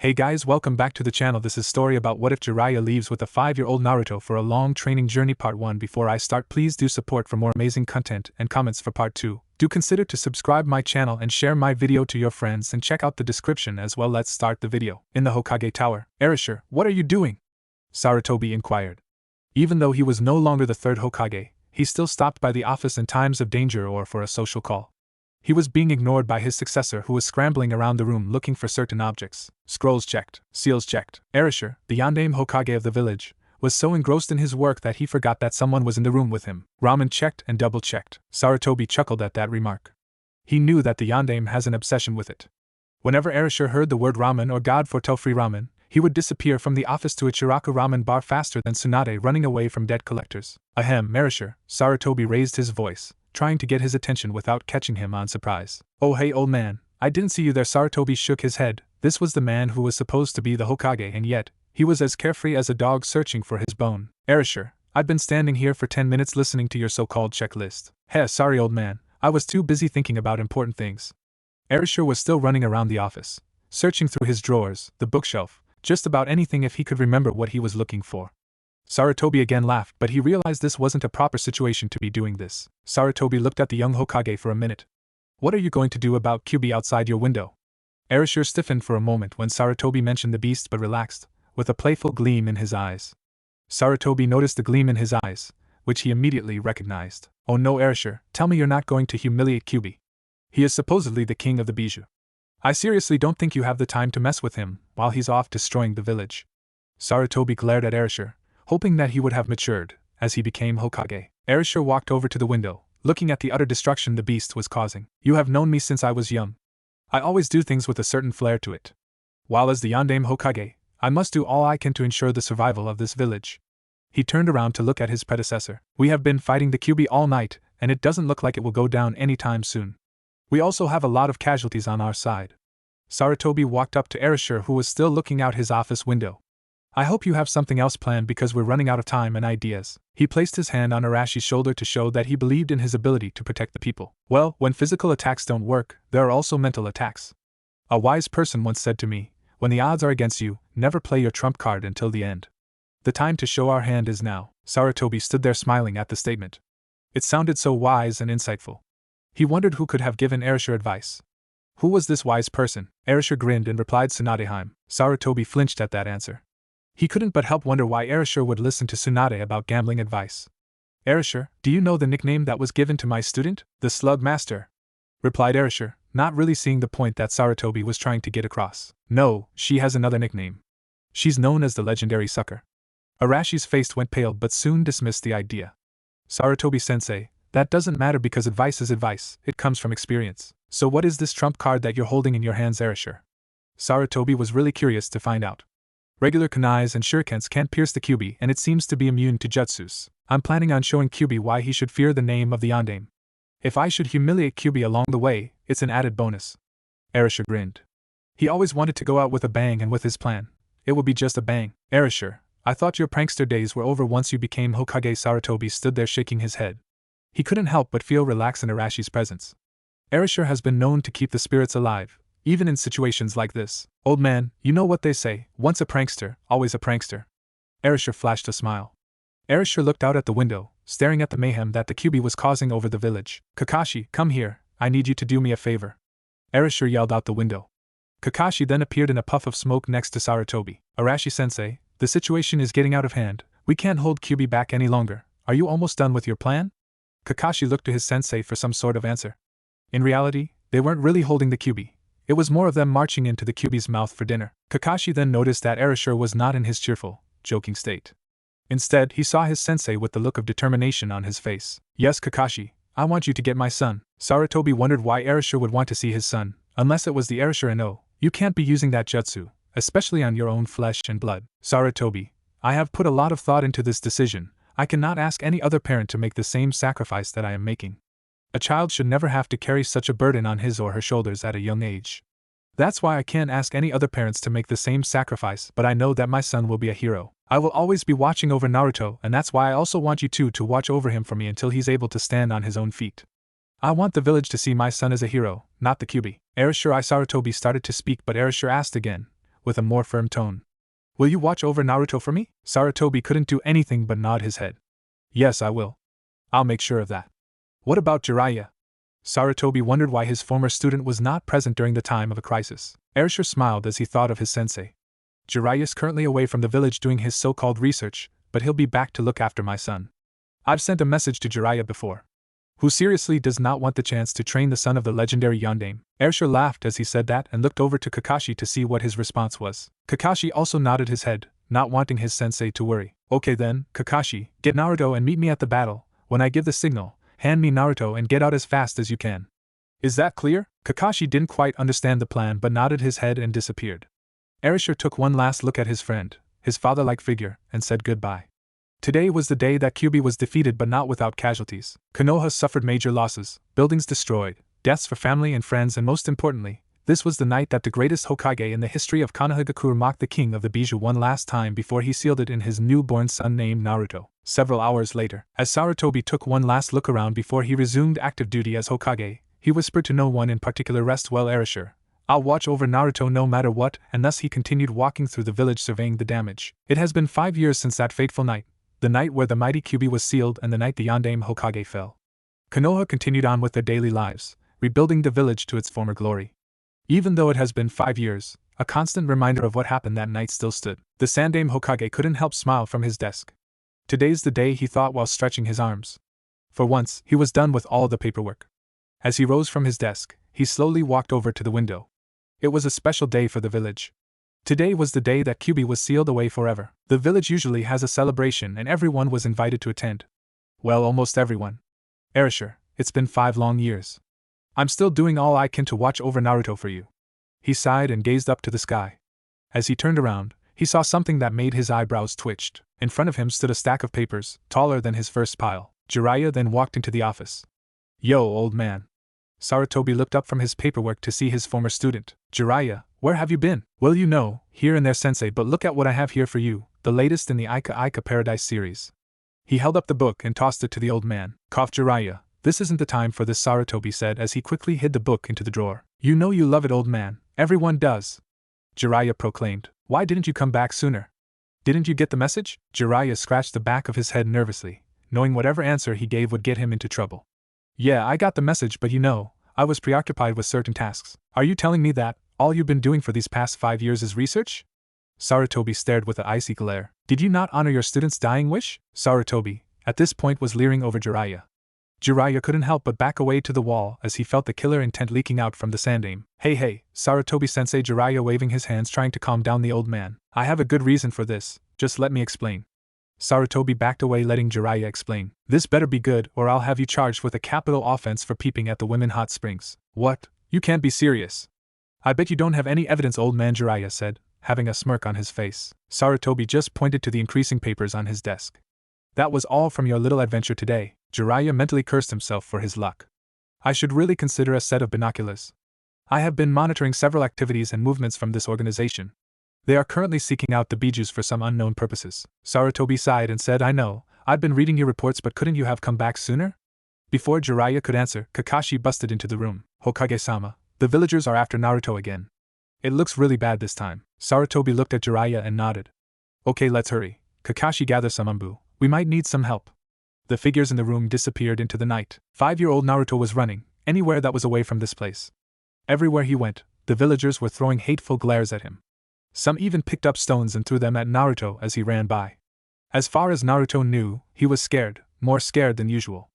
Hey guys, welcome back to the channel. This is story about what if Jiraiya leaves with a 5-year-old Naruto for a long training journey. Part 1. Before I start, please do support for more amazing content and comments for part 2. Do consider to subscribe my channel and share my video to your friends and check out the description as well. Let's start the video. In the Hokage Tower, Erasure, what are you doing? Sarutobi inquired. Even though he was no longer the third Hokage, he still stopped by the office in times of danger or for a social call. He was being ignored by his successor, who was scrambling around the room looking for certain objects. Scrolls checked, seals checked. Erasure, the Yondaime Hokage of the village, was so engrossed in his work that he forgot that someone was in the room with him. Ramen checked and double-checked. Sarutobi chuckled at that remark. He knew that the Yondaime has an obsession with it. Whenever Erasure heard the word ramen or God foretell free ramen, he would disappear from the office to a Chiraku ramen bar faster than Tsunade running away from debt collectors. Ahem, Erasure, Sarutobi raised his voice, trying to get his attention without catching him on surprise. Oh hey old man, I didn't see you there. Sarutobi shook his head. This was the man who was supposed to be the Hokage, and yet, he was as carefree as a dog searching for his bone. Erasure, I've been standing here for 10 minutes listening to your so-called checklist. Heh, sorry old man, I was too busy thinking about important things. Erasure was still running around the office, searching through his drawers, the bookshelf, just about anything if he could remember what he was looking for. Sarutobi again laughed, but he realized this wasn't a proper situation to be doing this. Sarutobi looked at the young Hokage for a minute. What are you going to do about Kyuubi outside your window? Erasure stiffened for a moment when Sarutobi mentioned the beast but relaxed, with a playful gleam in his eyes. Sarutobi noticed the gleam in his eyes, which he immediately recognized. Oh no Erasure, tell me you're not going to humiliate Kyuubi. He is supposedly the king of the Bijou. I seriously don't think you have the time to mess with him while he's off destroying the village. Sarutobi glared at Erasure, hoping that he would have matured as he became Hokage. Erasure walked over to the window, looking at the utter destruction the beast was causing. You have known me since I was young. I always do things with a certain flair to it. While as the Yondaime Hokage, I must do all I can to ensure the survival of this village. He turned around to look at his predecessor. We have been fighting the Kyuubi all night, and it doesn't look like it will go down anytime soon. We also have a lot of casualties on our side. Sarutobi walked up to Erasure, who was still looking out his office window. I hope you have something else planned because we're running out of time and ideas. He placed his hand on Arashi's shoulder to show that he believed in his ability to protect the people. Well, when physical attacks don't work, there are also mental attacks. A wise person once said to me, when the odds are against you, never play your trump card until the end. The time to show our hand is now. Sarutobi stood there smiling at the statement. It sounded so wise and insightful. He wondered who could have given Erasure advice. Who was this wise person? Erasure grinned and replied Tsunadeheim. Sarutobi flinched at that answer. He couldn't but help wonder why Erasure would listen to Tsunade about gambling advice. Erasure, do you know the nickname that was given to my student? The Slug Master, replied Erasure, not really seeing the point that Sarutobi was trying to get across. No, she has another nickname. She's known as the Legendary Sucker. Arashi's face went pale but soon dismissed the idea. Sarutobi-sensei, that doesn't matter because advice is advice, it comes from experience. So what is this trump card that you're holding in your hands, Erasure? Sarutobi was really curious to find out. Regular kunais and shurikens can't pierce the Kyuubi, and it seems to be immune to jutsus. I'm planning on showing Kyuubi why he should fear the name of the Yondaime. If I should humiliate Kyuubi along the way, it's an added bonus. Erasure grinned. He always wanted to go out with a bang, and with his plan, it would be just a bang. Erasure, I thought your prankster days were over once you became Hokage. Sarutobi stood there shaking his head. He couldn't help but feel relaxed in Arashi's presence. Erasure has been known to keep the spirits alive, even in situations like this. Old man, you know what they say, once a prankster, always a prankster. Erasure flashed a smile. Erasure looked out at the window, staring at the mayhem that the Kyuubi was causing over the village. Kakashi, come here, I need you to do me a favor. Erasure yelled out the window. Kakashi then appeared in a puff of smoke next to Sarutobi. Arashi-sensei, the situation is getting out of hand, we can't hold Kyuubi back any longer. Are you almost done with your plan? Kakashi looked to his sensei for some sort of answer. In reality, they weren't really holding the Kyuubi. It was more of them marching into the Kyuubi's mouth for dinner. Kakashi then noticed that Erasure was not in his cheerful, joking state. Instead, he saw his sensei with the look of determination on his face. Yes, Kakashi, I want you to get my son. Sarutobi wondered why Erasure would want to see his son, unless it was the Erasure no. You can't be using that jutsu, especially on your own flesh and blood. Sarutobi, I have put a lot of thought into this decision. I cannot ask any other parent to make the same sacrifice that I am making. A child should never have to carry such a burden on his or her shoulders at a young age. That's why I can't ask any other parents to make the same sacrifice, but I know that my son will be a hero. I will always be watching over Naruto, and that's why I also want you two to watch over him for me until he's able to stand on his own feet. I want the village to see my son as a hero, not the Kyuubi. Erasure Sarutobi started to speak, but Erasure asked again, with a more firm tone. Will you watch over Naruto for me? Sarutobi couldn't do anything but nod his head. Yes, I will. I'll make sure of that. What about Jiraiya? Sarutobi wondered why his former student was not present during the time of a crisis. Erasure smiled as he thought of his sensei. Jiraiya's currently away from the village doing his so-called research, but he'll be back to look after my son. I've sent a message to Jiraiya before. Who seriously does not want the chance to train the son of the legendary Yondaime? Erasure laughed as he said that and looked over to Kakashi to see what his response was. Kakashi also nodded his head, not wanting his sensei to worry. Okay then, Kakashi, get Naruto and meet me at the battle. When I give the signal, hand me Naruto and get out as fast as you can. Is that clear? Kakashi didn't quite understand the plan but nodded his head and disappeared. Erasure took one last look at his friend, his father-like figure, and said goodbye. Today was the day that Kyuubi was defeated but not without casualties. Konoha suffered major losses, buildings destroyed, deaths for family and friends, and most importantly, this was the night that the greatest hokage in the history of Konohagakure mocked the king of the Bijou one last time before he sealed it in his newborn son named Naruto. Several hours later, as Sarutobi took one last look around before he resumed active duty as Hokage, he whispered to no one in particular, "Rest well, Erasure. I'll watch over Naruto no matter what," and thus he continued walking through the village surveying the damage. It has been 5 years since that fateful night, the night where the mighty Kyuubi was sealed and the night the Yondaime Hokage fell. Konoha continued on with their daily lives, rebuilding the village to its former glory. Even though it has been 5 years, a constant reminder of what happened that night still stood. The Sandaime Hokage couldn't help smile from his desk. Today's the day, he thought while stretching his arms. For once, he was done with all the paperwork. As he rose from his desk, he slowly walked over to the window. It was a special day for the village. Today was the day that Kyuubi was sealed away forever. The village usually has a celebration and everyone was invited to attend. Well, almost everyone. Erasure, it's been 5 long years. I'm still doing all I can to watch over Naruto for you. He sighed and gazed up to the sky. As he turned around, he saw something that made his eyebrows twitched. In front of him stood a stack of papers, taller than his first pile. Jiraiya then walked into the office. Yo, old man. Sarutobi looked up from his paperwork to see his former student. Jiraiya, where have you been? Well, you know, here and there, sensei, but look at what I have here for you, the latest in the Ika Ika Paradise series. He held up the book and tossed it to the old man. Coughed Jiraiya. This isn't the time for this, Sarutobi said as he quickly hid the book into the drawer. You know you love it, old man. Everyone does. Jiraiya proclaimed. Why didn't you come back sooner? Didn't you get the message? Jiraiya scratched the back of his head nervously, knowing whatever answer he gave would get him into trouble. Yeah, I got the message, but you know, I was preoccupied with certain tasks. Are you telling me that all you've been doing for these past 5 years is research? Sarutobi stared with an icy glare. Did you not honor your student's dying wish? Sarutobi, at this point, was leering over Jiraiya. Jiraiya couldn't help but back away to the wall as he felt the killer intent leaking out from the Sandaime. Hey, Sarutobi-sensei, Jiraiya waving his hands trying to calm down the old man. I have a good reason for this, just let me explain. Sarutobi backed away, letting Jiraiya explain. This better be good or I'll have you charged with a capital offense for peeping at the women hot springs. What? You can't be serious. I bet you don't have any evidence, old man, Jiraiya said, having a smirk on his face. Sarutobi just pointed to the increasing papers on his desk. That was all from your little adventure today. Jiraiya mentally cursed himself for his luck. I should really consider a set of binoculars. I have been monitoring several activities and movements from this organization. They are currently seeking out the Bijus for some unknown purposes. Sarutobi sighed and said, I know, I've been reading your reports, but couldn't you have come back sooner? Before Jiraiya could answer, Kakashi busted into the room. Hokage-sama, the villagers are after Naruto again. It looks really bad this time. Sarutobi looked at Jiraiya and nodded. Okay, let's hurry. Kakashi, gather some umbu. We might need some help. The figures in the room disappeared into the night. 5-year-old Naruto was running, anywhere that was away from this place. Everywhere he went, the villagers were throwing hateful glares at him. Some even picked up stones and threw them at Naruto as he ran by. As far as Naruto knew, he was scared, more scared than usual.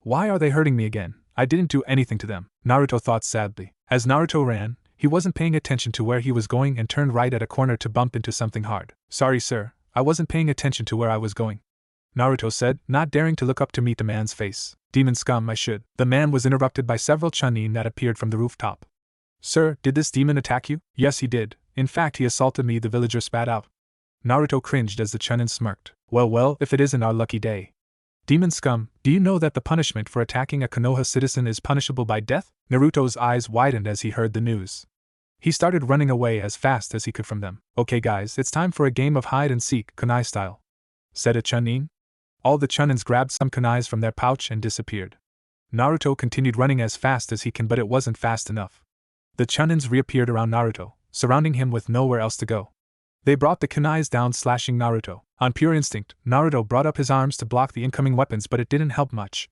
Why are they hurting me again? I didn't do anything to them, Naruto thought sadly. As Naruto ran, he wasn't paying attention to where he was going and turned right at a corner to bump into something hard. Sorry, sir, I wasn't paying attention to where I was going, Naruto said, not daring to look up to meet the man's face. Demon scum, I should. The man was interrupted by several chunin that appeared from the rooftop. Sir, did this demon attack you? Yes, he did. In fact, he assaulted me, the villager spat out. Naruto cringed as the chunin smirked. Well, if it isn't our lucky day. Demon scum, do you know that the punishment for attacking a Konoha citizen is punishable by death? Naruto's eyes widened as he heard the news. He started running away as fast as he could from them. Okay guys, it's time for a game of hide and seek, kunai style, said a chunin. All the chunins grabbed some kunais from their pouch and disappeared. Naruto continued running as fast as he can, but it wasn't fast enough. The chunins reappeared around Naruto, surrounding him with nowhere else to go. They brought the kunais down, slashing Naruto. On pure instinct, Naruto brought up his arms to block the incoming weapons, but it didn't help much.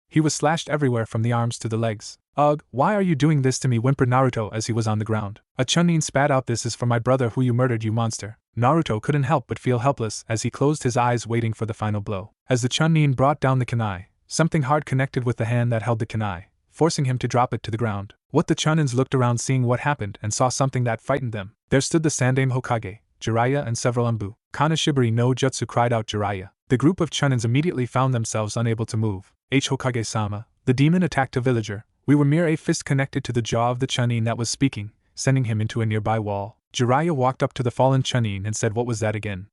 He was slashed everywhere from the arms to the legs. "Ugh, why are you doing this to me?" whimpered Naruto as he was on the ground. A chunin spat out, "This is for my brother who you murdered, you monster." Naruto couldn't help but feel helpless as he closed his eyes waiting for the final blow. As the chunin brought down the kunai, something hard connected with the hand that held the kunai, forcing him to drop it to the ground. What the chunins looked around seeing what happened and saw something that frightened them. There stood the Sandaime Hokage, Jiraiya and several Anbu. Kanashibari no Jutsu cried out Jiraiya. The group of chunins immediately found themselves unable to move. Hokage-sama, the demon attacked a villager. We were mere a fist connected to the jaw of the chunin that was speaking, sending him into a nearby wall. Jiraiya walked up to the fallen chunin and said, "What was that again?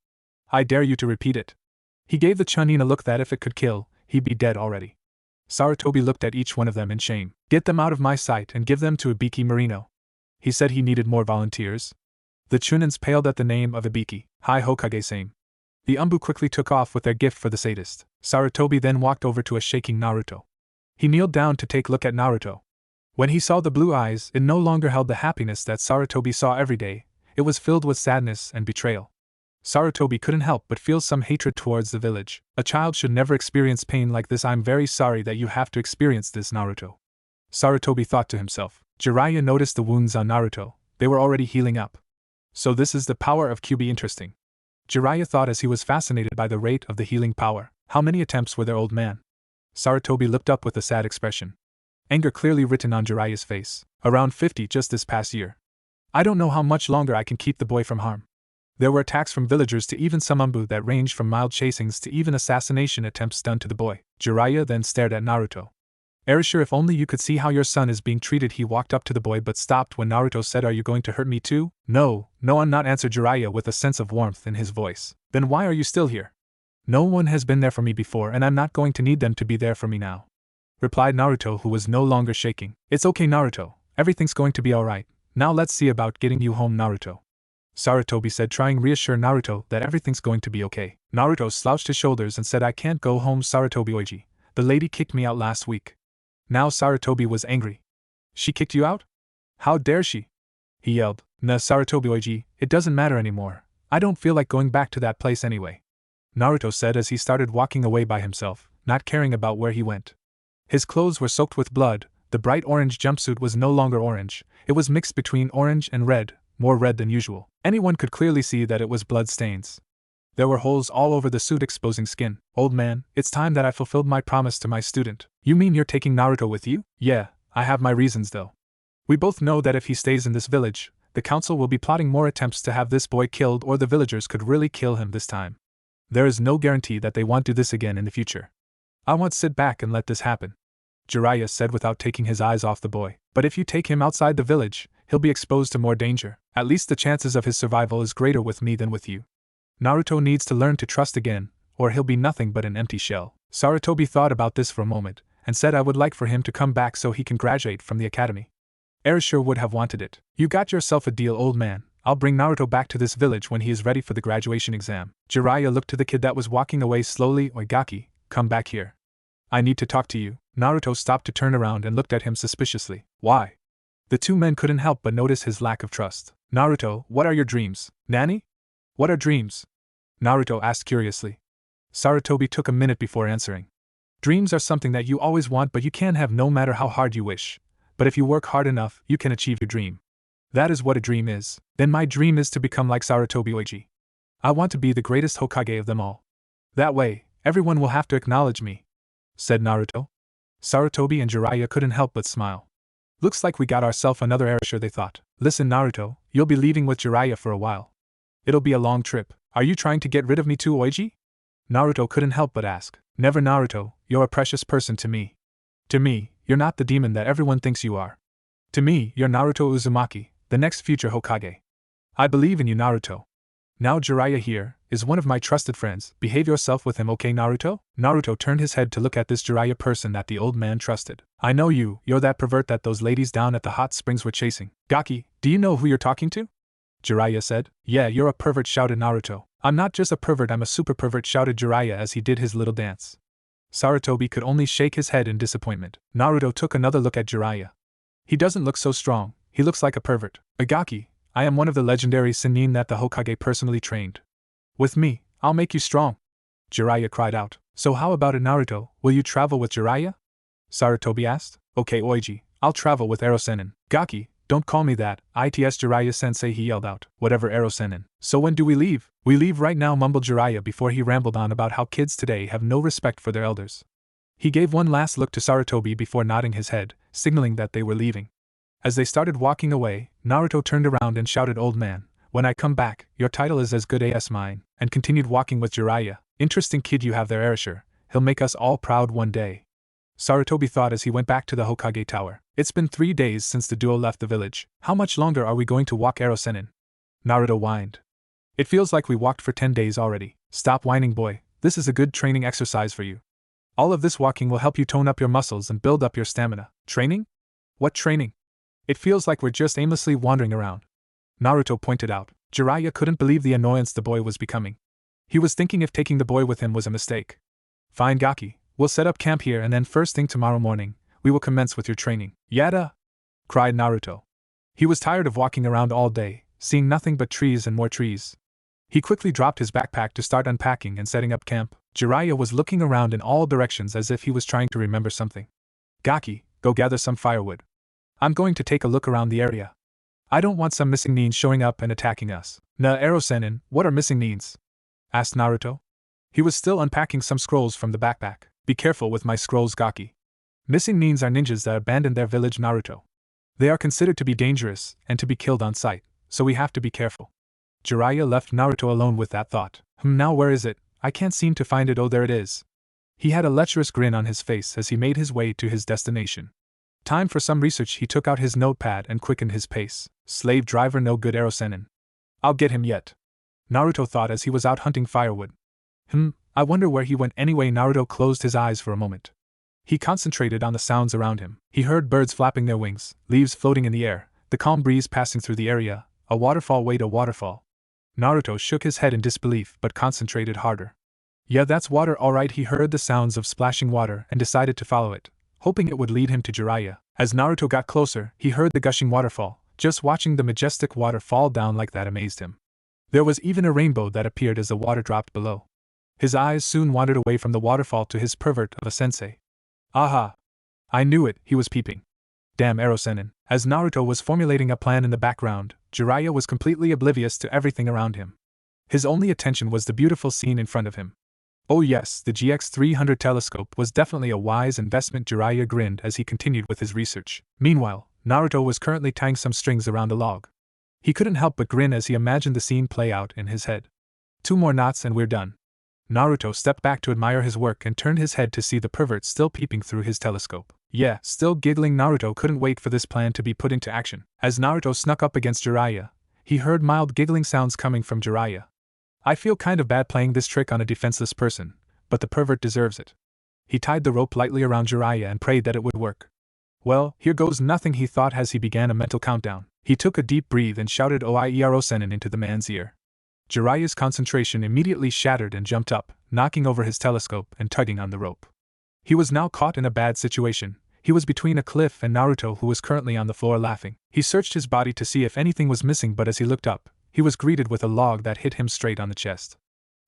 I dare you to repeat it." He gave the chunin a look that if it could kill, he'd be dead already. Sarutobi looked at each one of them in shame. "Get them out of my sight and give them to Ibiki Marino." He said he needed more volunteers. The chunins paled at the name of Ibiki. "Hi Hokage-same." The Anbu quickly took off with their gift for the sadist. Sarutobi then walked over to a shaking Naruto. He kneeled down to take a look at Naruto. When he saw the blue eyes, it no longer held the happiness that Sarutobi saw every day. It was filled with sadness and betrayal. Sarutobi couldn't help but feel some hatred towards the village. "A child should never experience pain like this. I'm very sorry that you have to experience this, Naruto," Sarutobi thought to himself. Jiraiya noticed the wounds on Naruto. They were already healing up. So this is the power of Kyuubi. Interesting, Jiraiya thought as he was fascinated by the rate of the healing power. How many attempts were there, old man? Sarutobi looked up with a sad expression. Anger clearly written on Jiraiya's face. "Around 50 just this past year. I don't know how much longer I can keep the boy from harm." There were attacks from villagers to even some Anbu that ranged from mild chasings to even assassination attempts done to the boy. Jiraiya then stared at Naruto. "Erasure, if only you could see how your son is being treated." He walked up to the boy but stopped when Naruto said, "Are you going to hurt me too?" No, I'm not," answered Jiraiya with a sense of warmth in his voice. "Then why are you still here?" "No one has been there for me before and I'm not going to need them to be there for me now," replied Naruto, who was no longer shaking. "It's okay, Naruto. Everything's going to be alright. Now let's see about getting you home, Naruto," Sarutobi said, trying to reassure Naruto that everything's going to be okay. Naruto slouched his shoulders and said, "I can't go home, Sarutobi Oji. The lady kicked me out last week." Now Sarutobi was angry. "She kicked you out? How dare she?" he yelled. "Nah, Sarutobi Oji, it doesn't matter anymore. I don't feel like going back to that place anyway," Naruto said as he started walking away by himself, not caring about where he went. His clothes were soaked with blood. The bright orange jumpsuit was no longer orange. It was mixed between orange and red, more red than usual. Anyone could clearly see that it was blood stains. There were holes all over the suit exposing skin. "Old man, it's time that I fulfilled my promise to my student." "You mean you're taking Naruto with you?" "Yeah, I have my reasons though. We both know that if he stays in this village, the council will be plotting more attempts to have this boy killed, or the villagers could really kill him this time. There is no guarantee that they won't do this again in the future. I won't sit back and let this happen," Jiraiya said without taking his eyes off the boy. "But if you take him outside the village, he'll be exposed to more danger. At least the chances of his survival is greater with me than with you. Naruto needs to learn to trust again, or he'll be nothing but an empty shell." Sarutobi thought about this for a moment, and said, "I would like for him to come back so he can graduate from the academy." Erasure would have wanted it. "You got yourself a deal, old man. I'll bring Naruto back to this village when he is ready for the graduation exam." Jiraiya looked to the kid that was walking away slowly. "Oigaki, come back here. I need to talk to you." Naruto stopped to turn around and looked at him suspiciously. "Why?" The two men couldn't help but notice his lack of trust. "Naruto, what are your dreams?" "Nani? What are dreams?" Naruto asked curiously. Sarutobi took a minute before answering. "Dreams are something that you always want but you can't have no matter how hard you wish. But if you work hard enough, you can achieve your dream. That is what a dream is." "Then my dream is to become like Sarutobi Oji. I want to be the greatest Hokage of them all. That way, everyone will have to acknowledge me," said Naruto. Sarutobi and Jiraiya couldn't help but smile. "Looks like we got ourselves another Erasure," they thought. "Listen, Naruto, you'll be leaving with Jiraiya for a while. It'll be a long trip. Are you trying to get rid of me too, Oji?" Naruto couldn't help but ask. "Never, Naruto, you're a precious person to me. To me, you're not the demon that everyone thinks you are. To me, you're Naruto Uzumaki, the next future Hokage. I believe in you, Naruto. Now Jiraiya here is one of my trusted friends. Behave yourself with him, okay, Naruto?" Naruto turned his head to look at this Jiraiya person that the old man trusted. "I know you're that pervert that those ladies down at the hot springs were chasing." "Gaki, do you know who you're talking to?" Jiraiya said. "Yeah, you're a pervert," shouted Naruto. "I'm not just a pervert, I'm a super pervert," shouted Jiraiya as he did his little dance. Sarutobi could only shake his head in disappointment. Naruto took another look at Jiraiya. "He doesn't look so strong, he looks like a pervert." "Agaki, I am one of the legendary Sennin that the Hokage personally trained. With me, I'll make you strong. Jiraiya cried out. So how about it, Naruto? Will you travel with Jiraiya? Sarutobi asked. Okay, Oiji, I'll travel with Ero-sennin. Gaki, don't call me that, its Jiraiya-sensei, he yelled out. Whatever, Ero-sennin. So when do we leave? We leave right now, mumbled Jiraiya before he rambled on about how kids today have no respect for their elders. He gave one last look to Sarutobi before nodding his head, signaling that they were leaving. As they started walking away, Naruto turned around and shouted, Old man, when I come back, your title is as good as mine, and continued walking with Jiraiya. Interesting kid you have there, Erasure. He'll make us all proud one day. Sarutobi thought as he went back to the Hokage tower. It's been 3 days since the duo left the village. How much longer are we going to walk, Ero-sennin? Naruto whined. It feels like we walked for 10 days already. Stop whining, boy. This is a good training exercise for you. All of this walking will help you tone up your muscles and build up your stamina. Training? What training? It feels like we're just aimlessly wandering around. Naruto pointed out. Jiraiya couldn't believe the annoyance the boy was becoming. He was thinking if taking the boy with him was a mistake. Fine, Gaki. We'll set up camp here and then first thing tomorrow morning, we will commence with your training. Yada! Cried Naruto. He was tired of walking around all day, seeing nothing but trees and more trees. He quickly dropped his backpack to start unpacking and setting up camp. Jiraiya was looking around in all directions as if he was trying to remember something. Gaki, go gather some firewood. I'm going to take a look around the area. I don't want some missing neens showing up and attacking us. Ero-sennin, what are missing neens? Asked Naruto. He was still unpacking some scrolls from the backpack. Be careful with my scrolls, Gaki. Missing neens are ninjas that abandoned their village, Naruto. They are considered to be dangerous and to be killed on sight, so we have to be careful. Jiraiya left Naruto alone with that thought. Now where is it? I can't seem to find it. Oh, there it is. He had a lecherous grin on his face as he made his way to his destination. Time for some research. He took out his notepad and quickened his pace. Slave driver no good, Ero-sennin. I'll get him yet. Naruto thought as he was out hunting firewood. I wonder where he went anyway. Naruto closed his eyes for a moment. He concentrated on the sounds around him. He heard birds flapping their wings, leaves floating in the air, the calm breeze passing through the area, a waterfall. Wait, a waterfall. Naruto shook his head in disbelief but concentrated harder. Yeah, that's water all right. He heard the sounds of splashing water and decided to follow it, hoping it would lead him to Jiraiya. As Naruto got closer, he heard the gushing waterfall. Just watching the majestic water fall down like that amazed him. There was even a rainbow that appeared as the water dropped below. His eyes soon wandered away from the waterfall to his pervert of a sensei. Aha! I knew it, he was peeping. Damn, Ero-sennin. As Naruto was formulating a plan in the background, Jiraiya was completely oblivious to everything around him. His only attention was the beautiful scene in front of him. Oh yes, the GX300 telescope was definitely a wise investment. Jiraiya grinned as he continued with his research. Meanwhile, Naruto was currently tying some strings around a log. He couldn't help but grin as he imagined the scene play out in his head. 2 more knots and we're done. Naruto stepped back to admire his work and turned his head to see the pervert still peeping through his telescope. Yeah, still giggling. Naruto couldn't wait for this plan to be put into action. As Naruto snuck up against Jiraiya, he heard mild giggling sounds coming from Jiraiya. I feel kind of bad playing this trick on a defenseless person, but the pervert deserves it. He tied the rope lightly around Jiraiya and prayed that it would work. Well, here goes nothing, he thought as he began a mental countdown. He took a deep breath and shouted Ero-sennin into the man's ear. Jiraiya's concentration immediately shattered and jumped up, knocking over his telescope and tugging on the rope. He was now caught in a bad situation. He was between a cliff and Naruto, who was currently on the floor laughing. He searched his body to see if anything was missing, but as he looked up, he was greeted with a log that hit him straight on the chest.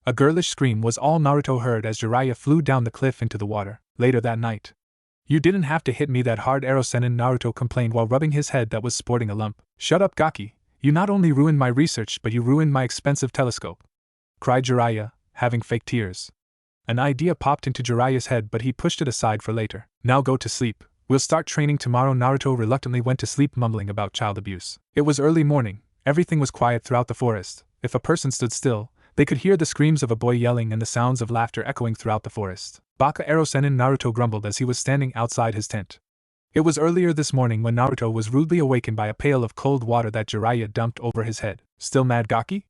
A girlish scream was all Naruto heard as Jiraiya flew down the cliff into the water. Later that night. You didn't have to hit me that hard, Ero-sennin, Naruto complained while rubbing his head that was sporting a lump. Shut up, Gaki. You not only ruined my research but you ruined my expensive telescope, cried Jiraiya, having fake tears. An idea popped into Jiraiya's head but he pushed it aside for later. Now go to sleep. We'll start training tomorrow. Naruto reluctantly went to sleep, mumbling about child abuse. It was early morning. Everything was quiet throughout the forest. If a person stood still, they could hear the screams of a boy yelling and the sounds of laughter echoing throughout the forest. Baka, Ero-sennin, Naruto grumbled as he was standing outside his tent. It was earlier this morning when Naruto was rudely awakened by a pail of cold water that Jiraiya dumped over his head. Still mad, Gaki?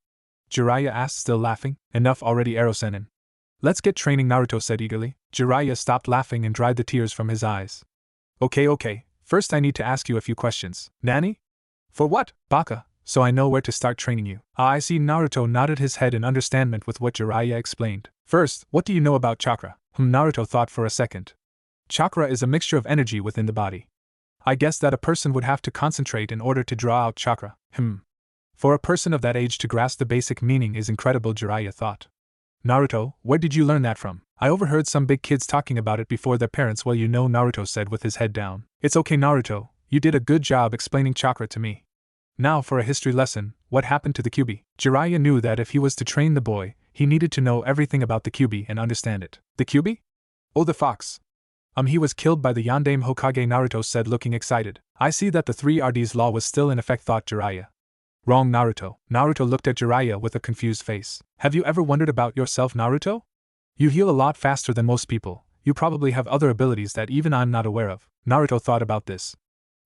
Jiraiya asked, still laughing. Enough already, Ero-sennin. Let's get training, Naruto said eagerly. Jiraiya stopped laughing and dried the tears from his eyes. Okay. First I need to ask you a few questions. Nani? For what, Baka? So I know where to start training you. Ah, I see. Naruto nodded his head in understanding with what Jiraiya explained. First, what do you know about chakra? Naruto thought for a second. Chakra is a mixture of energy within the body. I guess that a person would have to concentrate in order to draw out chakra. For a person of that age to grasp the basic meaning is incredible, Jiraiya thought. Naruto, where did you learn that from? I overheard some big kids talking about it before their parents. Well, you know, Naruto said with his head down. It's okay, Naruto, you did a good job explaining chakra to me. Now for a history lesson, what happened to the Kyuubi? Jiraiya knew that if he was to train the boy, he needed to know everything about the Kyuubi and understand it. The Kyuubi? Oh, the fox. He was killed by the Yondaime Hokage, Naruto said, looking excited. I see that the 3Rds law was still in effect, thought Jiraiya. Wrong, Naruto. Naruto looked at Jiraiya with a confused face. Have you ever wondered about yourself, Naruto? You heal a lot faster than most people. You probably have other abilities that even I'm not aware of. Naruto thought about this.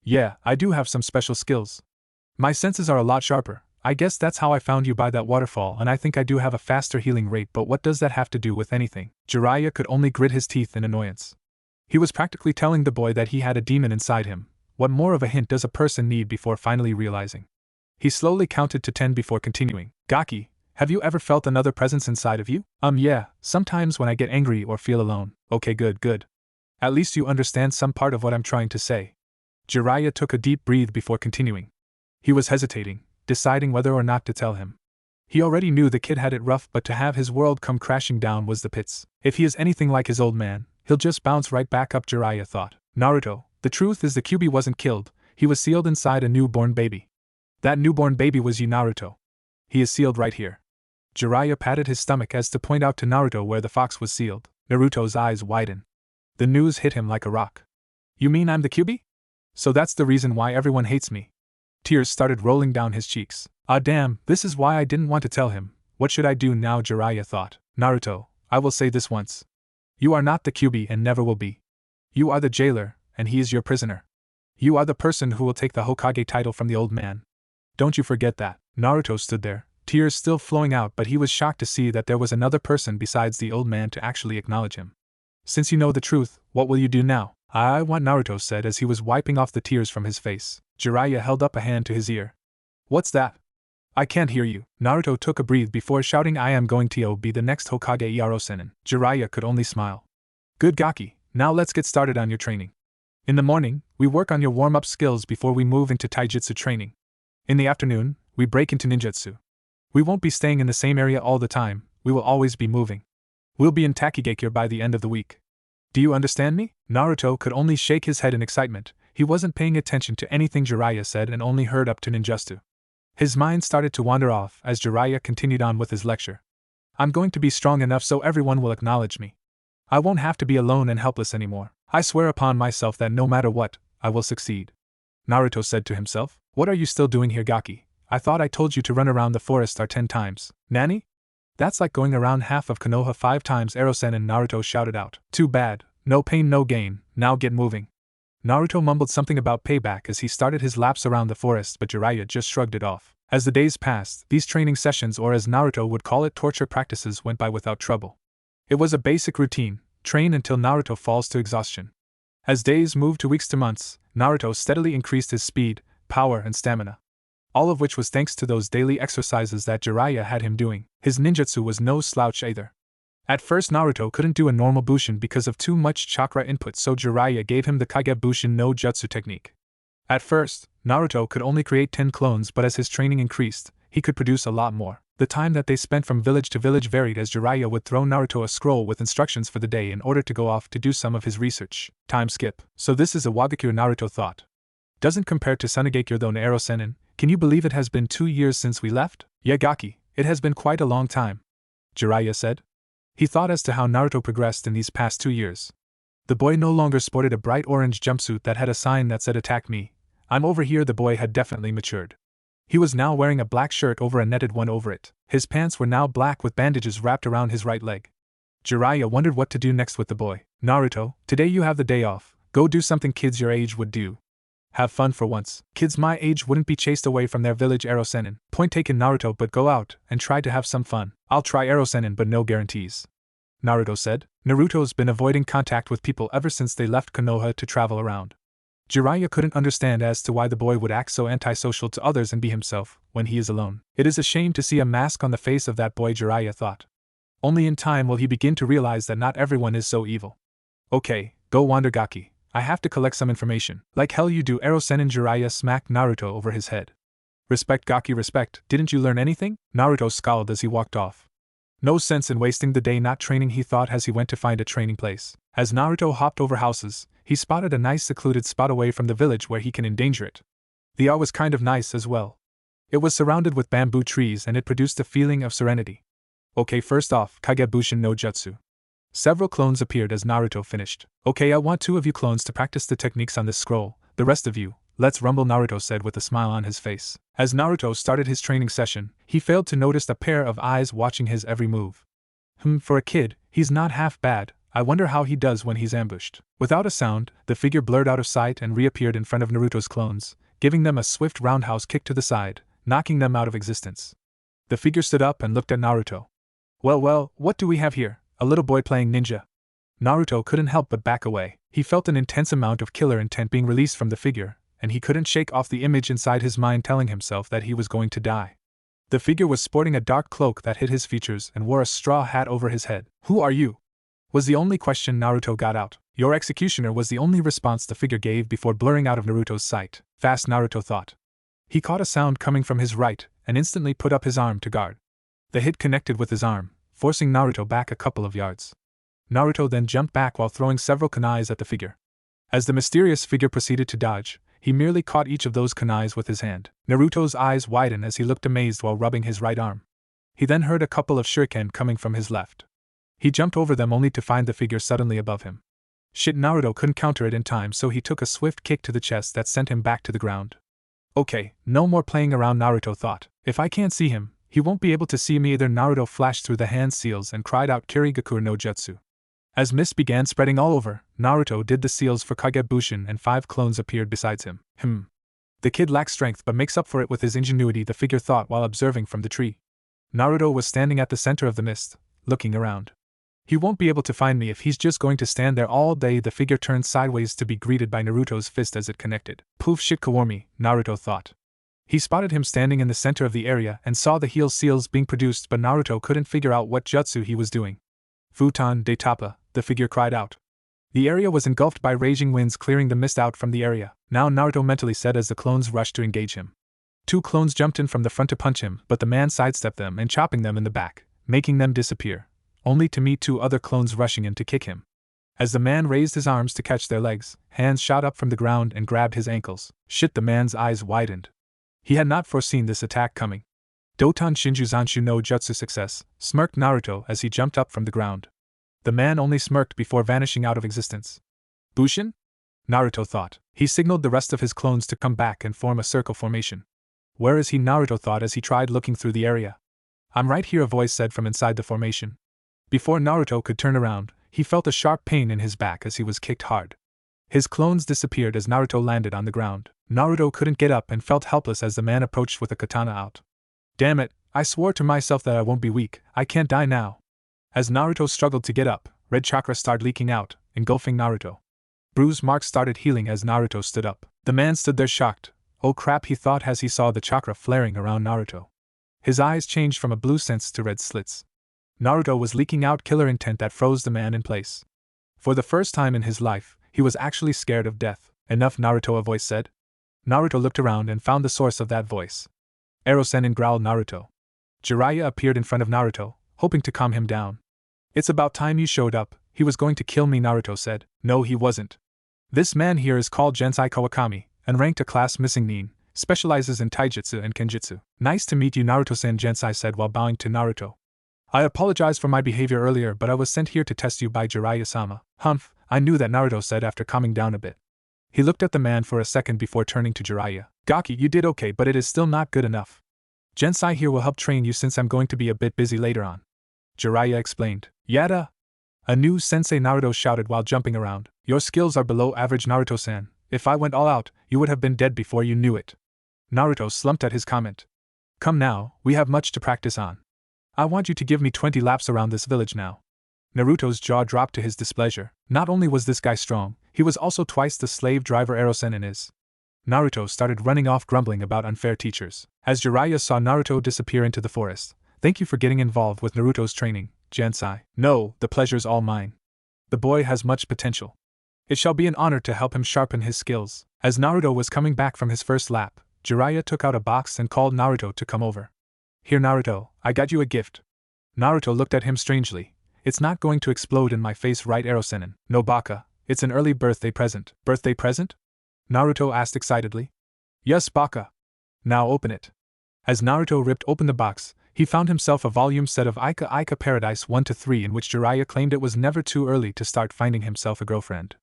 Yeah, I do have some special skills. My senses are a lot sharper. I guess that's how I found you by that waterfall, and I think I do have a faster healing rate, but what does that have to do with anything? Jiraiya could only grit his teeth in annoyance. He was practically telling the boy that he had a demon inside him. What more of a hint does a person need before finally realizing? He slowly counted to 10 before continuing. Gaki, have you ever felt another presence inside of you? Yeah, sometimes when I get angry or feel alone. Okay, good. At least you understand some part of what I'm trying to say. Jiraiya took a deep breath before continuing. He was hesitating, deciding whether or not to tell him. He already knew the kid had it rough, but to have his world come crashing down was the pits. If he is anything like his old man, he'll just bounce right back up, Jiraiya thought. Naruto, the truth is the Kyuubi wasn't killed, he was sealed inside a newborn baby. That newborn baby was you, Naruto. He is sealed right here. Jiraiya patted his stomach as to point out to Naruto where the fox was sealed. Naruto's eyes widened. The news hit him like a rock. You mean I'm the Kyuubi? So that's the reason why everyone hates me. Tears started rolling down his cheeks. Ah damn, this is why I didn't want to tell him. What should I do now, Jiraiya thought. Naruto, I will say this once. You are not the Kyuubi and never will be. You are the jailer, and he is your prisoner. You are the person who will take the Hokage title from the old man. Don't you forget that. Naruto stood there, tears still flowing out, but he was shocked to see that there was another person besides the old man to actually acknowledge him. Since you know the truth, what will you do now? I want, Naruto said as he was wiping off the tears from his face. Jiraiya held up a hand to his ear. What's that? I can't hear you. Naruto took a breath before shouting, I am going to be the next Hokage Yarosenin. Jiraiya could only smile. Good Gaki, now let's get started on your training. In the morning, we work on your warm-up skills before we move into taijutsu training. In the afternoon, we break into ninjutsu. We won't be staying in the same area all the time, we will always be moving. We'll be in Takigakure by the end of the week. Do you understand me? Naruto could only shake his head in excitement. He wasn't paying attention to anything Jiraiya said and only heard up to ninjutsu. His mind started to wander off as Jiraiya continued on with his lecture. I'm going to be strong enough so everyone will acknowledge me. I won't have to be alone and helpless anymore. I swear upon myself that no matter what, I will succeed. Naruto said to himself. What are you still doing here, Gaki? I thought I told you to run around the forest 10 times. Nani? That's like going around half of Konoha 5 times, Erosen, Naruto shouted out. Too bad. No pain, no gain. Now get moving. Naruto mumbled something about payback as he started his laps around the forest, but Jiraiya just shrugged it off. As the days passed, these training sessions, or as Naruto would call it, torture practices, went by without trouble. It was a basic routine, train until Naruto falls to exhaustion. As days moved to weeks to months, Naruto steadily increased his speed, power, and stamina. All of which was thanks to those daily exercises that Jiraiya had him doing. His ninjutsu was no slouch either. At first Naruto couldn't do a normal Bushin because of too much chakra input, so Jiraiya gave him the Kage Bushin no Jutsu technique. At first, Naruto could only create 10 clones, but as his training increased, he could produce a lot more. The time that they spent from village to village varied as Jiraiya would throw Naruto a scroll with instructions for the day in order to go off to do some of his research. Time skip. So this is a Wagakure, Naruto thought. Doesn't compare to Sunagakure though, Erosenin. Can you believe it has been 2 years since we left? Yeah, Gaki, it has been quite a long time. Jiraiya said. He thought as to how Naruto progressed in these past 2 years. The boy no longer sported a bright orange jumpsuit that had a sign that said attack me. I'm over here. The boy had definitely matured. He was now wearing a black shirt over a netted one over it. His pants were now black with bandages wrapped around his right leg. Jiraiya wondered what to do next with the boy. Naruto, today you have the day off. Go do something kids your age would do. Have fun for once. Kids my age wouldn't be chased away from their village, Erosenin. Point taken, Naruto, but go out and try to have some fun. I'll try, Erosenin, but no guarantees. Naruto said. Naruto's been avoiding contact with people ever since they left Konoha to travel around. Jiraiya couldn't understand as to why the boy would act so antisocial to others and be himself when he is alone. It is a shame to see a mask on the face of that boy, Jiraiya thought. Only in time will he begin to realize that not everyone is so evil. Okay, go wander, Gaki. I have to collect some information. Like hell you do, Erosenin. Jiraiya smacked Naruto over his head. Respect Gaki, respect, didn't you learn anything? Naruto scowled as he walked off. No sense in wasting the day not training, he thought as he went to find a training place. As Naruto hopped over houses, he spotted a nice secluded spot away from the village where he can endanger it. The art was kind of nice as well. It was surrounded with bamboo trees and it produced a feeling of serenity. Okay, first off, Kagebushin no Jutsu. Several clones appeared as Naruto finished. Okay, I want 2 of you clones to practice the techniques on this scroll, the rest of you, let's rumble, Naruto said with a smile on his face. As Naruto started his training session, he failed to notice a pair of eyes watching his every move. For a kid, he's not half bad. I wonder how he does when he's ambushed. Without a sound, the figure blurred out of sight and reappeared in front of Naruto's clones, giving them a swift roundhouse kick to the side, knocking them out of existence. The figure stood up and looked at Naruto. Well, what do we have here? A little boy playing ninja? Naruto couldn't help but back away. He felt an intense amount of killer intent being released from the figure, and he couldn't shake off the image inside his mind telling himself that he was going to die. The figure was sporting a dark cloak that hid his features and wore a straw hat over his head. Who are you? Was the only question Naruto got out. Your executioner was the only response the figure gave before blurring out of Naruto's sight. Fast, Naruto thought. He caught a sound coming from his right and instantly put up his arm to guard. The hit connected with his arm, forcing Naruto back a couple of yards. Naruto then jumped back while throwing several kunais at the figure. As the mysterious figure proceeded to dodge, he merely caught each of those kunais with his hand. Naruto's eyes widened as he looked amazed while rubbing his right arm. He then heard a couple of shuriken coming from his left. He jumped over them only to find the figure suddenly above him. Shit, Naruto couldn't counter it in time, so he took a swift kick to the chest that sent him back to the ground. Okay, no more playing around, Naruto thought. If I can't see him, he won't be able to see me either. Naruto flashed through the hand seals and cried out Kirigaku no Jutsu. As mist began spreading all over, Naruto did the seals for Kagebushin and 5 clones appeared besides him. The kid lacks strength but makes up for it with his ingenuity, the figure thought while observing from the tree. Naruto was standing at the center of the mist, looking around. He won't be able to find me if he's just going to stand there all day. The figure turned sideways to be greeted by Naruto's fist as it connected. Poof, shit, Kawarmi, Naruto thought. He spotted him standing in the center of the area and saw the heel seals being produced, but Naruto couldn't figure out what jutsu he was doing. Futon de Tapa, the figure cried out. The area was engulfed by raging winds, clearing the mist out from the area. Now, Naruto mentally said as the clones rushed to engage him. 2 clones jumped in from the front to punch him, but the man sidestepped them and chopping them in the back, making them disappear, only to meet 2 other clones rushing in to kick him. As the man raised his arms to catch their legs, hands shot up from the ground and grabbed his ankles. Shit, the man's eyes widened. He had not foreseen this attack coming. Doton Shinju Zanshu no Jutsu success, smirked Naruto as he jumped up from the ground. The man only smirked before vanishing out of existence. Bushin? Naruto thought. He signaled the rest of his clones to come back and form a circle formation. Where is he? Naruto thought as he tried looking through the area. I'm right here, a voice said from inside the formation. Before Naruto could turn around, he felt a sharp pain in his back as he was kicked hard. His clones disappeared as Naruto landed on the ground. Naruto couldn't get up and felt helpless as the man approached with a katana out. Damn it, I swore to myself that I won't be weak, I can't die now. As Naruto struggled to get up, red chakra started leaking out, engulfing Naruto. Bruise marks started healing as Naruto stood up. The man stood there shocked. Oh crap, he thought as he saw the chakra flaring around Naruto. His eyes changed from a blue sense to red slits. Naruto was leaking out killer intent that froze the man in place. For the first time in his life, he was actually scared of death. Enough, Naruto, a voice said. Naruto looked around and found the source of that voice. Ero-sennin, growled Naruto. Jiraiya appeared in front of Naruto, hoping to calm him down. It's about time you showed up. He was going to kill me, Naruto said. No, he wasn't. This man here is called Jensai Kawakami, and ranked a class missing nin, specializes in taijutsu and kenjutsu. Nice to meet you, Naruto-san, Jensai said while bowing to Naruto. I apologize for my behavior earlier, but I was sent here to test you by Jiraiya-sama. Humph, I knew that, Naruto said after calming down a bit. He looked at the man for a second before turning to Jiraiya. Gaki, you did okay, but it is still not good enough. Jensai here will help train you since I'm going to be a bit busy later on. Jiraiya explained. Yada! A new sensei, Naruto shouted while jumping around. Your skills are below average, Naruto-san. If I went all out, you would have been dead before you knew it. Naruto slumped at his comment. Come now, we have much to practice on. I want you to give me 20 laps around this village now. Naruto's jaw dropped to his displeasure. Not only was this guy strong, he was also twice the slave driver Ero-sennin is. Naruto started running off grumbling about unfair teachers. As Jiraiya saw Naruto disappear into the forest. Thank you for getting involved with Naruto's training, Jensai. No, the pleasure's all mine. The boy has much potential. It shall be an honor to help him sharpen his skills. As Naruto was coming back from his first lap, Jiraiya took out a box and called Naruto to come over. Here Naruto, I got you a gift. Naruto looked at him strangely. It's not going to explode in my face, right, Erosenin? No, Baka, it's an early birthday present. Birthday present? Naruto asked excitedly. Yes, Baka. Now open it. As Naruto ripped open the box, he found himself a volume set of Ika Ika Paradise 1-3 in which Jiraiya claimed it was never too early to start finding himself a girlfriend.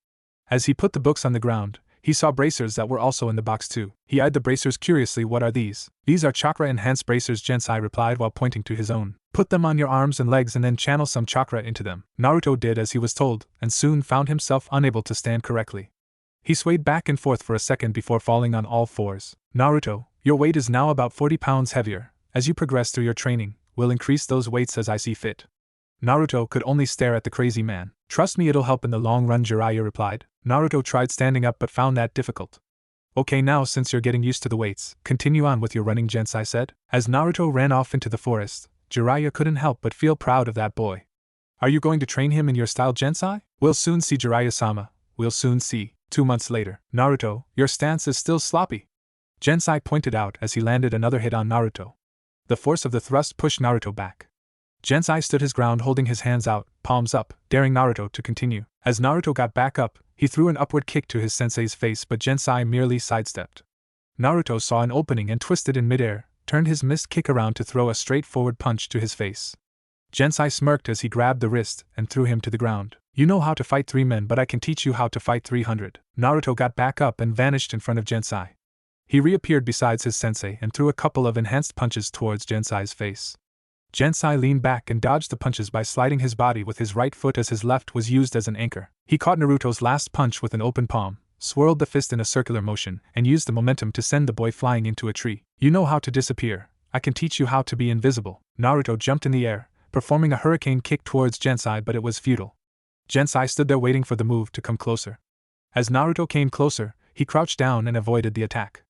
As he put the books on the ground, he saw bracers that were also in the box too. He eyed the bracers curiously. What are these? These are chakra-enhanced bracers, Jensenai replied while pointing to his own. Put them on your arms and legs and then channel some chakra into them. Naruto did as he was told, and soon found himself unable to stand correctly. He swayed back and forth for a second before falling on all fours. Naruto, your weight is now about 40 pounds heavier. As you progress through your training, we'll increase those weights as I see fit. Naruto could only stare at the crazy man. Trust me, it'll help in the long run, Jiraiya replied. Naruto tried standing up but found that difficult. Okay, now since you're getting used to the weights, continue on with your running, Jensenai said. As Naruto ran off into the forest, Jiraiya couldn't help but feel proud of that boy. Are you going to train him in your style, Jensenai? We'll soon see, Jiraiya-sama. We'll soon see. 2 months later. Naruto, your stance is still sloppy. Jensenai pointed out as he landed another hit on Naruto. The force of the thrust pushed Naruto back. Jensenai stood his ground holding his hands out, palms up, daring Naruto to continue. As Naruto got back up, he threw an upward kick to his sensei's face, but Jensenai merely sidestepped. Naruto saw an opening and twisted in midair, turned his missed kick around to throw a straightforward punch to his face. Jensenai smirked as he grabbed the wrist and threw him to the ground. You know how to fight 3 men, but I can teach you how to fight 300. Naruto got back up and vanished in front of Jensenai. He reappeared beside his sensei and threw a couple of enhanced punches towards Jensenai's face. Jensenai leaned back and dodged the punches by sliding his body with his right foot as his left was used as an anchor. He caught Naruto's last punch with an open palm, swirled the fist in a circular motion, and used the momentum to send the boy flying into a tree. You know how to disappear. I can teach you how to be invisible. Naruto jumped in the air, performing a hurricane kick towards Jensenai, but it was futile. Jensenai stood there waiting for the move to come closer. As Naruto came closer, he crouched down and avoided the attack.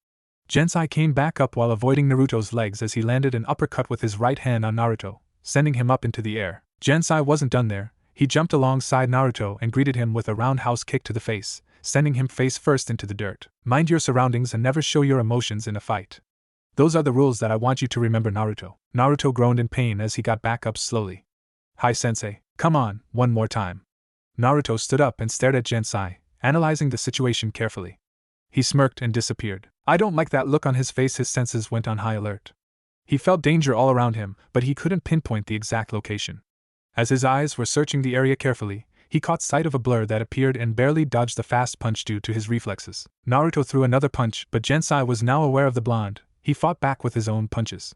Jensenai came back up while avoiding Naruto's legs as he landed an uppercut with his right hand on Naruto, sending him up into the air. Jensenai wasn't done there. He jumped alongside Naruto and greeted him with a roundhouse kick to the face, sending him face first into the dirt. Mind your surroundings and never show your emotions in a fight. Those are the rules that I want you to remember, Naruto. Naruto groaned in pain as he got back up slowly. Hi, sensei. Come on, one more time. Naruto stood up and stared at Jensenai, analyzing the situation carefully. He smirked and disappeared. I don't like that look on his face. His senses went on high alert. He felt danger all around him, but he couldn't pinpoint the exact location. As his eyes were searching the area carefully, he caught sight of a blur that appeared and barely dodged the fast punch due to his reflexes. Naruto threw another punch, but Jensenai was now aware of the blonde. He fought back with his own punches.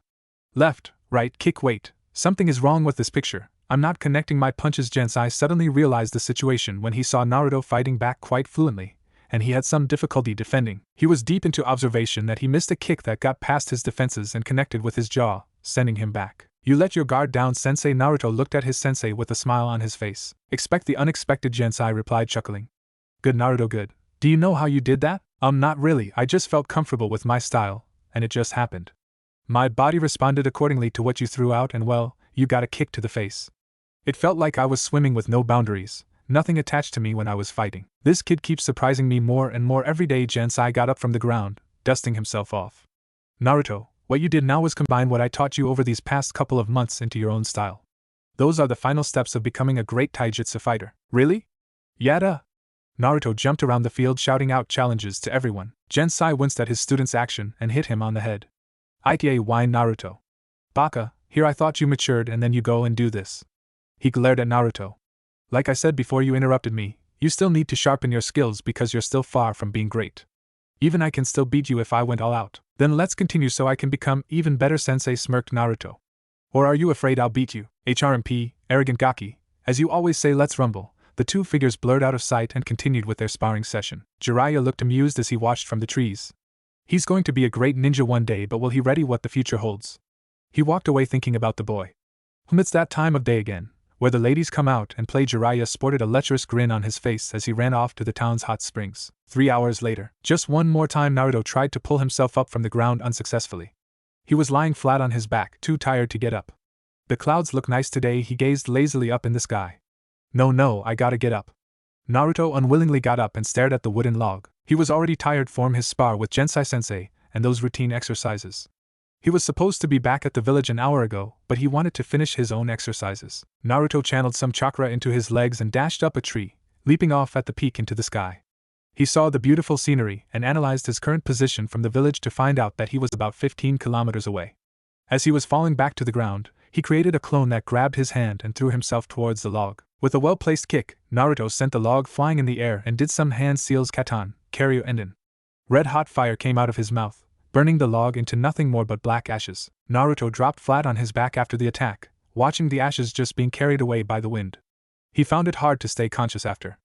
Left, right, kick, wait. Something is wrong with this picture. I'm not connecting my punches. Jensenai suddenly realized the situation when he saw Naruto fighting back quite fluently, and he had some difficulty defending. He was deep into observation that he missed a kick that got past his defenses and connected with his jaw, sending him back. You let your guard down, sensei. Naruto looked at his sensei with a smile on his face. Expect the unexpected, Jensenai replied, chuckling. Good, Naruto, good. Do you know how you did that? Not really. I just felt comfortable with my style, and it just happened. My body responded accordingly to what you threw out, and well, you got a kick to the face. It felt like I was swimming with no boundaries. Nothing attached to me when I was fighting. This kid keeps surprising me more and more every day. Jensenai got up from the ground, dusting himself off. Naruto, what you did now was combine what I taught you over these past couple of months into your own style. Those are the final steps of becoming a great taijutsu fighter. Really? Yada! Naruto jumped around the field shouting out challenges to everyone. Jensenai winced at his student's action and hit him on the head. Ita, whined Naruto. Baka, here I thought you matured and then you go and do this. He glared at Naruto. Like I said before you interrupted me, you still need to sharpen your skills because you're still far from being great. Even I can still beat you if I went all out. Then let's continue so I can become even better, sensei, smirked Naruto. Or are you afraid I'll beat you? HRMP, arrogant Gaki. As you always say, let's rumble. The two figures blurred out of sight and continued with their sparring session. Jiraiya looked amused as he watched from the trees. He's going to be a great ninja one day, but will he ready what the future holds? He walked away thinking about the boy. It's that time of day again, where the ladies come out and play. Jiraiya sported a lecherous grin on his face as he ran off to the town's hot springs. 3 hours later. Just one more time Naruto tried to pull himself up from the ground unsuccessfully. He was lying flat on his back, too tired to get up. The clouds look nice today. He gazed lazily up in the sky. No, I gotta get up. Naruto unwillingly got up and stared at the wooden log. He was already tired from his spar with Jensenai-sensei, and those routine exercises. He was supposed to be back at the village an hour ago, but he wanted to finish his own exercises. Naruto channeled some chakra into his legs and dashed up a tree, leaping off at the peak into the sky. He saw the beautiful scenery and analyzed his current position from the village to find out that he was about 15 kilometers away. As he was falling back to the ground, he created a clone that grabbed his hand and threw himself towards the log. With a well-placed kick, Naruto sent the log flying in the air and did some hand seals katan, Karyu Enden. Red-hot fire came out of his mouth, burning the log into nothing more but black ashes. Naruto dropped flat on his back after the attack, watching the ashes just being carried away by the wind. He found it hard to stay conscious after.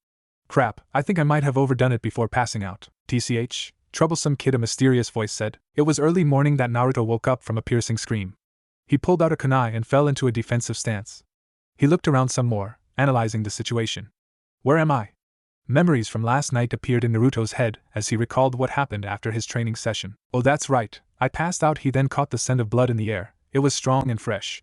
Crap, I think I might have overdone it before passing out. TCH, troublesome kid, a mysterious voice said. It was early morning that Naruto woke up from a piercing scream. He pulled out a kunai and fell into a defensive stance. He looked around some more, analyzing the situation. Where am I? Memories from last night appeared in Naruto's head as he recalled what happened after his training session. Oh, that's right, I passed out. He then caught the scent of blood in the air. It was strong and fresh.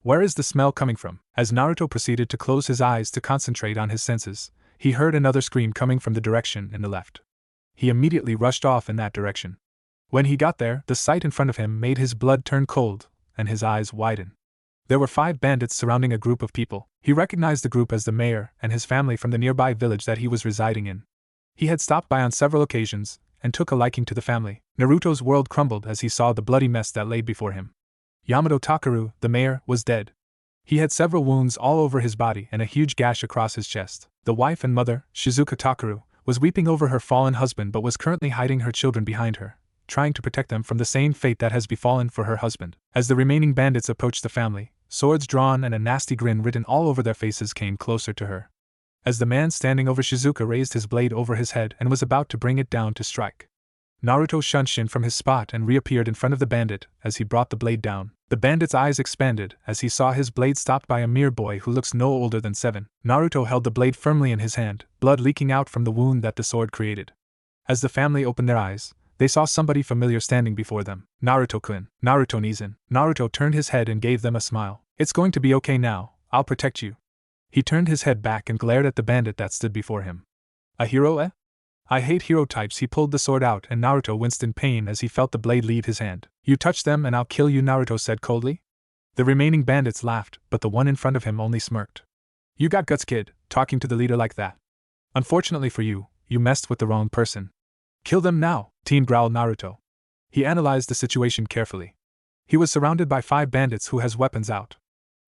Where is the smell coming from? As Naruto proceeded to close his eyes to concentrate on his senses, he heard another scream coming from the direction in the left. He immediately rushed off in that direction. When he got there, the sight in front of him made his blood turn cold, and his eyes widen. There were 5 bandits surrounding a group of people. He recognized the group as the mayor and his family from the nearby village that he was residing in. He had stopped by on several occasions, and took a liking to the family. Naruto's world crumbled as he saw the bloody mess that lay before him. Yamato Takaru, the mayor, was dead. He had several wounds all over his body and a huge gash across his chest. The wife and mother, Shizuka Takaru, was weeping over her fallen husband but was currently hiding her children behind her, trying to protect them from the same fate that has befallen for her husband. As the remaining bandits approached the family, swords drawn and a nasty grin written all over their faces came closer to her. As the man standing over Shizuka raised his blade over his head and was about to bring it down to strike, Naruto shunshin from his spot and reappeared in front of the bandit as he brought the blade down. The bandit's eyes expanded as he saw his blade stopped by a mere boy who looks no older than 7. Naruto held the blade firmly in his hand, blood leaking out from the wound that the sword created. As the family opened their eyes, they saw somebody familiar standing before them. Naruto-kun, Naruto Nizan. Naruto turned his head and gave them a smile. It's going to be okay now, I'll protect you. He turned his head back and glared at the bandit that stood before him. A hero, eh? I hate hero types. He pulled the sword out and Naruto winced in pain as he felt the blade leave his hand. You touch them and I'll kill you, Naruto said coldly. The remaining bandits laughed, but the one in front of him only smirked. You got guts, kid, talking to the leader like that. Unfortunately for you, you messed with the wrong person. Kill them now, team, growled Naruto. He analyzed the situation carefully. He was surrounded by 5 bandits who has weapons out.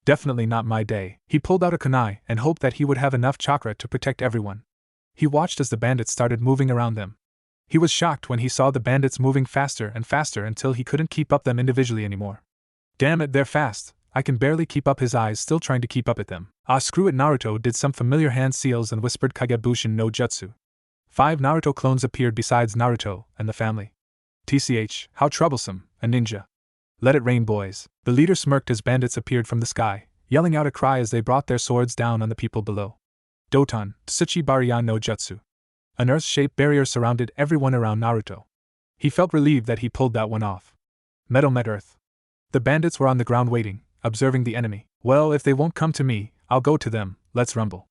Definitely not my day. He pulled out a kunai and hoped that he would have enough chakra to protect everyone. He watched as the bandits started moving around them. He was shocked when he saw the bandits moving faster and faster until he couldn't keep up them individually anymore. Damn it, they're fast. I can barely keep up. His eyes still trying to keep up at them. Ah, screw it. Naruto did some familiar hand seals and whispered Kagebushin no Jutsu. 5 Naruto clones appeared besides Naruto and the family. TCH, how troublesome, a ninja. Let it rain, boys. The leader smirked as bandits appeared from the sky, yelling out a cry as they brought their swords down on the people below. Doton, Tsuchi Baryan no Jutsu. An earth-shaped barrier surrounded everyone around Naruto. He felt relieved that he pulled that one off. Metal met earth. The bandits were on the ground waiting, observing the enemy. Well, if they won't come to me, I'll go to them, let's rumble.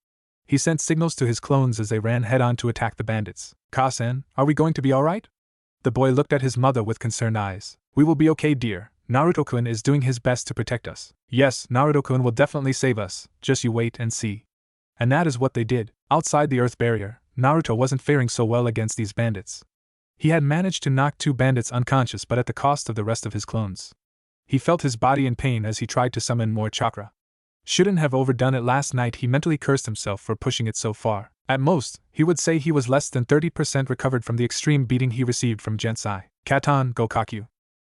He sent signals to his clones as they ran head-on to attack the bandits. Ka-san, are we going to be alright? The boy looked at his mother with concerned eyes. We will be okay, dear. Naruto-kun is doing his best to protect us. Yes, Naruto-kun will definitely save us, just you wait and see. And that is what they did. Outside the earth barrier, Naruto wasn't faring so well against these bandits. He had managed to knock 2 bandits unconscious but at the cost of the rest of his clones. He felt his body in pain as he tried to summon more chakra. Shouldn't have overdone it last night. He mentally cursed himself for pushing it so far. At most, he would say he was less than 30% recovered from the extreme beating he received from Jensenai. Katan Gokakyu.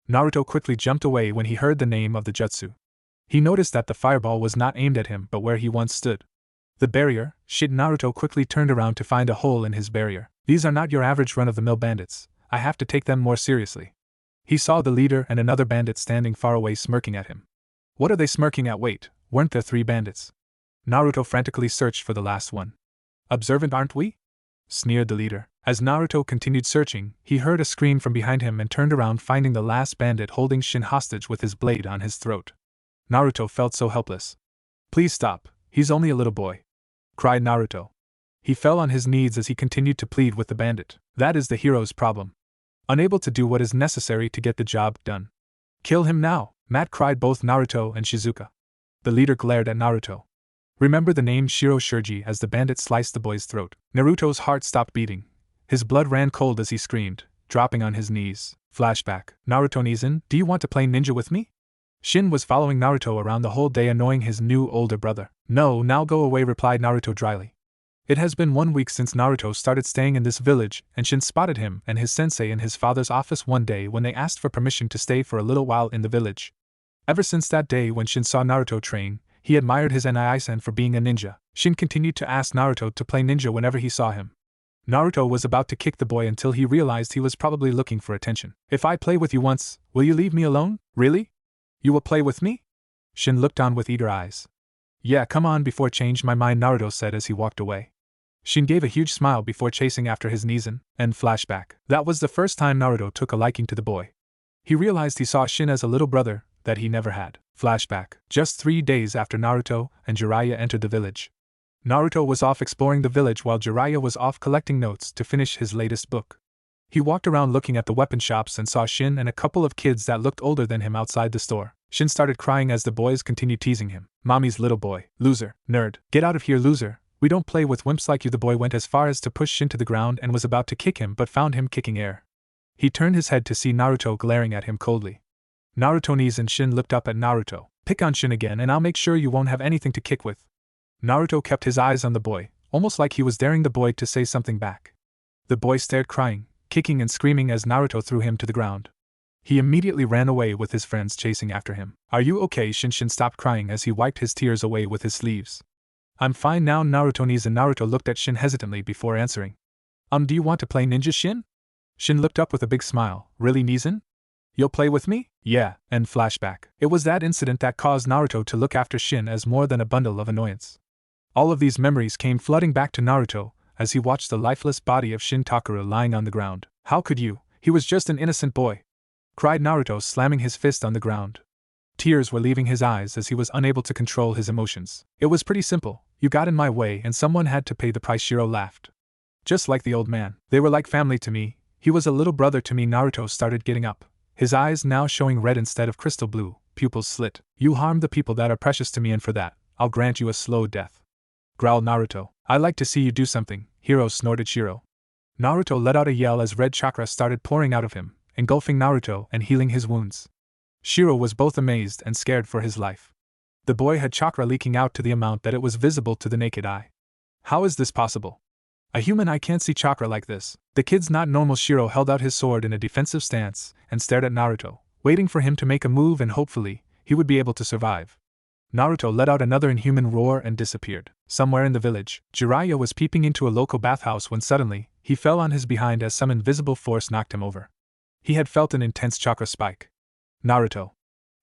Naruto quickly jumped away when he heard the name of the jutsu. He noticed that the fireball was not aimed at him but where he once stood. The barrier, shit. Naruto quickly turned around to find a hole in his barrier. These are not your average run-of-the-mill bandits. I have to take them more seriously. He saw the leader and another bandit standing far away smirking at him. What are they smirking at? Wait, weren't there 3 bandits? Naruto frantically searched for the last one. Observant, aren't we? Sneered the leader. As Naruto continued searching, he heard a scream from behind him and turned around, finding the last bandit holding Shin hostage with his blade on his throat. Naruto felt so helpless. Please stop, he's only a little boy, cried Naruto. He fell on his knees as he continued to plead with the bandit. That is the hero's problem. unable to do what is necessary to get the job done. Kill him now, Matt cried both Naruto and Shizuka. The leader glared at Naruto. Remember the name Shiro Shurji as the bandit sliced the boy's throat. Naruto's heart stopped beating. His blood ran cold as he screamed, dropping on his knees. Flashback. Naruto Nizan, do you want to play ninja with me? Shin was following Naruto around the whole day, annoying his new older brother. No, now go away, replied Naruto dryly. It has been 1 week since Naruto started staying in this village, and Shin spotted him and his sensei in his father's office one day when they asked for permission to stay for a little while in the village. Ever since that day when Shin saw Naruto train, he admired his Nai-san for being a ninja. Shin continued to ask Naruto to play ninja whenever he saw him. Naruto was about to kick the boy until he realized he was probably looking for attention. If I play with you once, will you leave me alone? Really? You will play with me? Shin looked on with eager eyes. Yeah, come on before change my mind, Naruto said as he walked away. Shin gave a huge smile before chasing after his Nizan, and flashback. That was the first time Naruto took a liking to the boy. He realized he saw Shin as a little brother that he never had. Flashback. Just 3 days after Naruto and Jiraiya entered the village. Naruto was off exploring the village while Jiraiya was off collecting notes to finish his latest book. He walked around looking at the weapon shops and saw Shin and a couple of kids that looked older than him outside the store. Shin started crying as the boys continued teasing him. Mommy's little boy. Loser. Nerd. Get out of here, loser. We don't play with wimps like you. The boy went as far as to push Shin to the ground and was about to kick him but found him kicking air. He turned his head to see Naruto glaring at him coldly. Naruto knees and Shin looked up at Naruto. Pick on Shin again and I'll make sure you won't have anything to kick with. Naruto kept his eyes on the boy, almost like he was daring the boy to say something back. The boy stared, crying, kicking and screaming as Naruto threw him to the ground. He immediately ran away with his friends chasing after him. Are you okay? Shin stopped crying as he wiped his tears away with his sleeves. I'm fine now, Naruto knees, and Naruto looked at Shin hesitantly before answering. Do you want to play ninja, Shin? Shin looked up with a big smile. Really, Nizan? You'll play with me? Yeah, and flashback. It was that incident that caused Naruto to look after Shin as more than a bundle of annoyance. All of these memories came flooding back to Naruto as he watched the lifeless body of Shin Takara lying on the ground. How could you? He was just an innocent boy, cried Naruto, slamming his fist on the ground. Tears were leaving his eyes as he was unable to control his emotions. It was pretty simple. You got in my way and someone had to pay the price. Shiro laughed. Just like the old man. They were like family to me. He was a little brother to me. Naruto started getting up, his eyes now showing red instead of crystal blue, pupils slit. You harmed the people that are precious to me, and for that, I'll grant you a slow death, growled Naruto. I like to see you do something, hero, snorted Shiro. Naruto let out a yell as red chakra started pouring out of him, engulfing Naruto and healing his wounds. Shiro was both amazed and scared for his life. The boy had chakra leaking out to the amount that it was visible to the naked eye. How is this possible? A human eye can't see chakra like this. The kid's not normal. Shiro held out his sword in a defensive stance and stared at Naruto, waiting for him to make a move and hopefully, he would be able to survive. Naruto let out another inhuman roar and disappeared. Somewhere in the village, Jiraiya was peeping into a local bathhouse when suddenly, he fell on his behind as some invisible force knocked him over. He had felt an intense chakra spike. Naruto.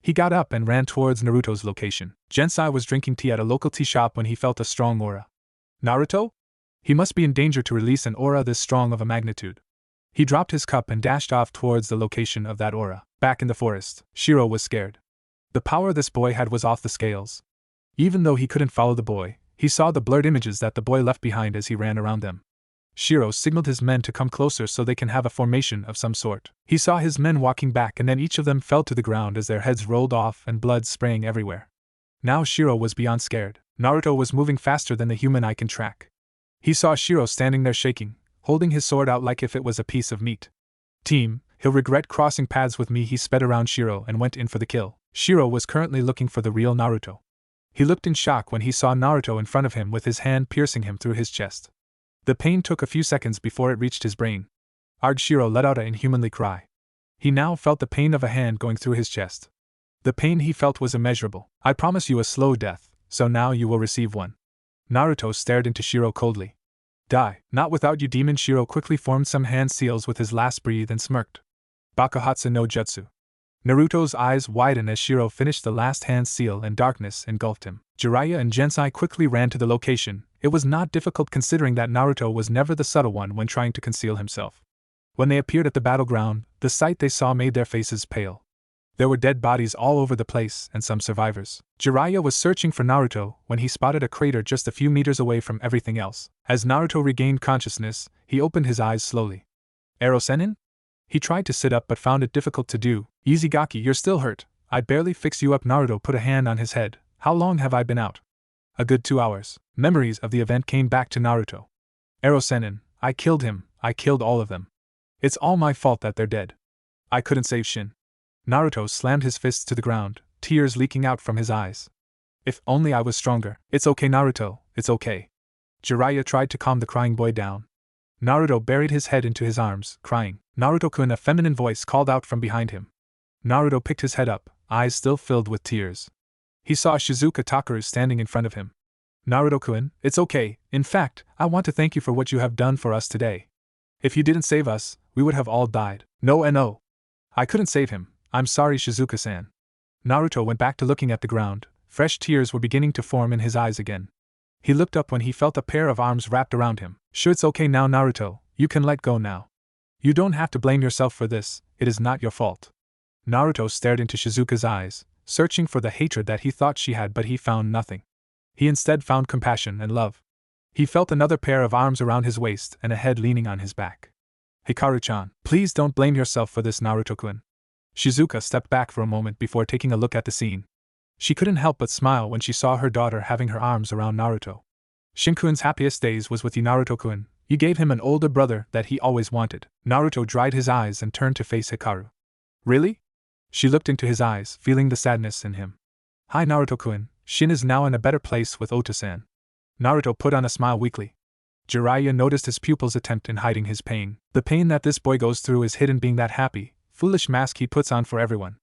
He got up and ran towards Naruto's location. Jensenai was drinking tea at a local tea shop when he felt a strong aura. Naruto? He must be in danger to release an aura this strong of a magnitude. He dropped his cup and dashed off towards the location of that aura. Back in the forest, Shiro was scared. The power this boy had was off the scales. Even though he couldn't follow the boy, he saw the blurred images that the boy left behind as he ran around them. Shiro signaled his men to come closer so they can have a formation of some sort. He saw his men walking back and then each of them fell to the ground as their heads rolled off and blood spraying everywhere. Now Shiro was beyond scared. Naruto was moving faster than the human eye can track. He saw Shiro standing there shaking, holding his sword out like if it was a piece of meat. Team, he'll regret crossing paths with me. He sped around Shiro and went in for the kill. Shiro was currently looking for the real Naruto. He looked in shock when he saw Naruto in front of him with his hand piercing him through his chest. The pain took a few seconds before it reached his brain. Arg! Shiro let out an inhumanly cry. He now felt the pain of a hand going through his chest. The pain he felt was immeasurable. I promise you a slow death, so now you will receive one. Naruto stared into Shiro coldly. Die, not without you, demon. Shiro quickly formed some hand seals with his last breath and smirked. Bakuhatsu no Jutsu. Naruto's eyes widened as Shiro finished the last hand seal and darkness engulfed him. Jiraiya and Jensenai quickly ran to the location. It was not difficult considering that Naruto was never the subtle one when trying to conceal himself. When they appeared at the battleground, the sight they saw made their faces pale. There were dead bodies all over the place and some survivors. Jiraiya was searching for Naruto when he spotted a crater just a few meters away from everything else. As Naruto regained consciousness, he opened his eyes slowly. Ero Sennin? He tried to sit up but found it difficult to do. Easy Gaki, you're still hurt. I'd barely fix you up. Naruto put a hand on his head. How long have I been out? A good 2 hours. Memories of the event came back to Naruto. Ero-sennin, I killed him. I killed all of them. It's all my fault that they're dead. I couldn't save Shin. Naruto slammed his fists to the ground, tears leaking out from his eyes. If only I was stronger. It's okay, Naruto, it's okay. Jiraiya tried to calm the crying boy down. Naruto buried his head into his arms, crying. Naruto-kun, a feminine voice called out from behind him. Naruto picked his head up, eyes still filled with tears. He saw Shizuka Takeru standing in front of him. Naruto-kun, it's okay. In fact, I want to thank you for what you have done for us today. If you didn't save us, we would have all died. No. I couldn't save him. I'm sorry, Shizuka-san. Naruto went back to looking at the ground. Fresh tears were beginning to form in his eyes again. He looked up when he felt a pair of arms wrapped around him. Sure, it's okay now, Naruto. You can let go now. You don't have to blame yourself for this. It is not your fault. Naruto stared into Shizuka's eyes, searching for the hatred that he thought she had, but he found nothing. He instead found compassion and love. He felt another pair of arms around his waist and a head leaning on his back. Hikaru-chan, please don't blame yourself for this, Naruto-kun. Shizuka stepped back for a moment before taking a look at the scene. She couldn't help but smile when she saw her daughter having her arms around Naruto. Shinkun's happiest days was with you, Naruto-kun. You gave him an older brother that he always wanted. Naruto dried his eyes and turned to face Hikaru. Really? She looked into his eyes, feeling the sadness in him. Hi, Naruto-kun. Shin is now in a better place with Ota-san. Naruto put on a smile weakly. Jiraiya noticed his pupil's attempt in hiding his pain. The pain that this boy goes through is hidden being that happy, foolish mask he puts on for everyone.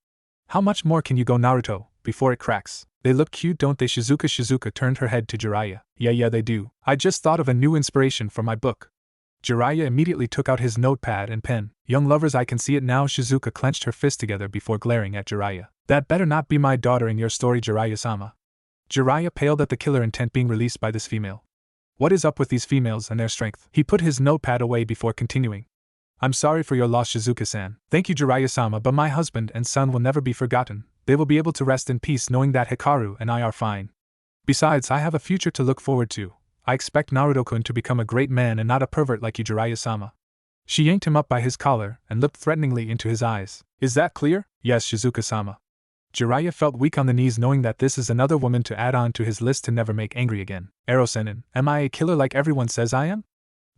How much more can you go, Naruto, before it cracks? They look cute, don't they? Shizuka turned her head to Jiraiya. Yeah, they do. I just thought of a new inspiration for my book. Jiraiya immediately took out his notepad and pen. Young lovers, I can see it now. Shizuka clenched her fist together before glaring at Jiraiya. That better not be my daughter in your story, Jiraiya-sama. Jiraiya paled at the killer intent being released by this female. What is up with these females and their strength? He put his notepad away before continuing. I'm sorry for your loss, Shizuka-san. Thank you, Jiraiya-sama, but my husband and son will never be forgotten. They will be able to rest in peace knowing that Hikaru and I are fine. Besides, I have a future to look forward to. I expect Naruto-kun to become a great man and not a pervert like you, Jiraiya-sama. She yanked him up by his collar and looked threateningly into his eyes. Is that clear? Yes, Shizuka-sama. Jiraiya felt weak on the knees knowing that this is another woman to add on to his list to never make angry again. Ero-sennin, am I a killer like everyone says I am?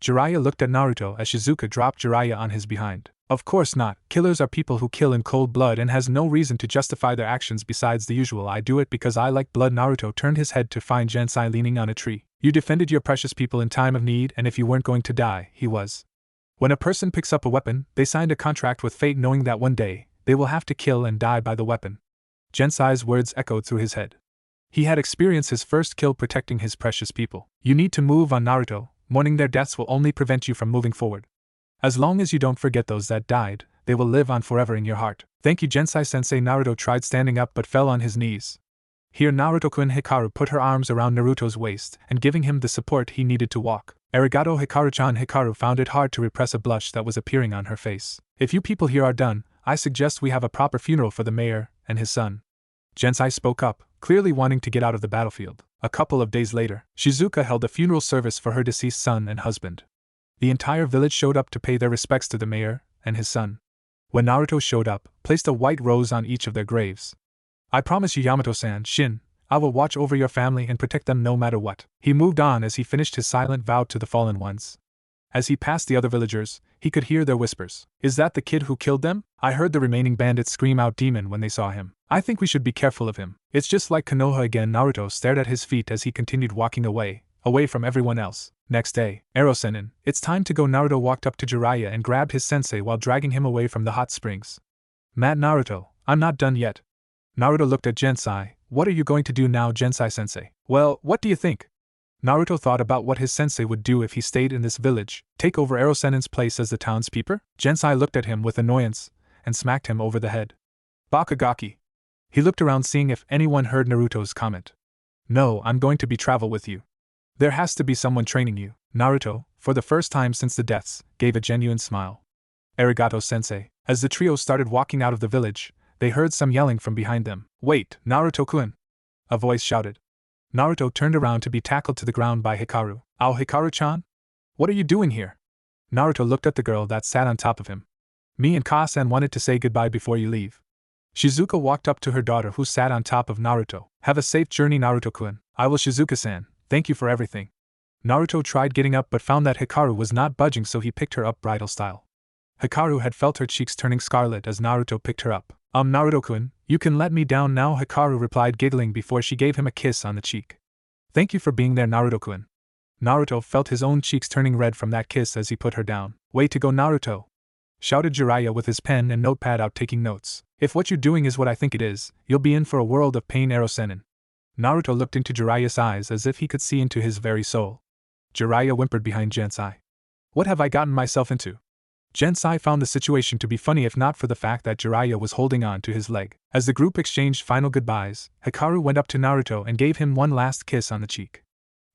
Jiraiya looked at Naruto as Shizuka dropped Jiraiya on his behind. Of course not. Killers are people who kill in cold blood and has no reason to justify their actions besides the usual I do it because I like blood. Naruto turned his head to find Jensenai leaning on a tree. You defended your precious people in time of need, and if you weren't going to die, he was. When a person picks up a weapon, they signed a contract with fate knowing that one day, they will have to kill and die by the weapon. Jensenai's words echoed through his head. He had experienced his first kill protecting his precious people. You need to move on, Naruto. Mourning their deaths will only prevent you from moving forward. As long as you don't forget those that died, they will live on forever in your heart. Thank you, Jensenai-sensei. Naruto tried standing up but fell on his knees. Here Naruto-kun. Hikaru put her arms around Naruto's waist and giving him the support he needed to walk. Arigato, Hikaru-chan. Hikaru found it hard to repress a blush that was appearing on her face. If you people here are done, I suggest we have a proper funeral for the mayor and his son. Jensenai spoke up, clearly wanting to get out of the battlefield. A couple of days later, Shizuka held a funeral service for her deceased son and husband. The entire village showed up to pay their respects to the mayor and his son. When Naruto showed up, placed a white rose on each of their graves. I promise you, Yamato-san, Shin, I will watch over your family and protect them no matter what. He moved on as he finished his silent vow to the fallen ones. As he passed the other villagers, he could hear their whispers. Is that the kid who killed them? I heard the remaining bandits scream out demon when they saw him. I think we should be careful of him. It's just like Konoha again. Naruto stared at his feet as he continued walking away from everyone else. Next day, Ero-sennin, it's time to go. Naruto walked up to Jiraiya and grabbed his sensei while dragging him away from the hot springs. Mad Naruto, I'm not done yet. Naruto looked at Jensenai. What are you going to do now, Jensenai-sensei? Well, what do you think? Naruto thought about what his sensei would do if he stayed in this village, take over Ero-sennin's place as the townspeople? Jensenai looked at him with annoyance and smacked him over the head. Bakagaki. He looked around seeing if anyone heard Naruto's comment. No, I'm going to travel with you. There has to be someone training you. Naruto, for the first time since the deaths, gave a genuine smile. Arigato, sensei. As the trio started walking out of the village, they heard some yelling from behind them. Wait, Naruto-kun! A voice shouted. Naruto turned around to be tackled to the ground by Hikaru. Ow, Hikaru-chan? What are you doing here? Naruto looked at the girl that sat on top of him. Me and Ka-san wanted to say goodbye before you leave. Shizuka walked up to her daughter who sat on top of Naruto. Have a safe journey, Naruto-kun. I will, Shizuka-san. Thank you for everything. Naruto tried getting up but found that Hikaru was not budging, so he picked her up bridal style. Hikaru had felt her cheeks turning scarlet as Naruto picked her up. Naruto-kun, you can let me down now, Hikaru replied, giggling before she gave him a kiss on the cheek. Thank you for being there, Naruto-kun. Naruto felt his own cheeks turning red from that kiss as he put her down. Way to go, Naruto! Shouted Jiraiya with his pen and notepad out taking notes. If what you're doing is what I think it is, you'll be in for a world of pain, Ero-sennin. Naruto looked into Jiraiya's eyes as if he could see into his very soul. Jiraiya whimpered behind Jensenai. What have I gotten myself into? Jensenai found the situation to be funny if not for the fact that Jiraiya was holding on to his leg. As the group exchanged final goodbyes, Hikaru went up to Naruto and gave him one last kiss on the cheek.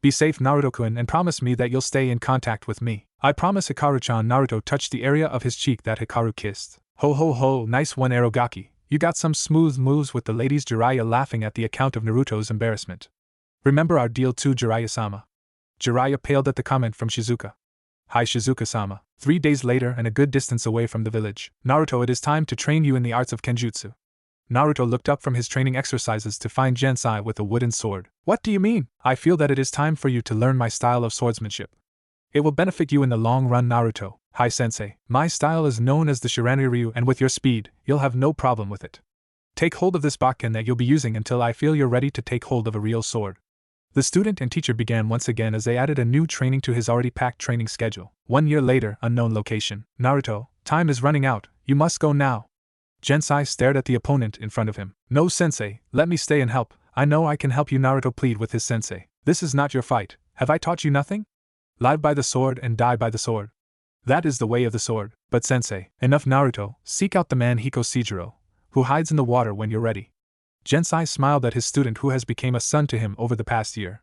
Be safe, Naruto-kun, and promise me that you'll stay in contact with me. I promise, Hikaru-chan. Naruto touched the area of his cheek that Hikaru kissed. Ho ho ho, nice one, Arogaki. You got some smooth moves with the ladies. Jiraiya laughing at the account of Naruto's embarrassment. Remember our deal too, Jiraiya-sama. Jiraiya paled at the comment from Shizuka. Hi, Shizuka-sama. 3 days later and a good distance away from the village. Naruto, it is time to train you in the arts of Kenjutsu. Naruto looked up from his training exercises to find Jensenai with a wooden sword. What do you mean? I feel that it is time for you to learn my style of swordsmanship. It will benefit you in the long run, Naruto. Hi, sensei. My style is known as the Shiranui-ryu, and with your speed, you'll have no problem with it. Take hold of this bakken that you'll be using until I feel you're ready to take hold of a real sword. The student and teacher began once again as they added a new training to his already packed training schedule. 1 year later, unknown location. Naruto, time is running out, you must go now. Jensenai stared at the opponent in front of him. No, sensei, let me stay and help. I know I can help you, Naruto pleaded with his sensei. This is not your fight. Have I taught you nothing? Live by the sword and die by the sword. That is the way of the sword. But sensei, enough, Naruto, seek out the man Hikosejiro, who hides in the water when you're ready. Jensenai smiled at his student who has become a son to him over the past year.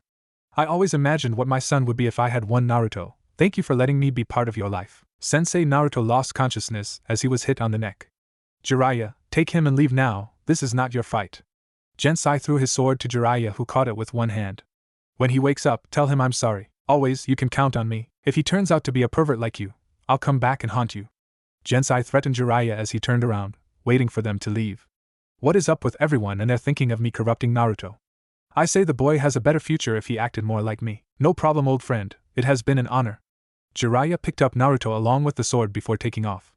I always imagined what my son would be if I had one, Naruto. Thank you for letting me be part of your life. Sensei. Naruto lost consciousness as he was hit on the neck. Jiraiya, take him and leave now, this is not your fight. Jensenai threw his sword to Jiraiya, who caught it with one hand. When he wakes up, tell him I'm sorry. Always, you can count on me. If he turns out to be a pervert like you, I'll come back and haunt you. Jensenai threatened Jiraiya as he turned around, waiting for them to leave. What is up with everyone and they're thinking of me corrupting Naruto? I say the boy has a better future if he acted more like me. No problem, old friend, it has been an honor. Jiraiya picked up Naruto along with the sword before taking off.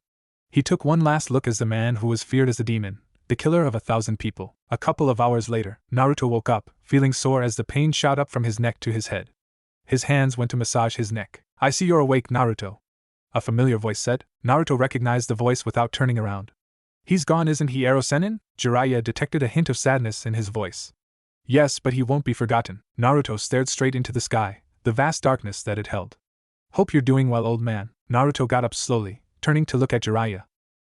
He took one last look as the man who was feared as a demon, the killer of 1,000 people. A couple of hours later, Naruto woke up, feeling sore as the pain shot up from his neck to his head. His hands went to massage his neck. I see you're awake, Naruto. A familiar voice said. Naruto recognized the voice without turning around. He's gone, isn't he, Ero-sennin? Jiraiya detected a hint of sadness in his voice. Yes, but he won't be forgotten. Naruto stared straight into the sky, the vast darkness that it held. Hope you're doing well, old man. Naruto got up slowly, turning to look at Jiraiya.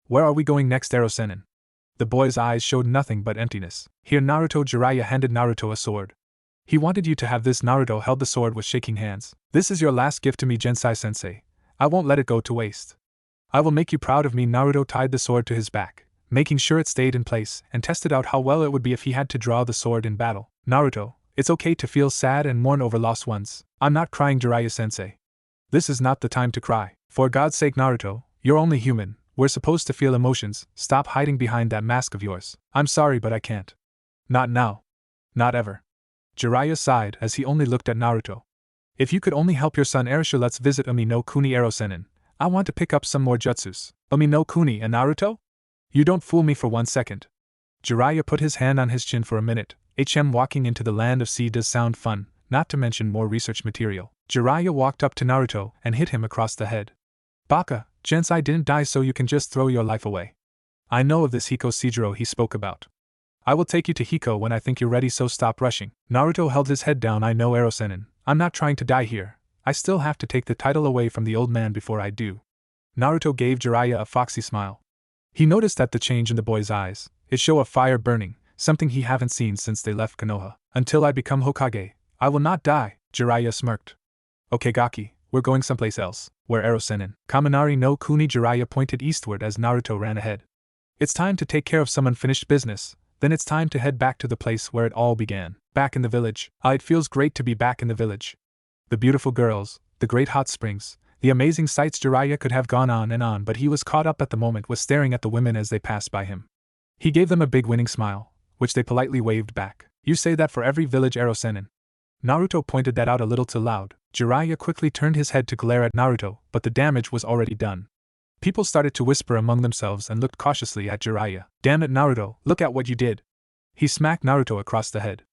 Where are we going next, Ero-sennin? The boy's eyes showed nothing but emptiness. Here, Naruto. Jiraiya handed Naruto a sword. He wanted you to have this. Naruto held the sword with shaking hands. This is your last gift to me, Jensenai-sensei. I won't let it go to waste. I will make you proud of me. Naruto tied the sword to his back, making sure it stayed in place, and tested out how well it would be if he had to draw the sword in battle. Naruto, it's okay to feel sad and mourn over lost ones. I'm not crying, Jiraiya-sensei. This is not the time to cry. For God's sake, Naruto, you're only human. We're supposed to feel emotions. Stop hiding behind that mask of yours. I'm sorry, but I can't. Not now. Not ever. Jiraiya sighed as he only looked at Naruto. If you could only help your son Erasure, let's visit Umi no Kuni, Ero-sennin. I want to pick up some more jutsus. Umi no Kuni and Naruto? You don't fool me for 1 second. Jiraiya put his hand on his chin for a minute. Walking into the land of sea does sound fun, not to mention more research material. Jiraiya walked up to Naruto and hit him across the head. Baka, Jensenai didn't die so you can just throw your life away. I know of this Hikosejiro he spoke about. I will take you to Hiko when I think you're ready, so stop rushing. Naruto held his head down. I know, Ero-sennin. I'm not trying to die here. I still have to take the title away from the old man before I do. Naruto gave Jiraiya a foxy smile. He noticed that the change in the boy's eyes. It showed a fire burning, something he haven't seen since they left Konoha. Until I become Hokage, I will not die, Jiraiya smirked. Okay, Gaki, we're going someplace else. Where, Ero-sennin? Kaminari no Kuni. Jiraiya pointed eastward as Naruto ran ahead. It's time to take care of some unfinished business, then it's time to head back to the place where it all began. Back in the village. It feels great to be back in the village. The beautiful girls, the great hot springs, The amazing sights Jiraiya could have gone on and on, but he was caught up at the moment with staring at the women as they passed by him. He gave them a big winning smile, which they politely waved back. You say that for every village arrow senin. Naruto pointed that out a little too loud. Jiraiya quickly turned his head to glare at Naruto, but the damage was already done. People started to whisper among themselves and looked cautiously at Jiraiya. Damn it, Naruto, look at what you did. He smacked Naruto across the head.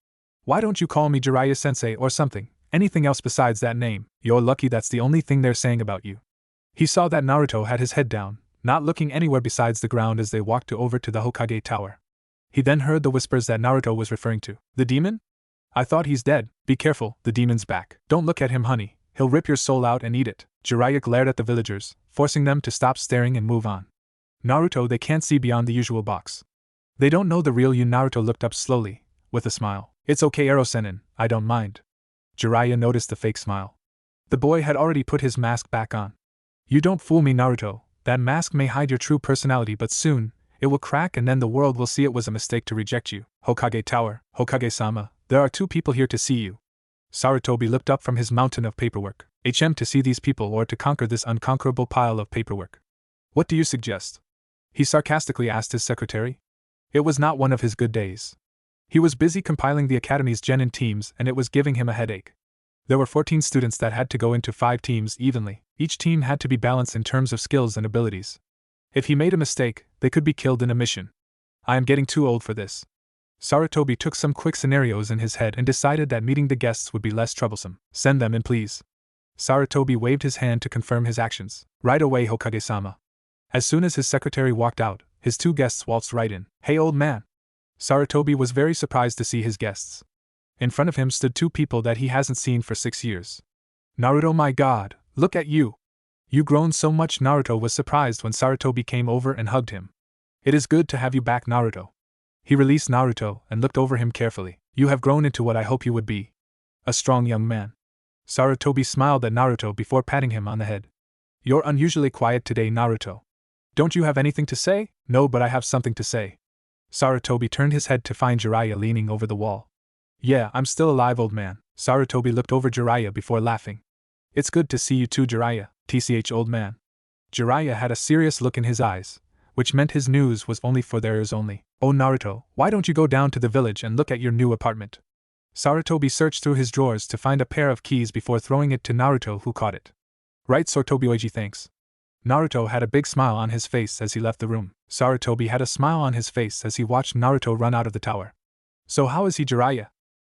Why don't you call me Jiraiya sensei or something? Anything else besides that name? You're lucky that's the only thing they're saying about you. He saw that Naruto had his head down, not looking anywhere besides the ground as they walked over to the Hokage tower. He then heard the whispers that Naruto was referring to. The demon? I thought he's dead. Be careful, the demon's back. Don't look at him, honey. He'll rip your soul out and eat it. Jiraiya glared at the villagers, forcing them to stop staring and move on. Naruto, they can't see beyond the usual box. They don't know the real you. Naruto looked up slowly, with a smile. It's okay, Arrow Senin, I don't mind. Jiraiya noticed the fake smile. The boy had already put his mask back on. You don't fool me, Naruto. That mask may hide your true personality, but soon, it will crack and then the world will see it was a mistake to reject you. Hokage Tower, Hokage-sama, there are 2 people here to see you. Sarutobi looked up from his mountain of paperwork. To see these people or to conquer this unconquerable pile of paperwork. What do you suggest? He sarcastically asked his secretary. It was not one of his good days. He was busy compiling the academy's genin teams and it was giving him a headache. There were 14 students that had to go into 5 teams evenly. Each team had to be balanced in terms of skills and abilities. If he made a mistake, they could be killed in a mission. I am getting too old for this. Sarutobi took some quick scenarios in his head and decided that meeting the guests would be less troublesome. Send them in, please. Sarutobi waved his hand to confirm his actions. Right away, Hokage-sama. As soon as his secretary walked out, his 2 guests waltzed right in. Hey, old man. Sarutobi was very surprised to see his guests. In front of him stood 2 people that he hasn't seen for 6 years. Naruto, my god, look at you. You grown so much. Naruto was surprised when Sarutobi came over and hugged him. It is good to have you back, Naruto. He released Naruto and looked over him carefully. You have grown into what I hope you would be. A strong young man. Sarutobi smiled at Naruto before patting him on the head. You're unusually quiet today, Naruto. Don't you have anything to say? No, but I have something to say. Sarutobi turned his head to find Jiraiya leaning over the wall. Yeah, I'm still alive, old man. Sarutobi looked over Jiraiya before laughing. It's good to see you too, Jiraiya, tch old man. Jiraiya had a serious look in his eyes, which meant his news was only for their ears only. Oh Naruto, why don't you go down to the village and look at your new apartment? Sarutobi searched through his drawers to find a pair of keys before throwing it to Naruto, who caught it. Right, Sarutobi-oji, thanks. Naruto had a big smile on his face as he left the room. Sarutobi had a smile on his face as he watched Naruto run out of the tower. So how is he, Jiraiya?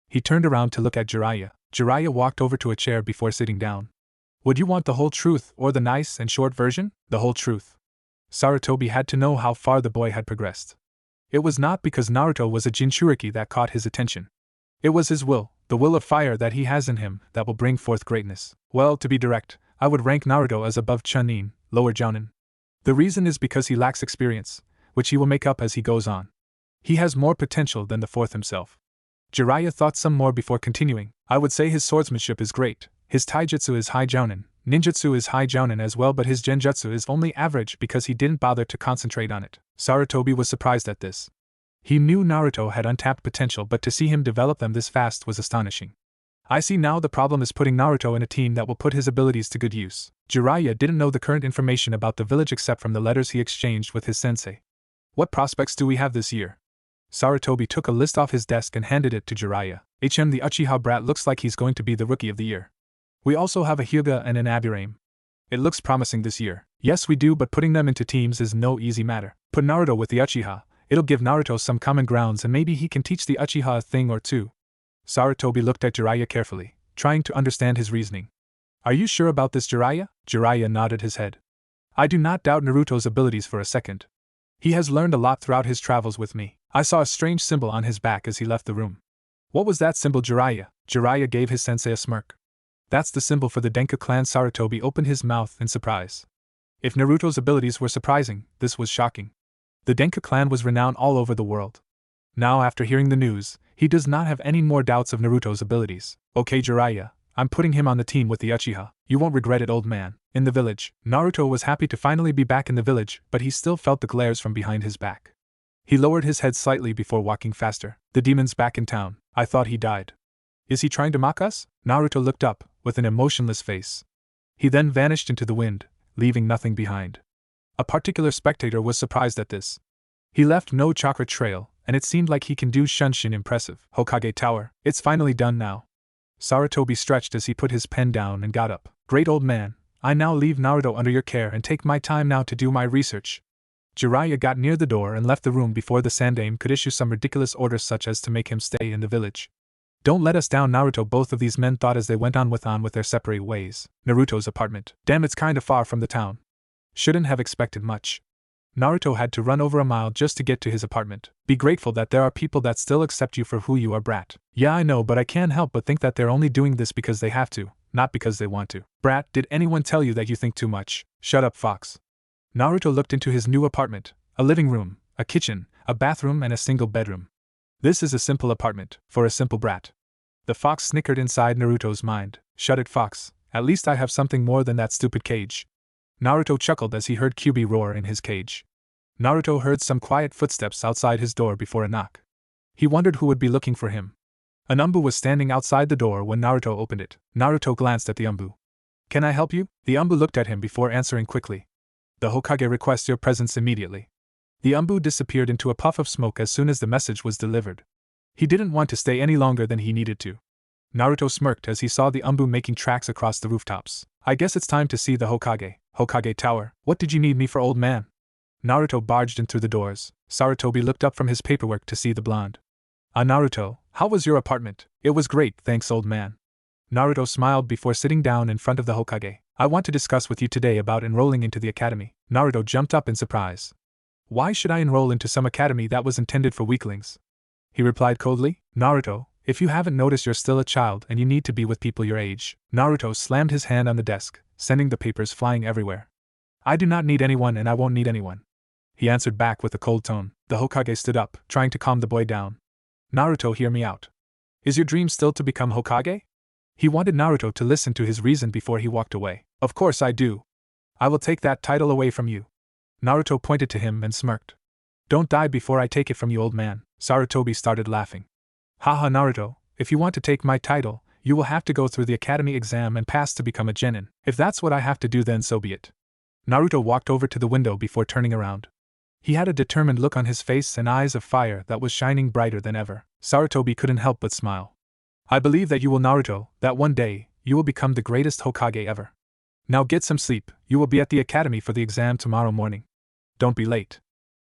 He turned around to look at Jiraiya. Jiraiya walked over to a chair before sitting down. Would you want the whole truth or the nice and short version? The whole truth. Sarutobi had to know how far the boy had progressed. It was not because Naruto was a Jinchuriki that caught his attention. It was his will, the will of fire that he has in him, that will bring forth greatness. Well, to be direct, I would rank Naruto as above Chunin, lower Jounin. The reason is because he lacks experience, which he will make up as he goes on. He has more potential than the fourth himself. Jiraiya thought some more before continuing. I would say his swordsmanship is great, his taijutsu is high Jounin, ninjutsu is high Jounin as well, but his genjutsu is only average because he didn't bother to concentrate on it. Sarutobi was surprised at this. He knew Naruto had untapped potential, but to see him develop them this fast was astonishing. I see now the problem is putting Naruto in a team that will put his abilities to good use. Jiraiya didn't know the current information about the village except from the letters he exchanged with his sensei. What prospects do we have this year? Sarutobi took a list off his desk and handed it to Jiraiya. The Uchiha brat looks like he's going to be the rookie of the year. We also have a Hyuga and an Aburame. It looks promising this year. Yes, we do, but putting them into teams is no easy matter. Put Naruto with the Uchiha. It'll give Naruto some common grounds and maybe he can teach the Uchiha a thing or two. Sarutobi looked at Jiraiya carefully, trying to understand his reasoning. Are you sure about this, Jiraiya? Jiraiya nodded his head. I do not doubt Naruto's abilities for a second. He has learned a lot throughout his travels with me. I saw a strange symbol on his back as he left the room. What was that symbol, Jiraiya? Jiraiya gave his sensei a smirk. That's the symbol for the Denka clan. Sarutobi opened his mouth in surprise. If Naruto's abilities were surprising, this was shocking. The Denka clan was renowned all over the world. Now, after hearing the news, he does not have any more doubts of Naruto's abilities. Okay, Jiraiya, I'm putting him on the team with the Uchiha. You won't regret it, old man. In the village, Naruto was happy to finally be back in the village, but he still felt the glares from behind his back. He lowered his head slightly before walking faster. The demon's back in town. I thought he died. Is he trying to mock us? Naruto looked up, with an emotionless face. He then vanished into the wind, leaving nothing behind. A particular spectator was surprised at this. He left no chakra trail, and it seemed like he can do Shunshin impressive. Hokage Tower, it's finally done now. Sarutobi stretched as he put his pen down and got up. Great old man, I now leave Naruto under your care and take my time now to do my research. Jiraiya got near the door and left the room before the Sandaime could issue some ridiculous orders such as to make him stay in the village. Don't let us down, Naruto, both of these men thought as they went on with their separate ways. Naruto's apartment. Damn, it's kinda far from the town. Shouldn't have expected much. Naruto had to run over a mile just to get to his apartment. Be grateful that there are people that still accept you for who you are, brat. Yeah, I know, but I can't help but think that they're only doing this because they have to, not because they want to. Brat, did anyone tell you that you think too much? Shut up, fox. Naruto looked into his new apartment, a living room, a kitchen, a bathroom and a single bedroom. This is a simple apartment, for a simple brat. The fox snickered inside Naruto's mind. Shut it, fox, at least I have something more than that stupid cage. Naruto chuckled as he heard Kyuubi roar in his cage. Naruto heard some quiet footsteps outside his door before a knock. He wondered who would be looking for him. An Umbu was standing outside the door when Naruto opened it. Naruto glanced at the Umbu. Can I help you? The Umbu looked at him before answering quickly. The Hokage requests your presence immediately. The Umbu disappeared into a puff of smoke as soon as the message was delivered. He didn't want to stay any longer than he needed to. Naruto smirked as he saw the Umbu making tracks across the rooftops. I guess it's time to see the Hokage. Hokage Tower, what did you need me for, old man? Naruto barged in through the doors. Sarutobi looked up from his paperwork to see the blonde. Ah, Naruto, how was your apartment? It was great, thanks, old man. Naruto smiled before sitting down in front of the Hokage. I want to discuss with you today about enrolling into the academy. Naruto jumped up in surprise. Why should I enroll into some academy that was intended for weaklings? He replied coldly. Naruto, if you haven't noticed, you're still a child and you need to be with people your age. Naruto slammed his hand on the desk, sending the papers flying everywhere. I do not need anyone and I won't need anyone. He answered back with a cold tone. The Hokage stood up, trying to calm the boy down. Naruto, hear me out. Is your dream still to become Hokage? He wanted Naruto to listen to his reason before he walked away. Of course I do. I will take that title away from you. Naruto pointed to him and smirked. Don't die before I take it from you, old man. Sarutobi started laughing. Haha, Naruto, if you want to take my title, you will have to go through the academy exam and pass to become a genin. If that's what I have to do, then so be it. Naruto walked over to the window before turning around. He had a determined look on his face and eyes of fire that was shining brighter than ever. Sarutobi couldn't help but smile. I believe that you will, Naruto, that one day, you will become the greatest Hokage ever. Now get some sleep, you will be at the academy for the exam tomorrow morning. Don't be late.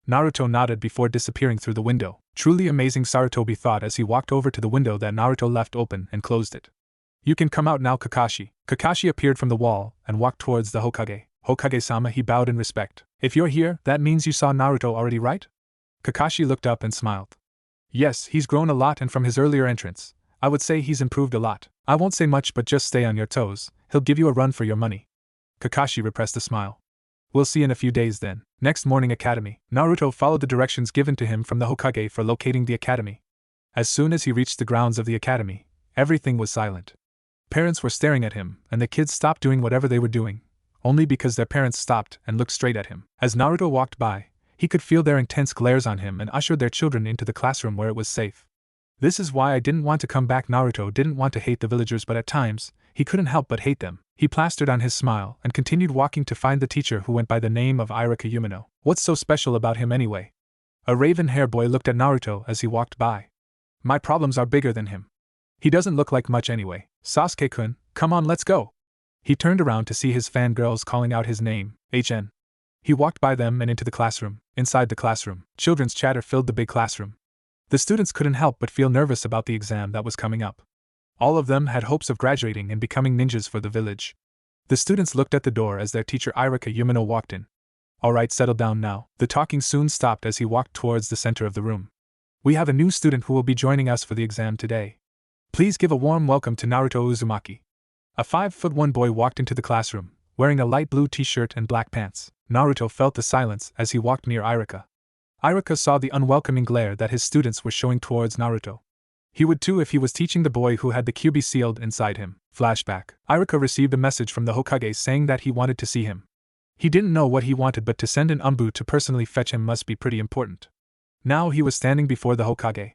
Naruto nodded before disappearing through the window. Truly amazing, Sarutobi thought as he walked over to the window that Naruto left open and closed it. You can come out now, Kakashi. Kakashi appeared from the wall and walked towards the Hokage. Hokage-sama, he bowed in respect. If you're here, that means you saw Naruto already, right? Kakashi looked up and smiled. Yes, he's grown a lot, and from his earlier entrance, I would say he's improved a lot. I won't say much, but just stay on your toes. He'll give you a run for your money. Kakashi repressed a smile. We'll see in a few days then. Next morning, academy. Naruto followed the directions given to him from the Hokage for locating the academy. As soon as he reached the grounds of the academy, everything was silent. Parents were staring at him, and the kids stopped doing whatever they were doing, only because their parents stopped and looked straight at him. As Naruto walked by, he could feel their intense glares on him and ushered their children into the classroom where it was safe. This is why I didn't want to come back. Naruto didn't want to hate the villagers, but at times, he couldn't help but hate them. He plastered on his smile and continued walking to find the teacher who went by the name of Irika Yumino. What's so special about him anyway? A raven-haired boy looked at Naruto as he walked by. My problems are bigger than him. He doesn't look like much anyway. Sasuke-kun, come on, let's go. He turned around to see his fangirls calling out his name, HN. He walked by them and into the classroom. Inside the classroom, children's chatter filled the big classroom. The students couldn't help but feel nervous about the exam that was coming up. All of them had hopes of graduating and becoming ninjas for the village. The students looked at the door as their teacher Irika Yumino walked in. Alright, settle down now. The talking soon stopped as he walked towards the center of the room. We have a new student who will be joining us for the exam today. Please give a warm welcome to Naruto Uzumaki. A 5'1" boy walked into the classroom, wearing a light blue t-shirt and black pants. Naruto felt the silence as he walked near Irika. Irika saw the unwelcoming glare that his students were showing towards Naruto. He would too if he was teaching the boy who had the Kyuubi sealed inside him. Flashback. Irika received a message from the Hokage saying that he wanted to see him. He didn't know what he wanted, but to send an Umbu to personally fetch him must be pretty important. Now he was standing before the Hokage.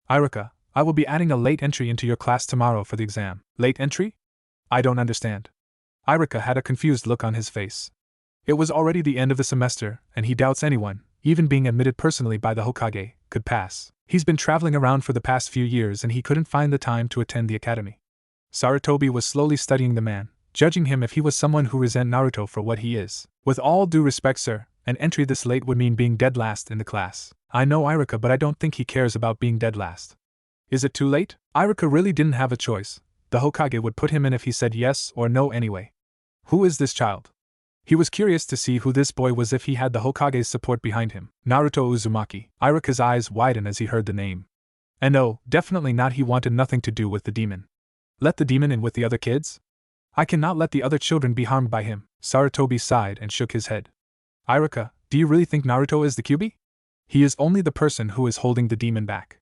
Irika, I will be adding a late entry into your class tomorrow for the exam. Late entry? I don't understand. Irika had a confused look on his face. It was already the end of the semester, and he doubts anyone, even being admitted personally by the hokage, could pass. He's been traveling around for the past few years and he couldn't find the time to attend the academy. Sarutobi was slowly studying the man, judging him if he was someone who resent Naruto for what he is. With all due respect, sir, an entry this late would mean being dead last in the class. I know Irika, but I don't think he cares about being dead last. Is it too late? Irika really didn't have a choice. The hokage would put him in if he said yes or no anyway. Who is this child? He was curious to see who this boy was if he had the Hokage's support behind him. Naruto Uzumaki. Irika's eyes widened as he heard the name. And no, definitely not, he wanted nothing to do with the demon. Let the demon in with the other kids? I cannot let the other children be harmed by him. Sarutobi sighed and shook his head. Irika, do you really think Naruto is the Kyuubi? He is only the person who is holding the demon back.